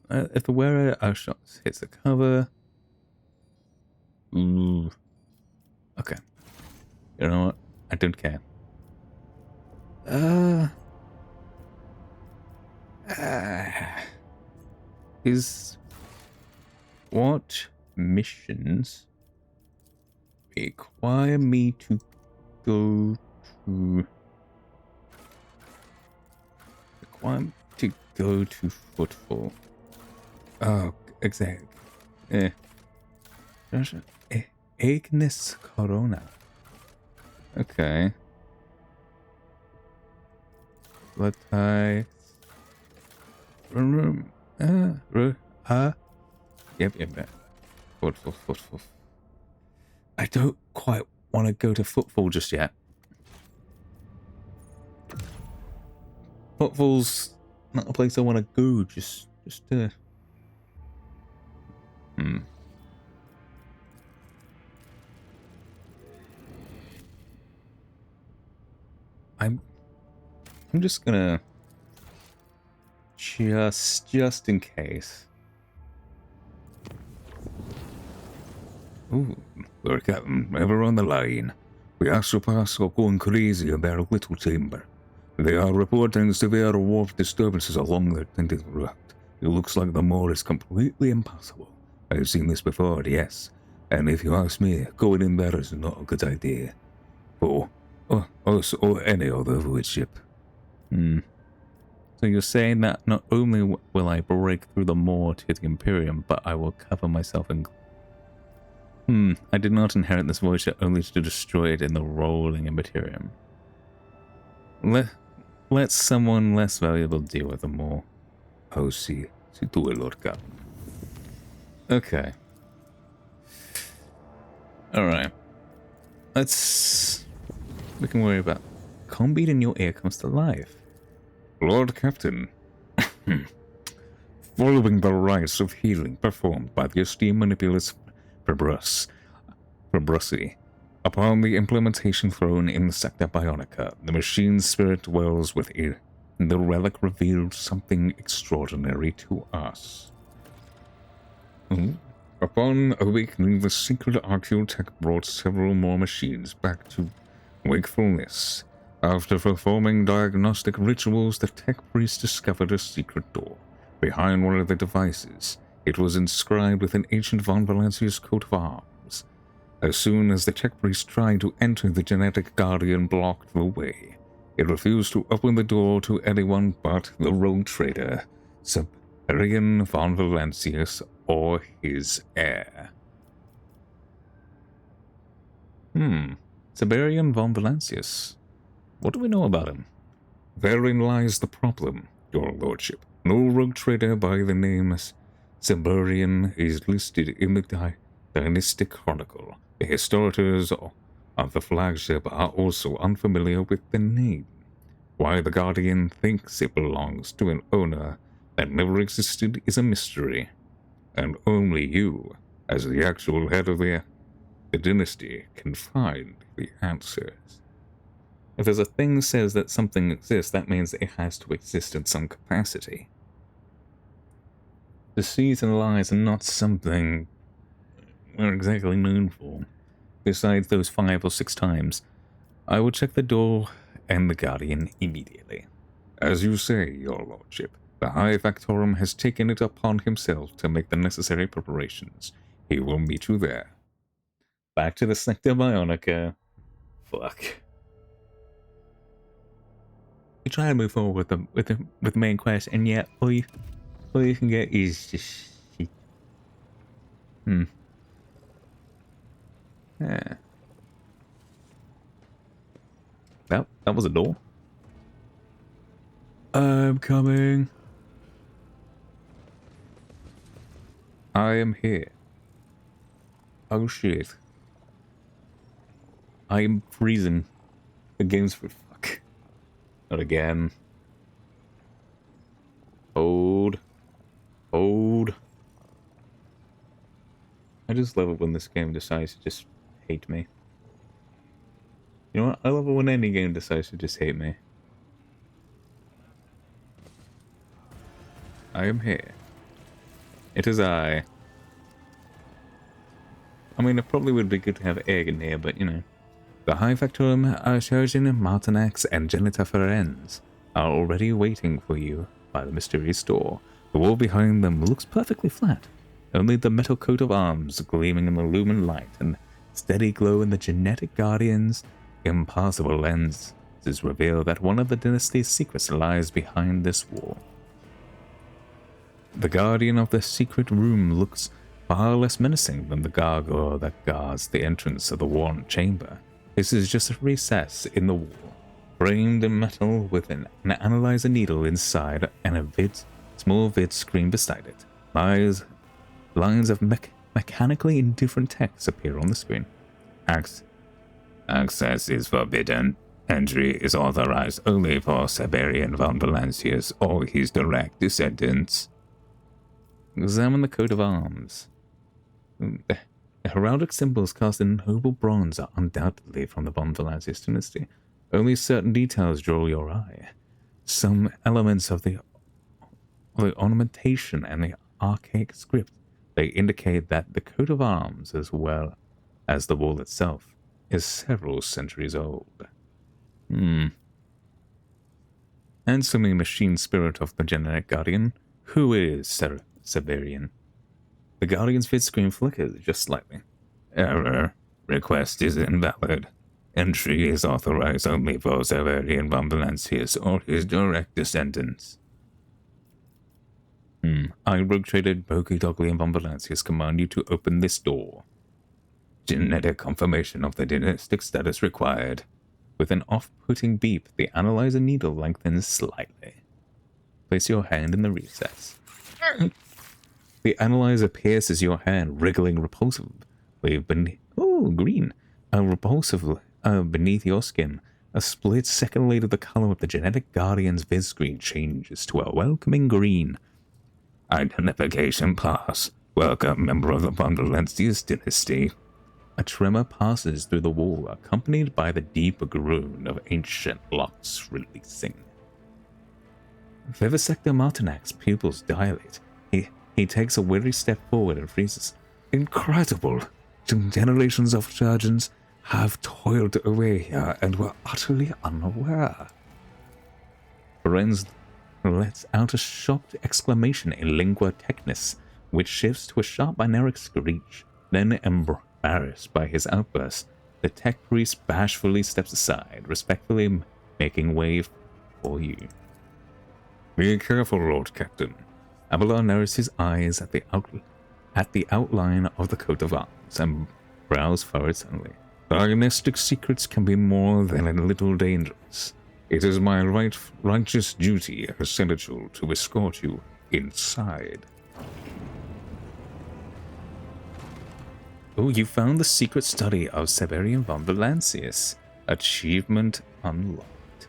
If the wearer of shots hits the cover. Ooh. Okay. You know what? I don't care. What missions require me to go to? Footfall. Oh, exactly. Ignis Corona. Okay. Let I. Yep. Footfall. I don't quite want to go to Footfall just yet. Footfall's not a place I want to go. Just. I'm just gonna just in case. Ooh, we're Captain, ever on the line. The Astropaths are going crazy in their little chamber. They are reporting severe warp disturbances along their tinted route. It looks like the more is completely impossible. I've seen this before, yes. And if you ask me, going in there is not a good idea. For us or any other void ship. So you're saying that not only will I break through the Maw to the Imperium, but I will cover myself in... I did not inherit this void ship only to destroy it in the rolling Imperium. Let someone less valuable deal with the Maw. Oh, si tu el Lorca. Okay. Alright. We can worry about... Combeat in your ear comes to life. Lord Captain, following the rites of healing performed by the esteemed manipulous Februs, upon the implementation throne in the Sector Bionica, the machine's spirit dwells within. The relic revealed something extraordinary to us. Upon awakening, the secret archaeotech brought several more machines back to wakefulness. After performing diagnostic rituals, the tech priest discovered a secret door. Behind one of the devices, it was inscribed with an ancient Von Valancius coat of arms. As soon as the tech priest tried to enter, the genetic guardian blocked the way. It refused to open the door to anyone but the rogue trader, Saberian Von Valancius, or his heir. Saberian Von Valancius. What do we know about him? Therein lies the problem, your lordship. No rogue trader by the name Saberian is listed in the dynastic chronicle. The historians of the flagship are also unfamiliar with the name. Why the Guardian thinks it belongs to an owner that never existed is a mystery, and only you, as the actual head of the dynasty, can find the answers. If there's a thing that says that something exists, that means it has to exist in some capacity. Deceit and lies are not something we're exactly known for. Besides those 5 or 6 times, I will check the door and the Guardian immediately. As you say, your lordship, the High Factorum has taken it upon himself to make the necessary preparations. He will meet you there. Back to the Sector Bionica. Fuck. You try to move forward with the main quest, and yet all you can get is just shit. Yeah. That was a door. I'm coming. I am here. Oh shit. I am freezing. The game's for fuck. Not again. Hold. I just love it when this game decides to just hate me. You know what? I love it when any game decides to just hate me. I am here. It is I. I mean, it probably would be good to have Eogunn here, but you know. The High Factorum, Surgeon, Martinax, and Janitor Ferenz are already waiting for you by the mysterious door. The wall behind them looks perfectly flat. Only the metal coat of arms gleaming in the lumen light and steady glow in the genetic guardian's impossible lenses reveal that one of the dynasty's secrets lies behind this wall. The guardian of the secret room looks far less menacing than the gargoyle that guards the entrance of the worn chamber. This is just a recess in the wall, framed in metal with an analyzer needle inside and a small vid screen beside it. Lines of mechanically indifferent text appear on the screen. Access is forbidden. Entry is authorized only for Siberian von Valancius or his direct descendants. Examine the coat of arms. The heraldic symbols cast in noble bronze are undoubtedly from the von Valancius dynasty. Only certain details draw your eye. Some elements of the ornamentation and the archaic script, they indicate that the coat of arms, as well as the wall itself, is several centuries old. Answer me, machine spirit of the genetic guardian. Who is Siberian? The guardian's vid screen flickers just slightly. Error. Request is invalid. Entry is authorized only for Siberian von Valancius or his direct descendants. I, Rogue Trader Boki Dogley and von Valancius, command you to open this door. Genetic confirmation of the dynastic status required. With an off-putting beep, the analyzer needle lengthens slightly. Place your hand in the recess. The analyzer pierces your hand, wriggling repulsively beneath... Oh, green. Repulsively beneath your skin. A split second later, the color of the genetic guardian's vid screen changes to a welcoming green. Identification pass. Welcome, member of the von Valancius dynasty. A tremor passes through the wall, accompanied by the deep groan of ancient locks releasing. Vivisector Martinac's pupils dilate. He takes a weary step forward and freezes. Incredible! Generations of surgeons have toiled away here and were utterly unaware. Ferenz lets out a shocked exclamation in lingua technis, which shifts to a sharp binaric screech. Then, embarrassed by his outburst, the tech priest bashfully steps aside, respectfully making way for you. Be careful, Lord Captain. Abelard narrows his eyes at the outline of the coat of arms and brows furrowed suddenly. Diagnostic secrets can be more than a little dangerous. It is my righteous duty as senator to escort you inside. Oh, you found the secret study of Siberian von Valancius. Achievement unlocked.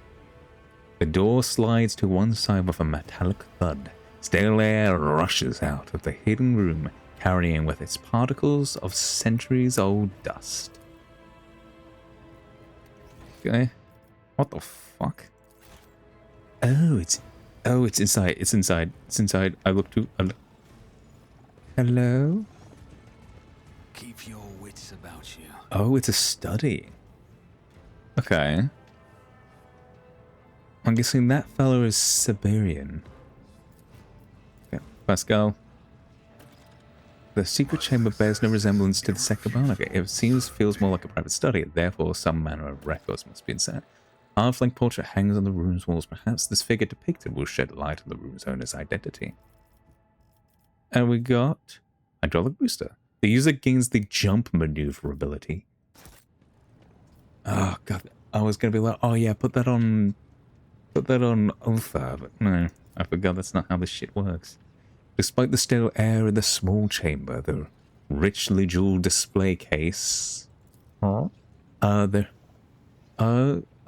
The door slides to one side with a metallic thud. Stale air rushes out of the hidden room, carrying with its particles of centuries-old dust. Okay. What the fuck? Oh, it's inside. It's inside. It's inside. I look to. Hello? Keep your wits about you. Oh, it's a study. Okay. I'm guessing that fellow is Siberian. Okay, Pascal. The secret chamber bears no resemblance to the second barnacle. It feels more like a private study, therefore some manner of records must be inside. Half-length portrait hangs on the room's walls. Perhaps this figure depicted will shed light on the room's owner's identity. And we got hydraulic booster. The user gains the jump maneuverability. Oh god, I was gonna be like, oh yeah, put that on Ulfa, but no, I forgot that's not how this shit works. Despite the stale air in the small chamber, the richly jeweled display case,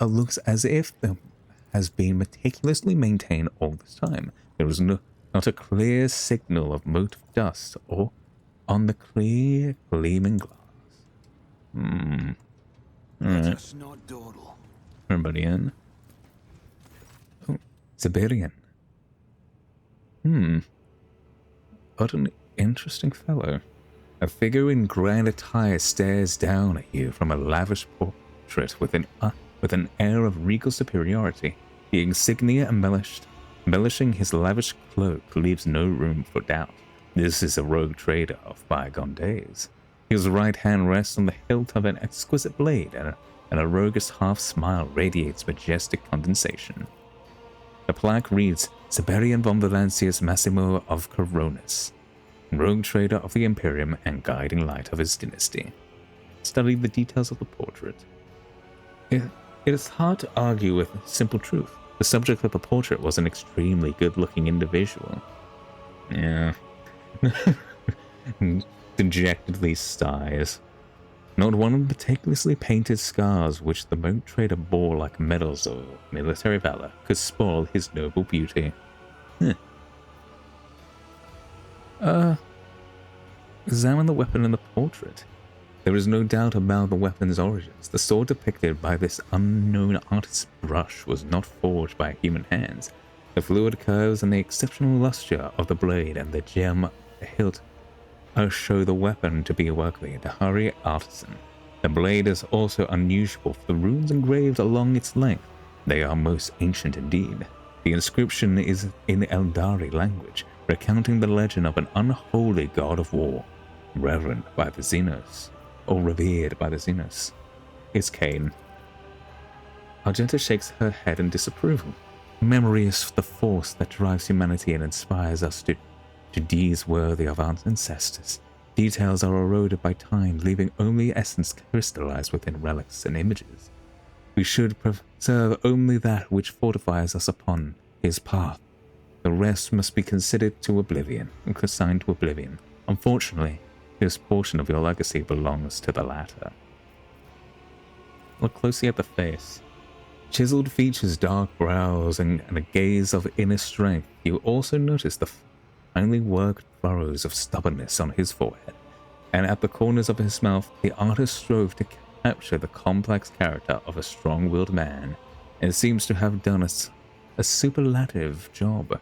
looks as if it has been meticulously maintained all this time. There was not a clear signal of mote of dust or on the clear, gleaming glass. Alright. Everybody in? Oh, Siberian. What an interesting fellow. A figure in grand attire stares down at you from a lavish portrait with an air of regal superiority. The insignia embellishing his lavish cloak leaves no room for doubt. This is a rogue trader of bygone days. His right hand rests on the hilt of an exquisite blade, and a roguish half-smile radiates majestic condensation. The plaque reads, Siberian von Valancius Massimo of Coronis, rogue trader of the Imperium and guiding light of his dynasty. Study the details of the portrait. It is hard to argue with simple truth. The subject of the portrait was an extremely good-looking individual. Yeah. Dejectedly sighs. Not one of the meticulously painted scars which the moat trader bore like medals of military valor could spoil his noble beauty. Examine the weapon in the portrait. There is no doubt about the weapon's origins. The sword depicted by this unknown artist's brush was not forged by human hands. The fluid curves and the exceptional luster of the blade and the gem hilt show the weapon to be a work of the Dahari artisan. The blade is also unusual for the runes engraved along its length. They are most ancient indeed. The inscription is in Eldari language, recounting the legend of an unholy god of war, revered by the Xenos. It's Cain. Argenta shakes her head in disapproval. Memory is the force that drives humanity and inspires us to deeds worthy of our ancestors. Details are eroded by time, leaving only essence crystallized within relics and images. We should preserve only that which fortifies us upon his path. The rest must be considered to oblivion, and consigned to oblivion. Unfortunately, this portion of your legacy belongs to the latter. Look closely at the face. Chiseled features, dark brows, and a gaze of inner strength. You also notice the finely worked furrows of stubbornness on his forehead, and at the corners of his mouth, the artist strove to capture the complex character of a strong-willed man, and seems to have done a superlative job.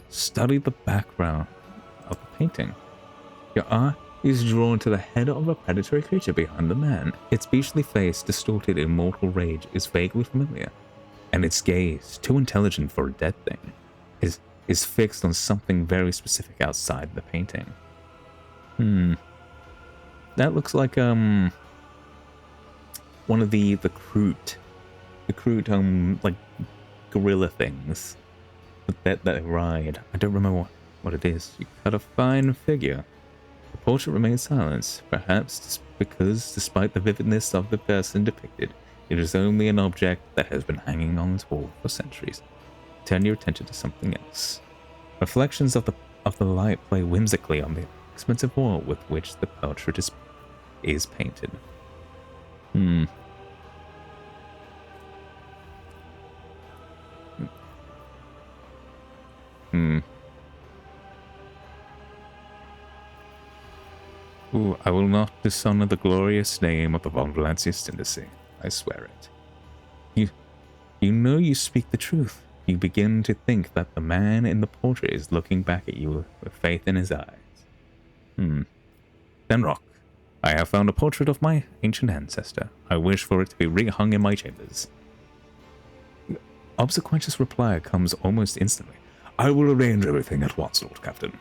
Study the background of the painting. Your eye is drawn to the head of a predatory creature behind the man. Its beastly face, distorted in mortal rage, is vaguely familiar, and its gaze, too intelligent for a dead thing, is fixed on something very specific outside the painting. That looks like one of the crude like gorilla things that ride. I don't remember what it is. You cut a fine figure. The portrait remains silent, perhaps because, despite the vividness of the person depicted, it is only an object that has been hanging on its wall for centuries. Turn your attention to something else. Reflections of the light play whimsically on the expensive wall with which the portrait is painted. Ooh, I will not dishonor the glorious name of the Von Valancius dynasty. I swear it. You know you speak the truth. You begin to think that the man in the portrait is looking back at you with faith in his eyes. Denrock, I have found a portrait of my ancient ancestor. I wish for it to be rehung in my chambers. Obsequious reply comes almost instantly. I will arrange everything at once, Lord Captain.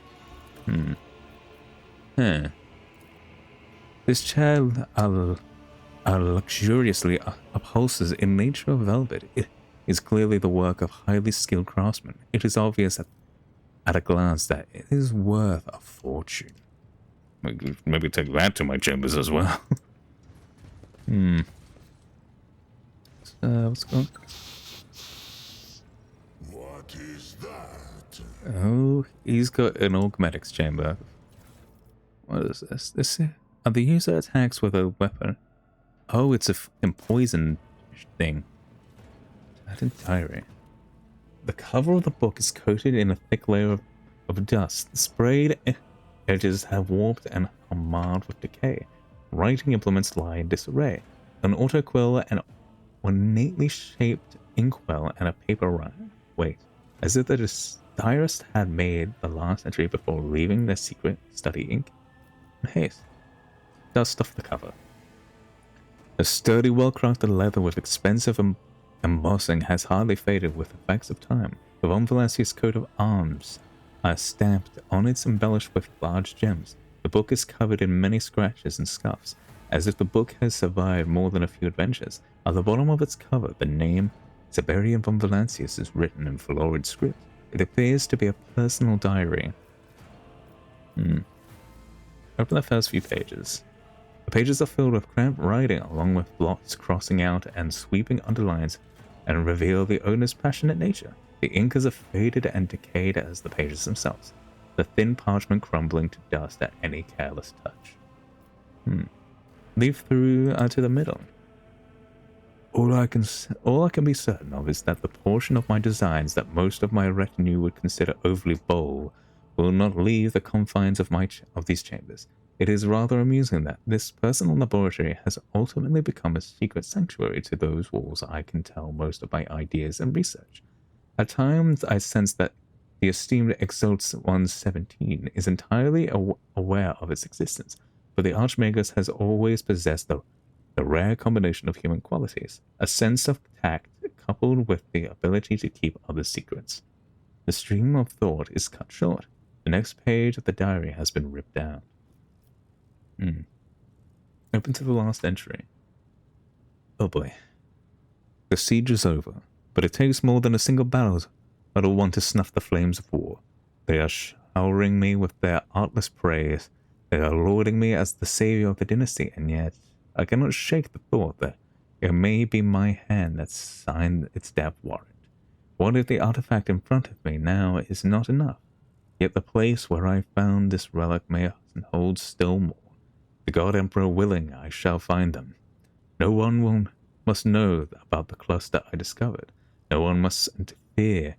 This chair luxuriously upholsters in nature of velvet. It is clearly the work of highly skilled craftsmen. It is obvious at a glance that it is worth a fortune. Maybe take that to my chambers as well. What's going on? What is that? Oh, he's got an augmetics chamber. What is this? The user attacks with a weapon. Oh, it's a poison thing. That diary. The cover of the book is coated in a thick layer of dust. The sprayed edges have warped and are marred with decay. Writing implements lie in disarray. An autoquill, an ornately shaped inkwell, and a paper rag. Wait, as if the diarist had made the last entry before leaving their secret study ink. Haste. Dust off the cover. The sturdy, well-crafted leather with expensive embossing has hardly faded with effects of time. The Von Valancius coat of arms are stamped on its embellished with large gems. The book is covered in many scratches and scuffs, as if the book has survived more than a few adventures. At the bottom of its cover, the name Siberian Von Valancius is written in florid script. It appears to be a personal diary. Open the first few pages. The pages are filled with cramped writing, along with blots crossing out and sweeping underlines, and reveal the owner's passionate nature. The ink is as faded and decayed as the pages themselves, the thin parchment crumbling to dust at any careless touch. Leaf through to the middle. All I can be certain of is that the portion of my designs that most of my retinue would consider overly bold will not leave the confines of these chambers. It is rather amusing that this personal laboratory has ultimately become a secret sanctuary. To those walls I can tell most of my ideas and research. At times I sense that the esteemed Exalts 117 is entirely aware of its existence, but the Archmagus has always possessed the rare combination of human qualities, a sense of tact coupled with the ability to keep others' secrets. The stream of thought is cut short. The next page of the diary has been ripped down. Open to the last entry. Oh boy. The siege is over, but it takes more than a single battle one to snuff the flames of war. They are showering me with their artless praise. They are lauding me as the savior of the dynasty, and yet I cannot shake the thought that it may be my hand that signed its death warrant. What if the artifact in front of me now is not enough? Yet the place where I found this relic may hold still more. The God Emperor willing, I shall find them. No one must know about the cluster I discovered. No one must interfere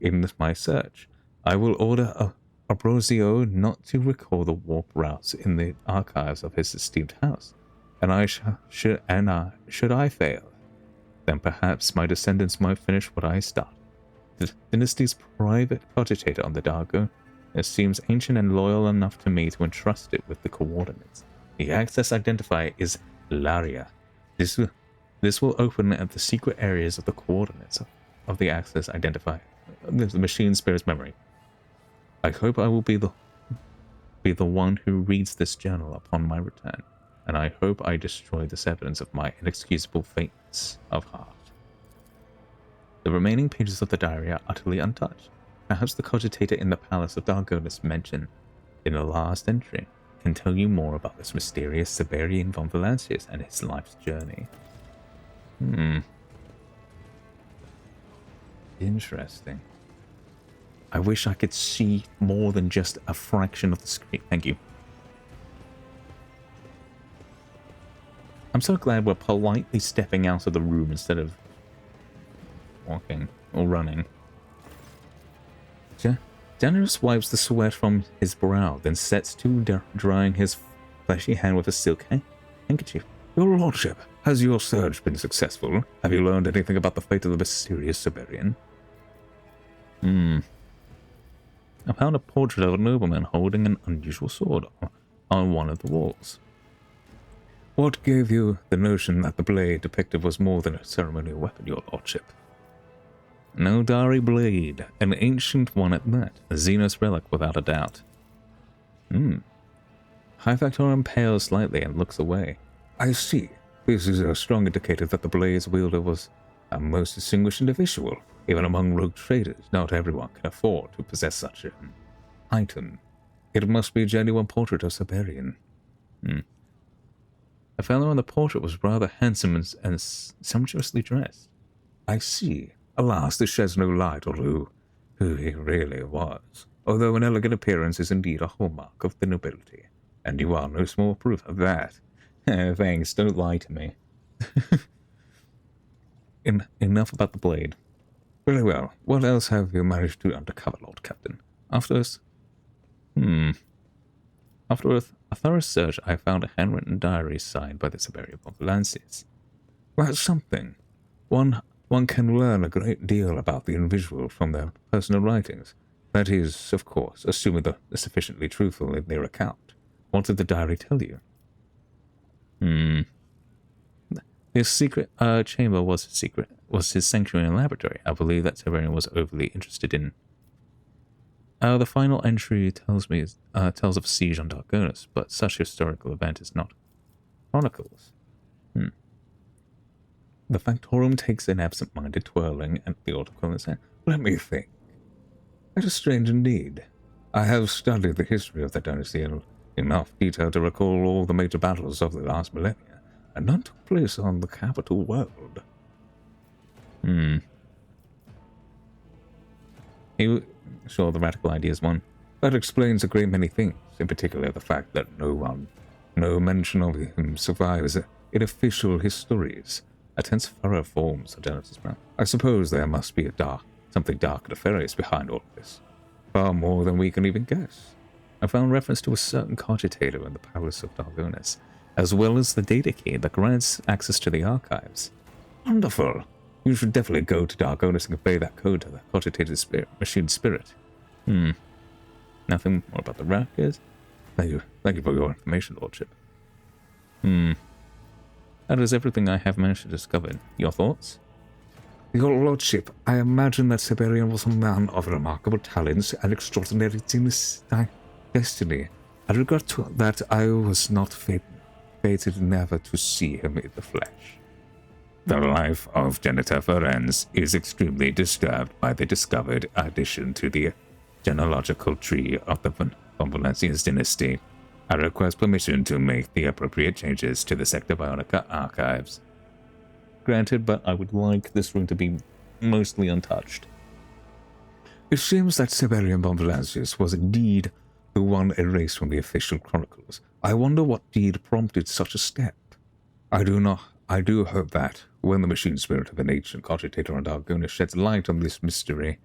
in my search. I will order Ambrosio not to recall the warp routes in the archives of his esteemed house. And should I fail, then perhaps my descendants might finish what I started. The dynasty's private cogitator on the Dargo seems ancient and loyal enough to me to entrust it with the coordinates. The access identifier is Laria. This will open at the secret areas of the coordinates of the access identifier, the machine spirit's memory. I hope I will be the one who reads this journal upon my return, and I hope I destroy this evidence of my inexcusable faintness of heart. The remaining pages of the diary are utterly untouched. Perhaps the cogitator in the palace of Dargonis mentioned in the last entry can tell you more about this mysterious Siberian Von Valancius and his life's journey. Interesting. I wish I could see more than just a fraction of the screen. Thank you. I'm so glad we're politely stepping out of the room instead of walking or running. Daenerys wipes the sweat from his brow, then sets to drying his fleshy hand with a silk handkerchief. Your lordship, has your search been successful? Have you learned anything about the fate of the mysterious Siberian? I found a portrait of a nobleman holding an unusual sword on one of the walls. What gave you the notion that the blade depicted was more than a ceremonial weapon, your lordship? An Eldari blade, an ancient one at that, a Xenos relic without a doubt. High Factorum pales slightly and looks away. I see. This is a strong indicator that the blade's wielder was a most distinguished individual. Even among rogue traders, not everyone can afford to possess such an item. It must be a genuine portrait of Siberian. The fellow in the portrait was rather handsome and sumptuously dressed. I see. Alas, this sheds no light on who he really was, although an elegant appearance is indeed a hallmark of the nobility, and you are no small proof of that. Thanks, don't lie to me. Enough about the blade. Very well. What else have you managed to uncover, Lord Captain? After a thorough search, I found a handwritten diary signed by the Siberian Bombulances. That's something. One can learn a great deal about the individual from their personal writings. That is, of course, assuming they're sufficiently truthful in their account. What did the diary tell you? His secret chamber was his sanctuary and laboratory. I believe that Siberian was overly interested in. The final entry tells of a siege on Dargonus, but such historical event is not chronicles. The Factorum takes an absent-minded twirling at the article and says, "Let me think. That is strange indeed. I have studied the history of the dynasty in enough detail to recall all the major battles of the last millennia, and none took place on the capital world." Sure, the radical ideas one. That explains a great many things, in particular the fact that no mention of him survives in official histories. A tense furrow forms on Daenerys' brow. I suppose there must be something dark and nefarious behind all of this. Far more than we can even guess. I found reference to a certain cogitator in the palace of Dargonus, as well as the data key that grants access to the archives. Wonderful. You should definitely go to Dargonus and convey that code to the cogitator's machine spirit. Nothing more about the records? Thank you for your information, Lordship. That is everything I have managed to discover. Your thoughts? Your Lordship, I imagine that Siberian was a man of remarkable talents and extraordinary destiny. I regret that I was not fated never to see him in the flesh. The life of Janitor Ferenz is extremely disturbed by the discovered addition to the genealogical tree of the Bombulances dynasty. I request permission to make the appropriate changes to the Sector Bionica archives. Granted, but I would like this room to be mostly untouched. It seems that Siberian Bombulances was indeed the one erased from the official chronicles. I wonder what deed prompted such a step. I do hope that, when the machine spirit of an ancient cogitator on Dargonus sheds light on this mystery,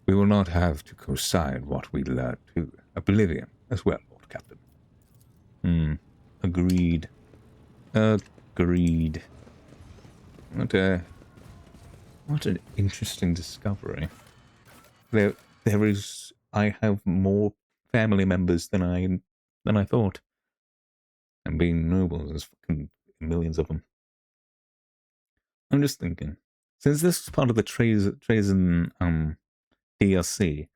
we will not have to co-sign what we learned to oblivion as well, Lord Captain. Agreed. What an interesting discovery. I have more family members than I thought. And being noble, there's fucking millions of them. I'm just thinking, since this is part of the Trazen DLC,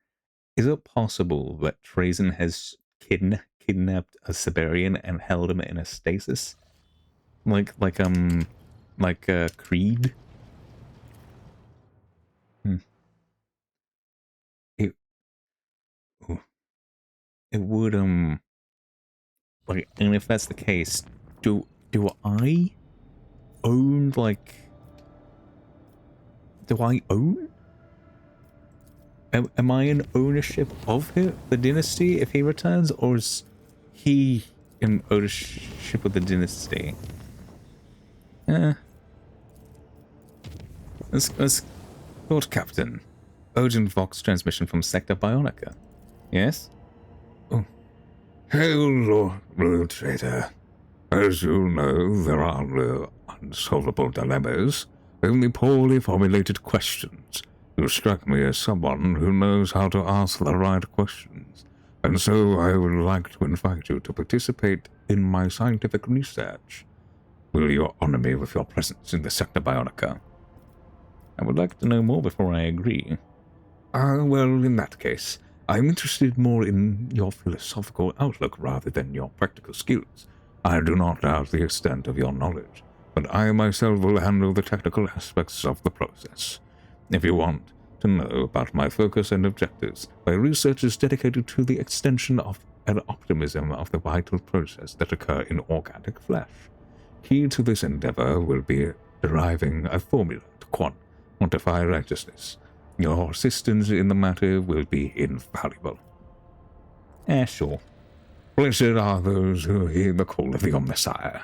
is it possible that Trazen has kidnapped a Siberian and held him in a stasis, like Creed? It would like, and if that's the case, do I own Am I in ownership of him, the dynasty, if he returns, or is he in ownership of the dynasty? Lord Captain, Urgent Vox transmission from Sector Bionica. Yes? Oh. Hail, Lord Trader. As you know, there are no unsolvable dilemmas, only poorly formulated questions. You strike me as someone who knows how to ask the right questions, and so I would like to invite you to participate in my scientific research. Will you honor me with your presence in the Sector Bionica? I would like to know more before I agree. Well, in that case, I'm interested more in your philosophical outlook rather than your practical skills. I do not doubt the extent of your knowledge, but I myself will handle the technical aspects of the process. If you want to know about my focus and objectives, my research is dedicated to the extension of and optimism of the vital process that occur in organic flesh. Key to this endeavor will be deriving a formula to quantify righteousness. Your assistance in the matter will be invaluable. Sure. Blessed are those who hear the call of the Messiah.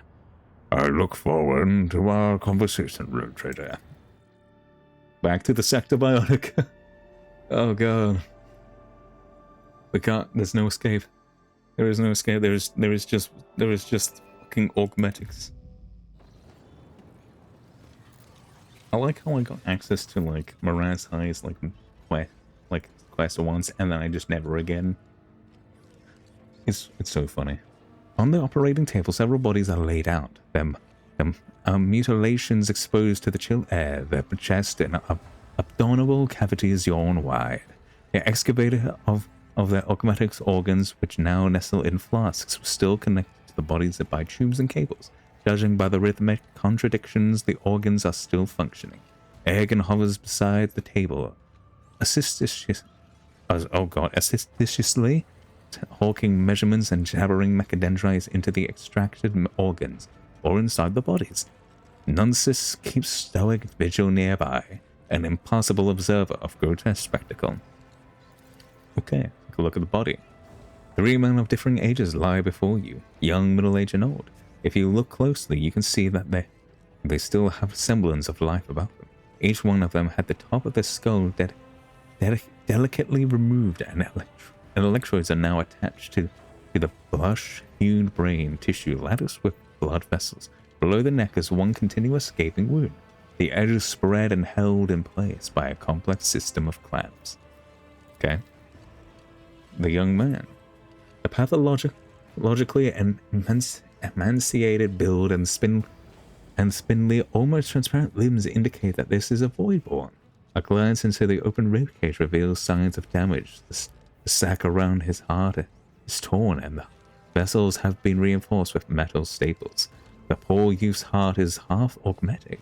I look forward to our conversation, Road Trader. Back to the Sector Bionica. Oh god. We can't, there's no escape. There is no escape, there is just fucking augmetics. I like how I got access to like Miraz High's like quest once and then I just never again. It's so funny. On the operating table, several bodies are laid out. Them mutilations exposed to the chill air, their chest and abdominal cavities yawn wide. The excavator of their augmetics organs, which now nestle in flasks, was still connected to the bodies by tubes and cables. Judging by the rhythmic contradictions, the organs are still functioning. Eogunn hovers beside the table, assiduously hawking measurements and jabbering mechadendrites into the extracted organs or inside the bodies. Nuncis keeps stoic vigil nearby, an impassible observer of grotesque spectacle. Okay, take a look at the body. 3 men of differing ages lie before you, young, middle-aged, and old. If you look closely, you can see that they still have a semblance of life about them. Each one of them had the top of their skull delicately removed, and electrodes are now attached to the blush-hued brain tissue latticed with blood vessels. Below the neck is one continuous gaping wound, the edges spread and held in place by a complex system of clamps. Okay. The young man. The pathologically emaciated build and spindly, almost transparent limbs indicate that this is a voidborn. A glance into the open ribcage reveals signs of damage. The sac around his heart is torn and the vessels have been reinforced with metal staples. The poor youth's heart is half augment,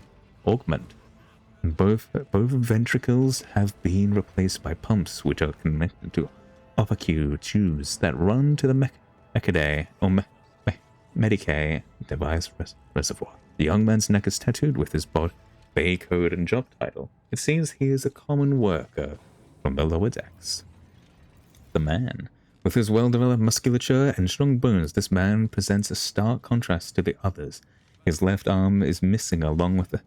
and both ventricles have been replaced by pumps which are connected to opaque tubes that run to the Mechadae or Medicae device reservoir. The young man's neck is tattooed with his bay code and job title. It seems he is a common worker from the lower decks. The man. With his well-developed musculature and strong bones, this man presents a stark contrast to the others. His left arm is missing along with the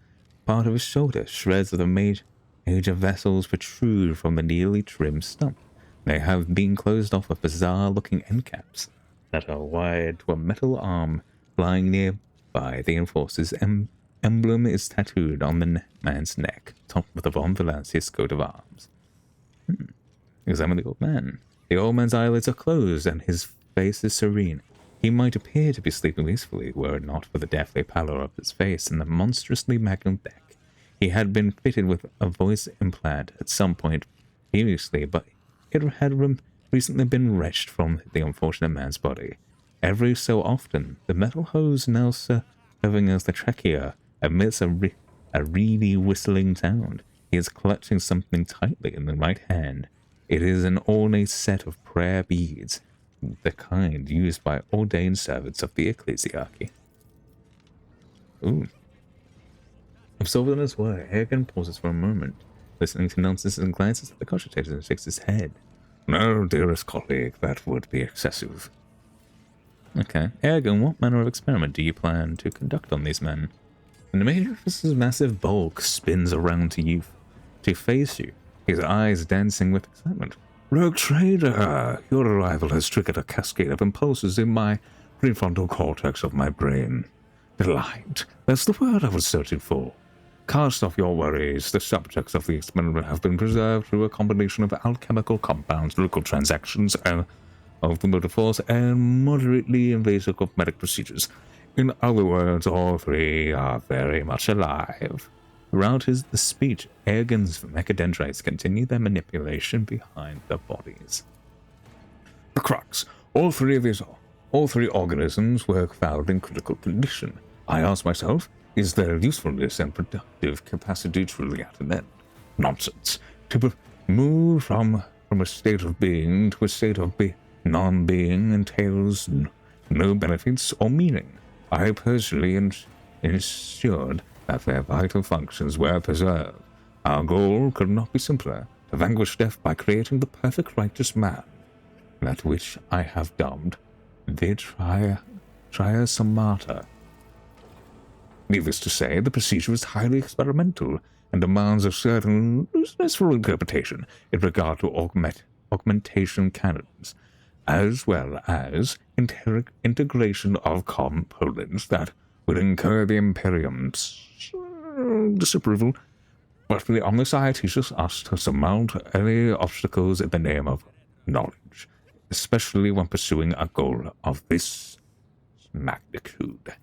part of his shoulder. Shreds of the major vessels protrude from the nearly trimmed stump. They have been closed off with bizarre-looking end caps that are wired to a metal arm lying nearby. The Enforcer's emblem is tattooed on the man's neck, topped with a Von Valancius coat of arms. Examine the old man. The old man's eyelids are closed and his face is serene. He might appear to be sleeping peacefully were it not for the deathly pallor of his face and the monstrously magnum neck. He had been fitted with a voice implant at some point previously, but it had recently been wrenched from the unfortunate man's body. Every so often, the metal hose now serving as the trachea emits a reedy whistling sound. He is clutching something tightly in the right hand. It is an ornate set of prayer beads, the kind used by ordained servants of the ecclesiarchy. Ooh. Absorbed in his work, Eogunn pauses for a moment, listening to nonsense and glances at the cogitator and shakes his head. No, dearest colleague, that would be excessive. Okay. Eogunn, what manner of experiment do you plan to conduct on these men? And the Matrix's massive bulk spins around to face you. his eyes dancing with excitement. Rogue Trader, your arrival has triggered a cascade of impulses in my prefrontal cortex of my brain. Delight, that's the word I was searching for. Cast off your worries. The subjects of the experiment have been preserved through a combination of alchemical compounds, local transactions of the motor force, and moderately invasive cosmetic procedures. In other words, all three are very much alive. Throughout the speech, Eogunn's mechadendrites continue their manipulation behind their bodies. The crux. All three organisms were found in critical condition. I asked myself, is their usefulness and productive capacity truly at an end? Nonsense. To move from a state of being to a state of non-being entails no benefits or meaning. I personally ensured that their vital functions were preserved. Our goal could not be simpler, to vanquish death by creating the perfect righteous man, that which I have dubbed the Triasamata. Needless to say, the procedure is highly experimental and demands a certain looseness for interpretation in regard to augmentation canons, as well as integration of components that would incur the Imperium's disapproval, but the Omnissiah teaches us to surmount any obstacles in the name of knowledge, especially when pursuing a goal of this magnitude.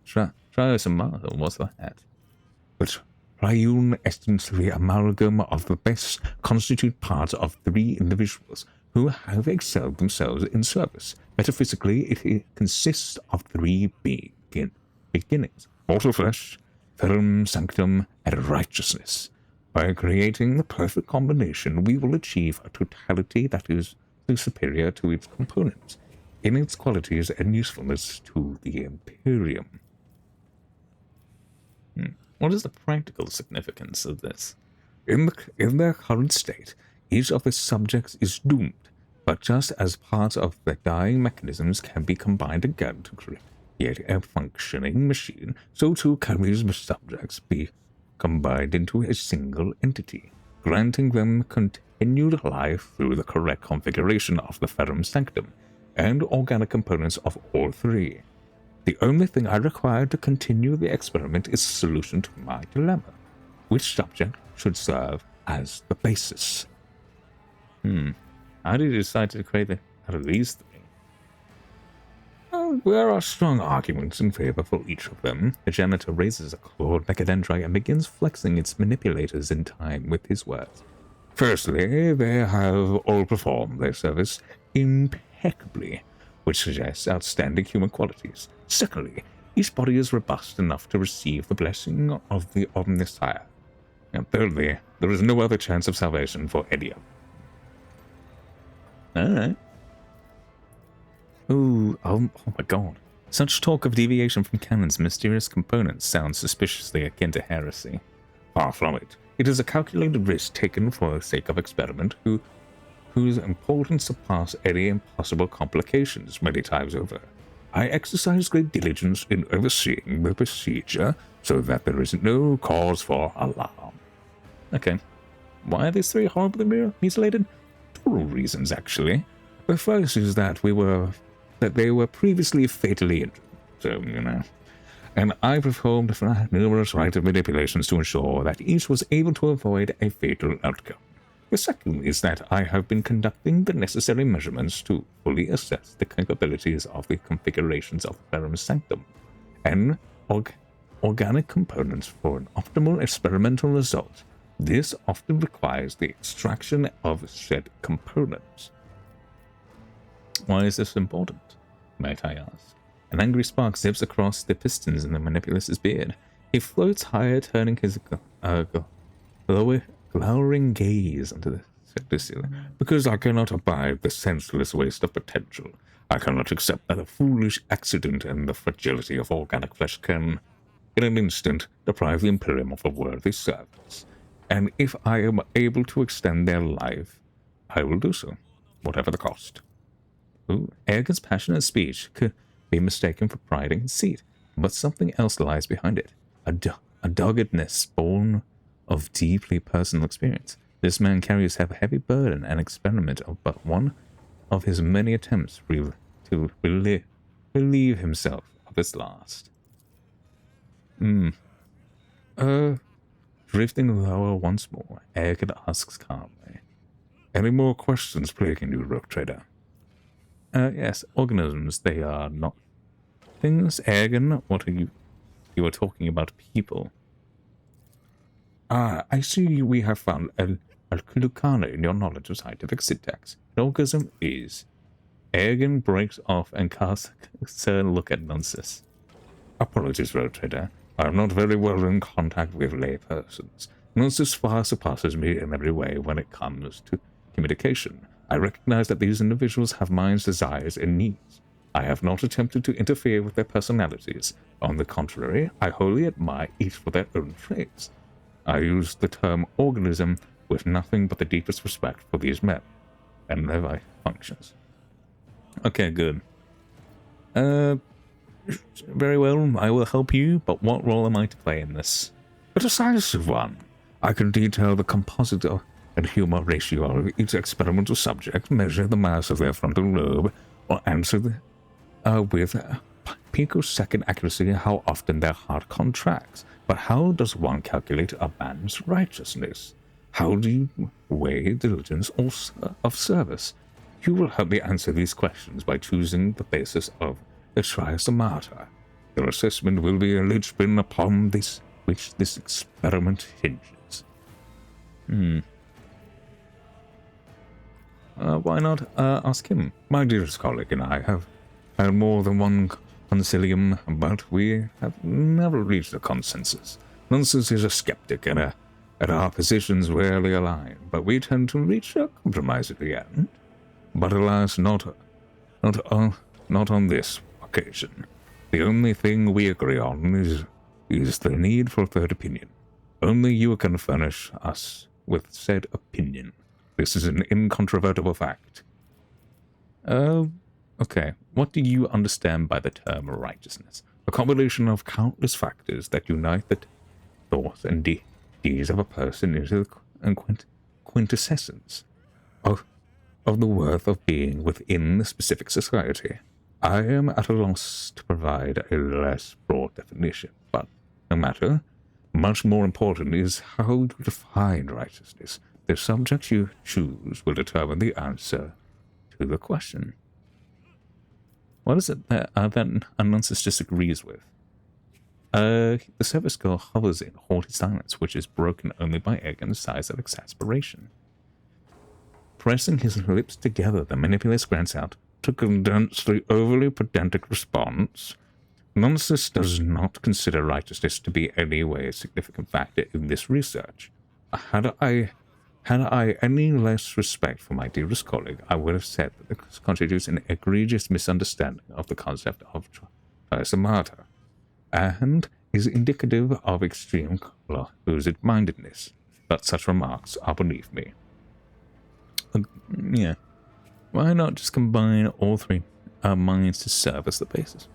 Try some more, what's that? But triune essence, the amalgam of the best constitute parts of three individuals who have excelled themselves in service. Metaphysically, it consists of three beginnings: mortal flesh, firm sanctum, and righteousness. By creating the perfect combination, we will achieve a totality that is superior to its components, in its qualities and usefulness to the Imperium. What is the practical significance of this? In their current state, each of the subjects is doomed, but just as parts of the dying mechanisms can be combined again to create a functioning machine, so too can these subjects be combined into a single entity, granting them continued life through the correct configuration of the Ferrum Sanctum and organic components of all three. The only thing I require to continue the experiment is a solution to my dilemma. Which subject should serve as the basis? How did you decide to create out of these three? Well, there are strong arguments in favor for each of them. The janitor raises a clawed mechadendrite and begins flexing its manipulators in time with his words. Firstly, they have all performed their service impeccably, which suggests outstanding human qualities. Secondly, each body is robust enough to receive the blessing of the Omnissiah. And thirdly, there is no other chance of salvation for any of them. Alright. Oh my god. Such talk of deviation from canon's mysterious components sounds suspiciously akin to heresy. Far from it. It is a calculated risk taken for the sake of experiment whose importance surpass any impossible complications many times over. I exercise great diligence in overseeing the procedure so that there is no cause for alarm. Okay. Why are these three horribly mutilated? Two reasons, actually. The first is that they were previously fatally injured, so, and I performed numerous rights manipulations to ensure that each was able to avoid a fatal outcome. The second is that I have been conducting the necessary measurements to fully assess the capabilities of the configurations of the Ferrum Sanctum and organic components for an optimal experimental result. This often requires the extraction of said components. Why is this important, might I ask? An angry spark zips across the pistons in the manipulator's beard. He floats higher, turning his glowering gaze into the ceiling. Because I cannot abide the senseless waste of potential. I cannot accept that a foolish accident and the fragility of organic flesh can, in an instant, deprive the Imperium of a worthy service. And if I am able to extend their life, I will do so, whatever the cost. Eogunn's passionate speech could be mistaken for pride and conceit, but something else lies behind it. A doggedness born of deeply personal experience. This man carries a heavy burden and experiment of but one of his many attempts to relieve himself of his last. Drifting lower once more, Eogunn asks calmly, "Any more questions plaguing you, Rogue Trader?" Yes, organisms, they are not things. Eogunn, what are you? You are talking about people. Ah, I see we have found a lacuna in your knowledge of scientific syntax. An organism is. Eogunn breaks off and casts a concerned look at Nunsus. Apologies, Road Trader. I am not very well in contact with laypersons. Nunsus far surpasses me in every way when it comes to communication. I recognize that these individuals have minds, desires, and needs. I have not attempted to interfere with their personalities. On the contrary, I wholly admire each for their own traits. I use the term organism with nothing but the deepest respect for these men and their life functions. Okay, good. Very well, I will help you, but what role am I to play in this? A decisive one. I can detail the composite and humor ratio of each experimental subject, measure the mass of their frontal lobe, or answer with picosecond accuracy how often their heart contracts. But how does one calculate a man's righteousness? How do you weigh diligence of service? You will help me answer these questions by choosing the basis of the triasomata. Your assessment will be a linchpin upon which this experiment hinges. Why not ask him? My dearest colleague and I have had more than one concilium, but we have never reached a consensus. Nunsus is a skeptic, and our positions rarely align, but we tend to reach a compromise at the end. But alas, not on this occasion. The only thing we agree on is the need for a third opinion. Only you can furnish us with said opinion. This is an incontrovertible fact. Okay. What do you understand by the term righteousness? A combination of countless factors that unite the thoughts and deeds of a person into the quintessence of the worth of being within the specific society. I am at a loss to provide a less broad definition, but no matter, much more important is how you define righteousness. The subject you choose will determine the answer to the question. What is it that Nunsus disagrees with? The service girl hovers in haughty silence, which is broken only by Eogunn's sighs of exasperation. Pressing his lips together, the manipulator grants out, "To condense the overly pedantic response, Nunsus does not consider righteousness to be any way a significant factor in this research. Had I any less respect for my dearest colleague, I would have said that this constitutes an egregious misunderstanding of the concept of triasomata, and is indicative of extreme closed-mindedness, but such remarks are beneath me." Yeah. Why not just combine all three minds to serve as the basis?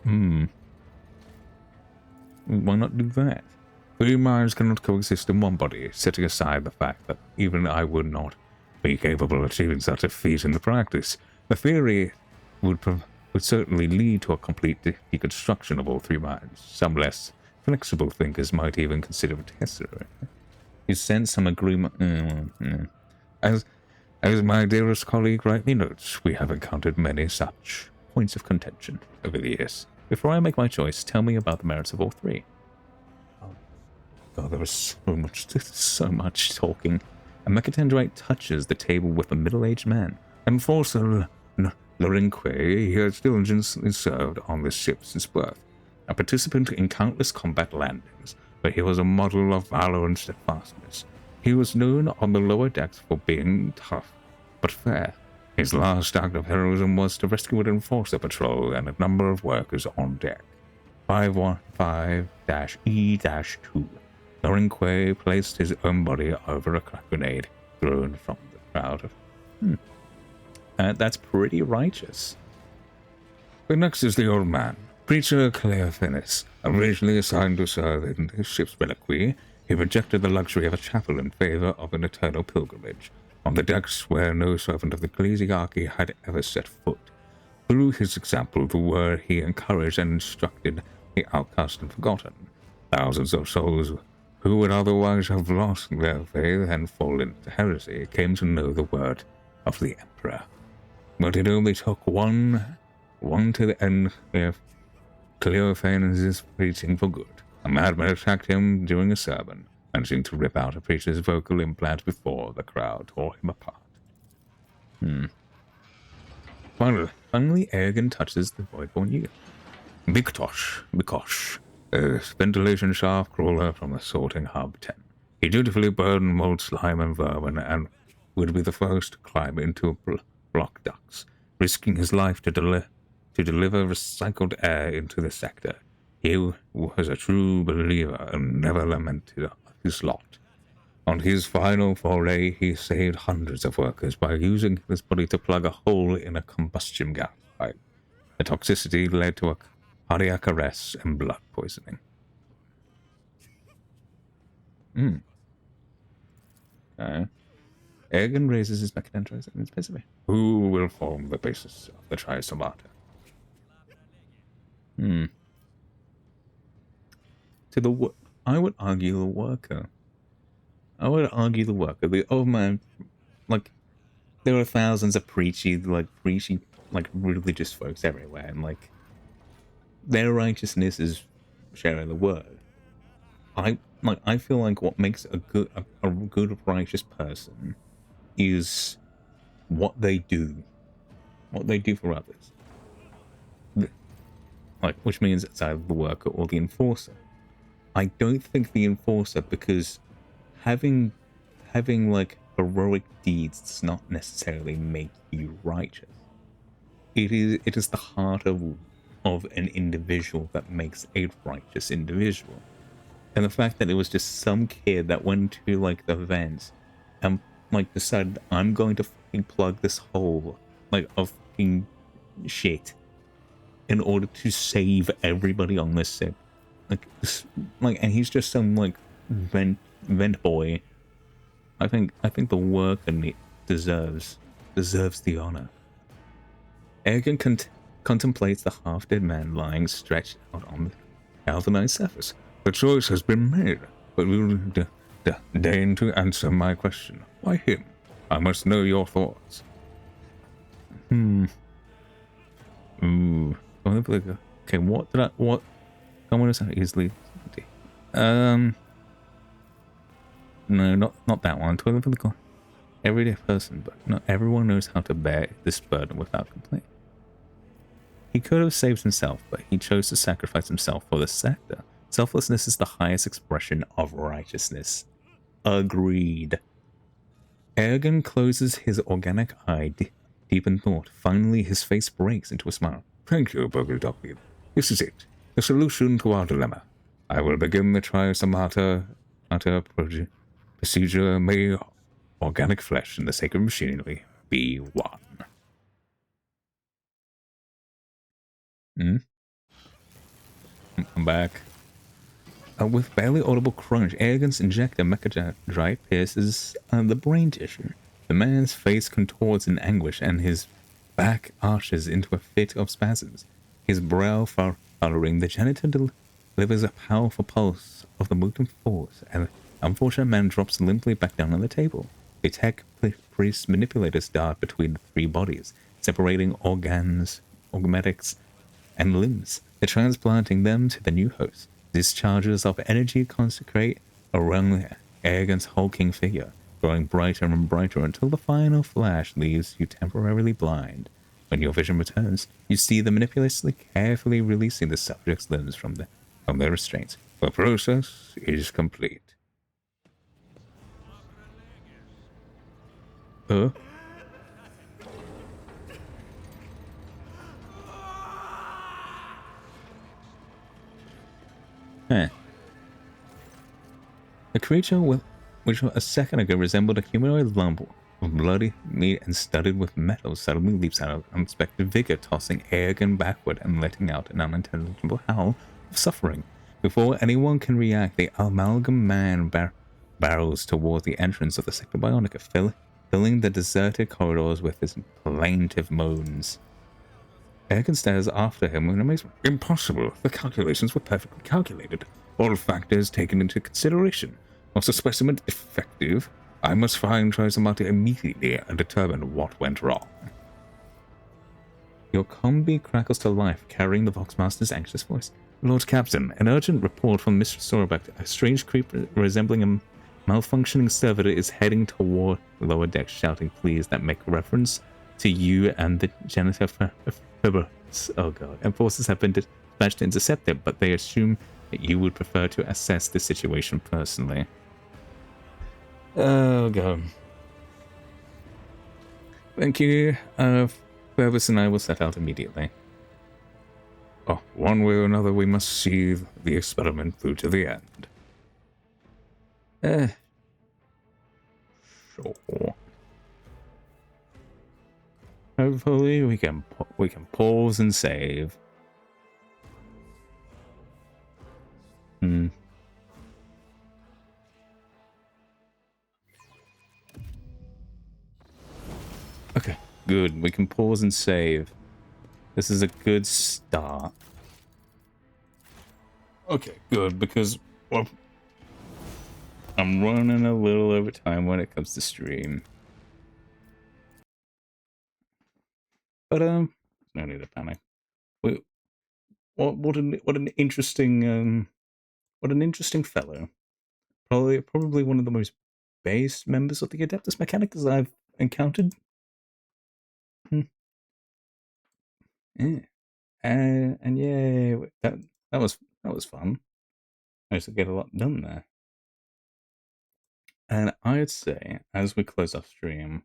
Why not do that? Three minds cannot coexist in one body, setting aside the fact that even I would not be capable of achieving such a feat in the practice. The theory would certainly lead to a complete deconstruction of all three minds. Some less flexible thinkers might even consider it necessary. You sense some agreement. As my dearest colleague rightly notes, we have encountered many such points of contention over the years. Before I make my choice, tell me about the merits of all three. Oh, there was so much talking. A mechatendrite touches the table with a middle-aged man. Enforcer Lorinque, he has diligently served on this ship since birth. A participant in countless combat landings, where he was a model of valor and steadfastness. He was known on the lower decks for being tough, but fair. His last act of heroism was to rescue an enforcer patrol and a number of workers on deck. 515-E-2. Lorinque placed his own body over a crack grenade thrown from the crowd. That's pretty righteous. The next is the old man, Preacher Cleophas, originally assigned to serve in the ship's reliquary. He rejected the luxury of a chapel in favor of an eternal pilgrimage, on the decks where no servant of the Ecclesiarchy had ever set foot. Through his example, the word he encouraged and instructed the outcast and forgotten. Thousands of souls who would otherwise have lost their faith and fallen into heresy came to know the word of the Emperor. But it only took one to the end of Cleophanes' preaching for good. A madman attacked him during a sermon, managing to rip out a preacher's vocal implant before the crowd tore him apart. Finally, Eogunn touches the Voidborn youth. Bikosh, a ventilation shaft crawler from the sorting hub 10. He dutifully burned mold, slime, and vermin, and would be the first to climb into block ducts, risking his life to deliver recycled air into the sector. He was a true believer and never lamented his lot. On his final foray, he saved hundreds of workers by using his body to plug a hole in a combustion gas pipe. The toxicity led to a cardiac arrest and blood poisoning. Okay. Eogunn raises his mechanics and specimen. Who will form the basis of the Triasomata? I would argue the worker. The old man, like, there are thousands of preachy, religious folks everywhere, and like, their righteousness is sharing the word. I feel like what makes a good righteous person is what they do for others. Which means it's either the worker or the enforcer. I don't think the enforcer, because having like heroic deeds does not necessarily make you righteous. It is the heart of an individual that makes a righteous individual. And the fact that it was just some kid that went to like the vents and like decided, I'm going to fucking plug this hole of fucking shit in order to save everybody on this ship. And he's just some like vent boy. I think the worker deserves the honor. Eogunn contemplates the half-dead man lying stretched out on the galvanized surface. The choice has been made, but will deign to answer my question. Why him? I must know your thoughts. Okay, what? Someone is easily. No, not that one. Toilet for the everyday person, but not everyone knows how to bear this burden without complaint. He could have saved himself, but he chose to sacrifice himself for the sector. Selflessness is the highest expression of righteousness. Agreed. Eogunn closes his organic eye deep in thought. Finally, his face breaks into a smile. Thank you, Boggle. This is it. The solution to our dilemma. I will begin the Triasomata procedure. May organic flesh and the sacred machinery be one. I'm back. With barely audible crunch, Eogunn's injector mecha-drive pierces the brain tissue. The man's face contorts in anguish and his back arches into a fit of spasms. His brow furrowing, the janitor delivers a powerful pulse of the mutant force, and the unfortunate man drops limply back down on the table. The tech priest manipulators dart between the three bodies, separating organs, augmetics, and limbs, transplanting them to the new host. Discharges of energy concentrate around Eogunn's hulking figure, growing brighter and brighter until the final flash leaves you temporarily blind. When your vision returns, you see the manipulators carefully releasing the subject's limbs from their restraints. The process is complete. The creature, which a second ago resembled a humanoid lump of bloody meat and studded with metal, suddenly leaps out of unexpected vigor, tossing Eogunn backward and letting out an unintelligible howl of suffering. Before anyone can react, the amalgam man barrels toward the entrance of the Sector Bionica, filling the deserted corridors with his plaintive moans. Eogunn stares after him in amazement. Impossible. The calculations were perfectly calculated. All factors taken into consideration. Was the specimen effective? I must find Trottbacca immediately and determine what went wrong. Your combi crackles to life, carrying the Voxmaster's anxious voice. Lord Captain, an urgent report from Mr. Trottbacca. A strange creature resembling a malfunctioning servitor is heading toward lower decks, shouting pleas that make reference to you and the janitor Februs. Oh god. And forces have been dispatched to intercept it, but they assume that you would prefer to assess the situation personally. Oh god. Thank you. Februs and I will set out immediately. Oh, one way or another, we must see the experiment through to the end. Sure. Hopefully, we can pause and save. Okay, good. We can pause and save. This is a good start. Okay, good, because, well, I'm running a little over time when it comes to stream. But, no need to panic. What an interesting, fellow. Probably one of the most base members of the Adeptus Mechanicus I've encountered. Yeah. And yeah, that was fun. I used to get a lot done there. And I'd say, as we close off stream,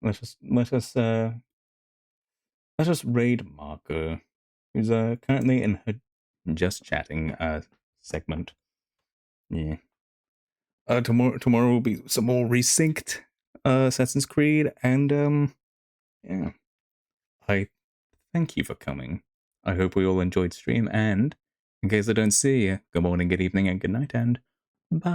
let us raid Marco, who's currently in her just chatting segment. Yeah. Tomorrow will be some more resynced Assassin's Creed, and yeah. I thank you for coming. I hope we all enjoyed stream, and in case I don't see you, good morning, good evening, and good night, and bye.